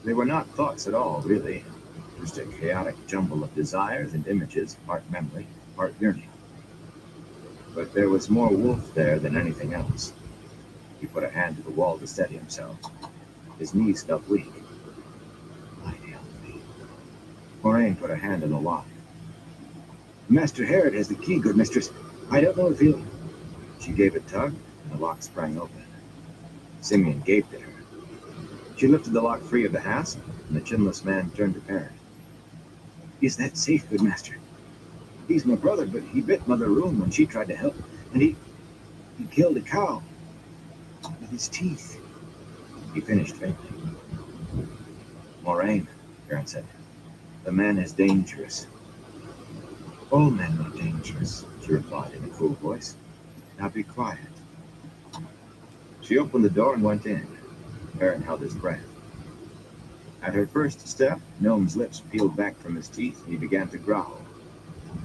They were not thoughts at all, really. Just a chaotic jumble of desires and images, part memory, part yearning. But there was more wolf there than anything else. He put a hand to the wall to steady himself. His knees felt weak. Might help me. Moraine put a hand on the lock. Master Herod has the key, good mistress. I don't know if he'll... She gave a tug, and the lock sprang open. Simeon gaped at her. She lifted the lock free of the hasp, and the chinless man turned to Perrin. Is that safe, good master? He's my brother, but he bit Mother Room when she tried to help, and he killed a cow with his teeth. He finished faintly. Moraine, Perrin said. The man is dangerous. All men are dangerous, she replied in a cool voice. Now be quiet. She opened the door and went in. Perrin held his breath. At her first step, Gnome's lips peeled back from his teeth and he began to growl.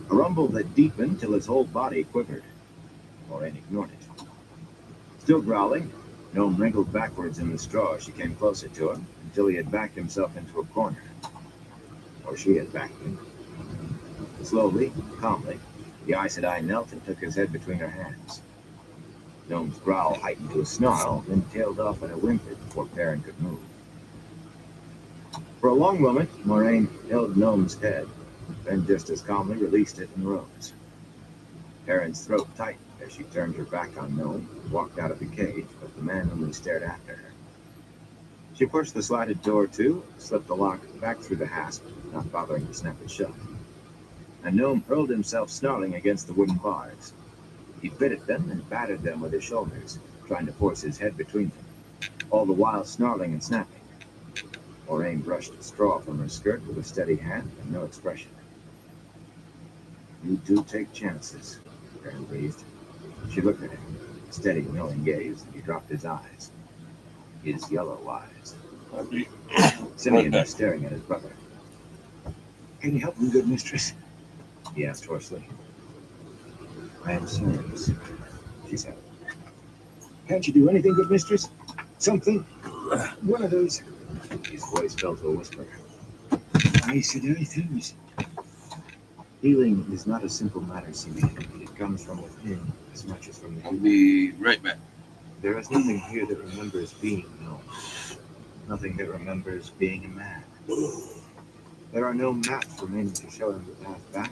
A rumble that deepened till his whole body quivered. Moraine ignored it. Still growling, Gnome wrinkled backwards in the straw as she came closer to him until he had backed himself into a corner. Or she had backed him. Slowly, calmly, the Aes Sedai knelt and took his head between her hands. Gnome's growl heightened to a snarl, then tailed off in a whimper before Perrin could move. For a long moment, Moraine held Gnome's head, then just as calmly released it and rose. Perrin's throat tightened as she turned her back on Gnome and walked out of the cage, but the man only stared after her. She pushed the slatted door to, slipped the lock back through the hasp, not bothering to snap it shut. And Gnome hurled himself snarling against the wooden bars. He bit at them and battered them with his shoulders, trying to force his head between them, all the while snarling and snapping. Moraine brushed straw from her skirt with a steady hand and no expression. You do take chances, Perrin breathed. She looked at him, a steady, knowing gaze, and he dropped his eyes. His yellow eyes. Simeon was staring at his brother. Can you help him, good mistress? He asked hoarsely. I am serious, she said. Can't you do anything, good mistress? Something? One of those... His voice fell to a whisper. Aes Sedai things. Healing is not a simple matter, Simeon, repeated comes from within as much as from the I'll be right back. There is nothing here that remembers being known. Nothing that remembers being a man. There are no maps remaining to show him the path back.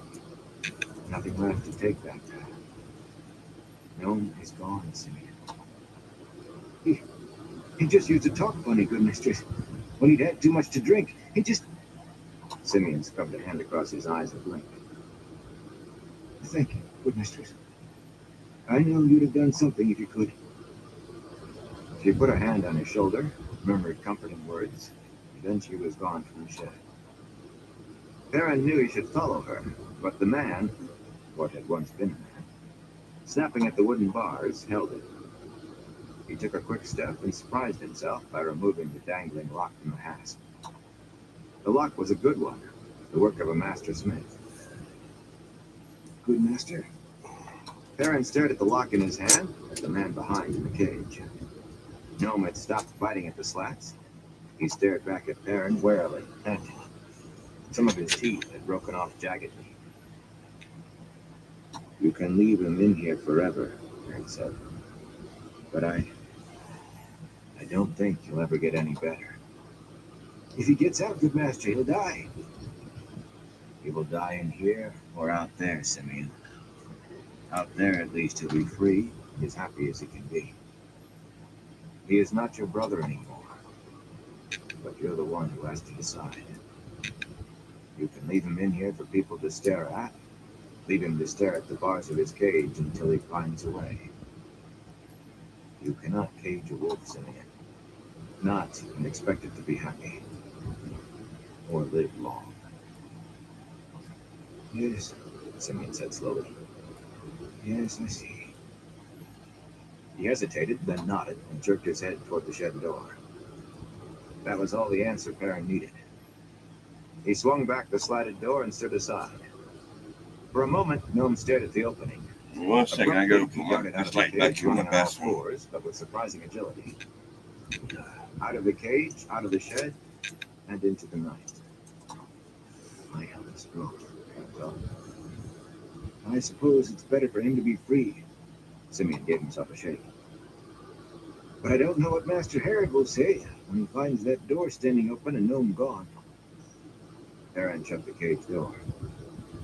Nothing left to take that path. Gnome is gone, Simeon. He just used to talk funny, good mistress. When he'd had too much to drink, he just... Simeon scrubbed a hand across his eyes and blinked. Thank you, good mistress. I know you'd have done something if you could. She put her hand on his shoulder, murmured comforting words, and then she was gone from the shed. Perrin knew he should follow her, but the man, what had once been a man, snapping at the wooden bars, held it. He took a quick step and surprised himself by removing the dangling lock from the hasp. The lock was a good one, the work of a master smith. Good master? Perrin stared at the lock in his hand, at the man behind in the cage. Gnome had stopped biting at the slats. He stared back at Perrin warily, panting. Some of his teeth had broken off jaggedly. You can leave him in here forever, Perrin said. But I don't think he'll ever get any better. If he gets out, good master, he'll die. He will die in here or out there, Simeon. Out there, at least, he'll be free, as happy as he can be. He is not your brother anymore, but you're the one who has to decide. You can leave him in here for people to stare at, leave him to stare at the bars of his cage until he finds a way. You cannot cage a wolf, Simeon. Not and expect it to be happy, or live long. Yes, Simeon said slowly. Yes, I see. He hesitated, then nodded, and jerked his head toward the shed door. That was all the answer Perrin needed. He swung back the slatted door and stood aside. For a moment, Gnome stared at the opening. 1 second, I gotta Abruptly, put he darted my out of the light back cage, on my running on all bathroom. fours, but with surprising agility. Out of the cage, out of the shed, and into the night. My eldest brother, Perrin thought. I suppose it's better for him to be free. Simeon gave himself a shake. But I don't know what Master Herod will say when he finds that door standing open and Gnome gone. Perrin shut the cage door.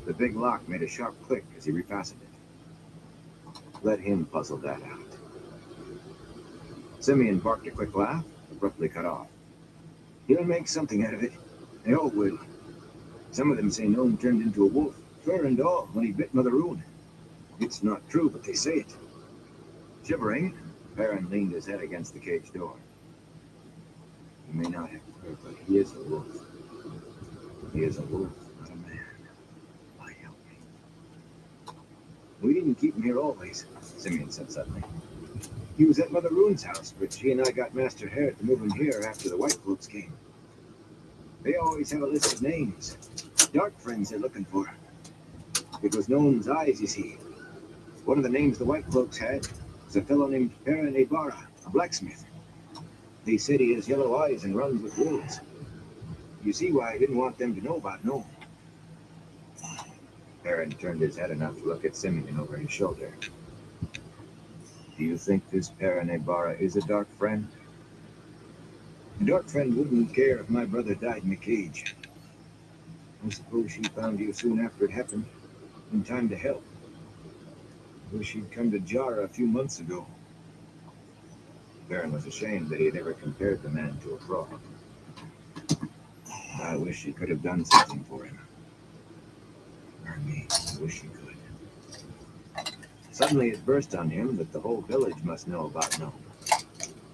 The big lock made a sharp click as he refastened it. Let him puzzle that out. Simeon barked a quick laugh, abruptly cut off. He'll make something out of it. They all will. Some of them say Gnome turned into a wolf, fur and all, when he bit Mother Rune. It's not true, but they say it. Shivering, Perrin leaned his head against the cage door. He may not have fur, but he is a wolf. He is a wolf, not a man. Why help me? We didn't keep him here always, Simeon said suddenly. He was at Mother Rune's house, but she and I got Master Herod to move him here after the White Cloaks came. They always have a list of names. Dark friends they're looking for. It was Gnome's eyes, you see. One of the names the White Cloaks had was a fellow named Pt.2, a blacksmith. They said he has yellow eyes and runs with wolves. You see why I didn't want them to know about Gnome. Perrin turned his head enough to look at Simeon over his shoulder. Do you think this Pt.2 is a dark friend? A dark friend wouldn't care if my brother died in a cage. I suppose she found you soon after it happened, in time to help. Wish she'd come to Jara a few months ago. Perrin was ashamed that he had ever compared the man to a frog. I wish she could have done something for him. Or me, I wish she could. Suddenly it burst on him that the whole village must know about Gnome.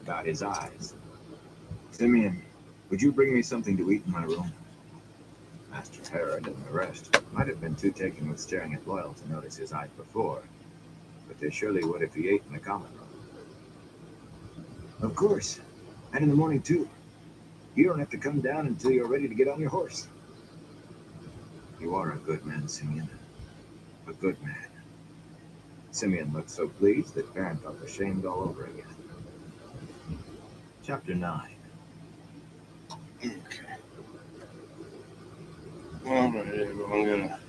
About his eyes. Simeon, would you bring me something to eat in my room? Master Herod and the rest might have been too taken with staring at Loyal to notice his eyes before, but they surely would if he ate in the common room. Of course, and in the morning too. You don't have to come down until you're ready to get on your horse. You are a good man, Simeon. A good man. Simeon looked so pleased that Perrin felt ashamed all over again. Chapter 9. Okay. All right, everyone. I'm gonna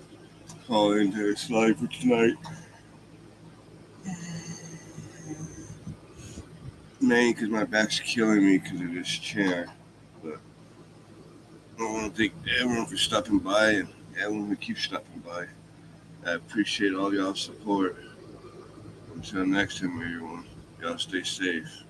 call into a slide for tonight. mainly because my back's killing me because of this chair. But I want to thank everyone for stopping by and everyone who keeps stopping by. I appreciate all y'all's support. Until next time, everyone, y'all stay safe.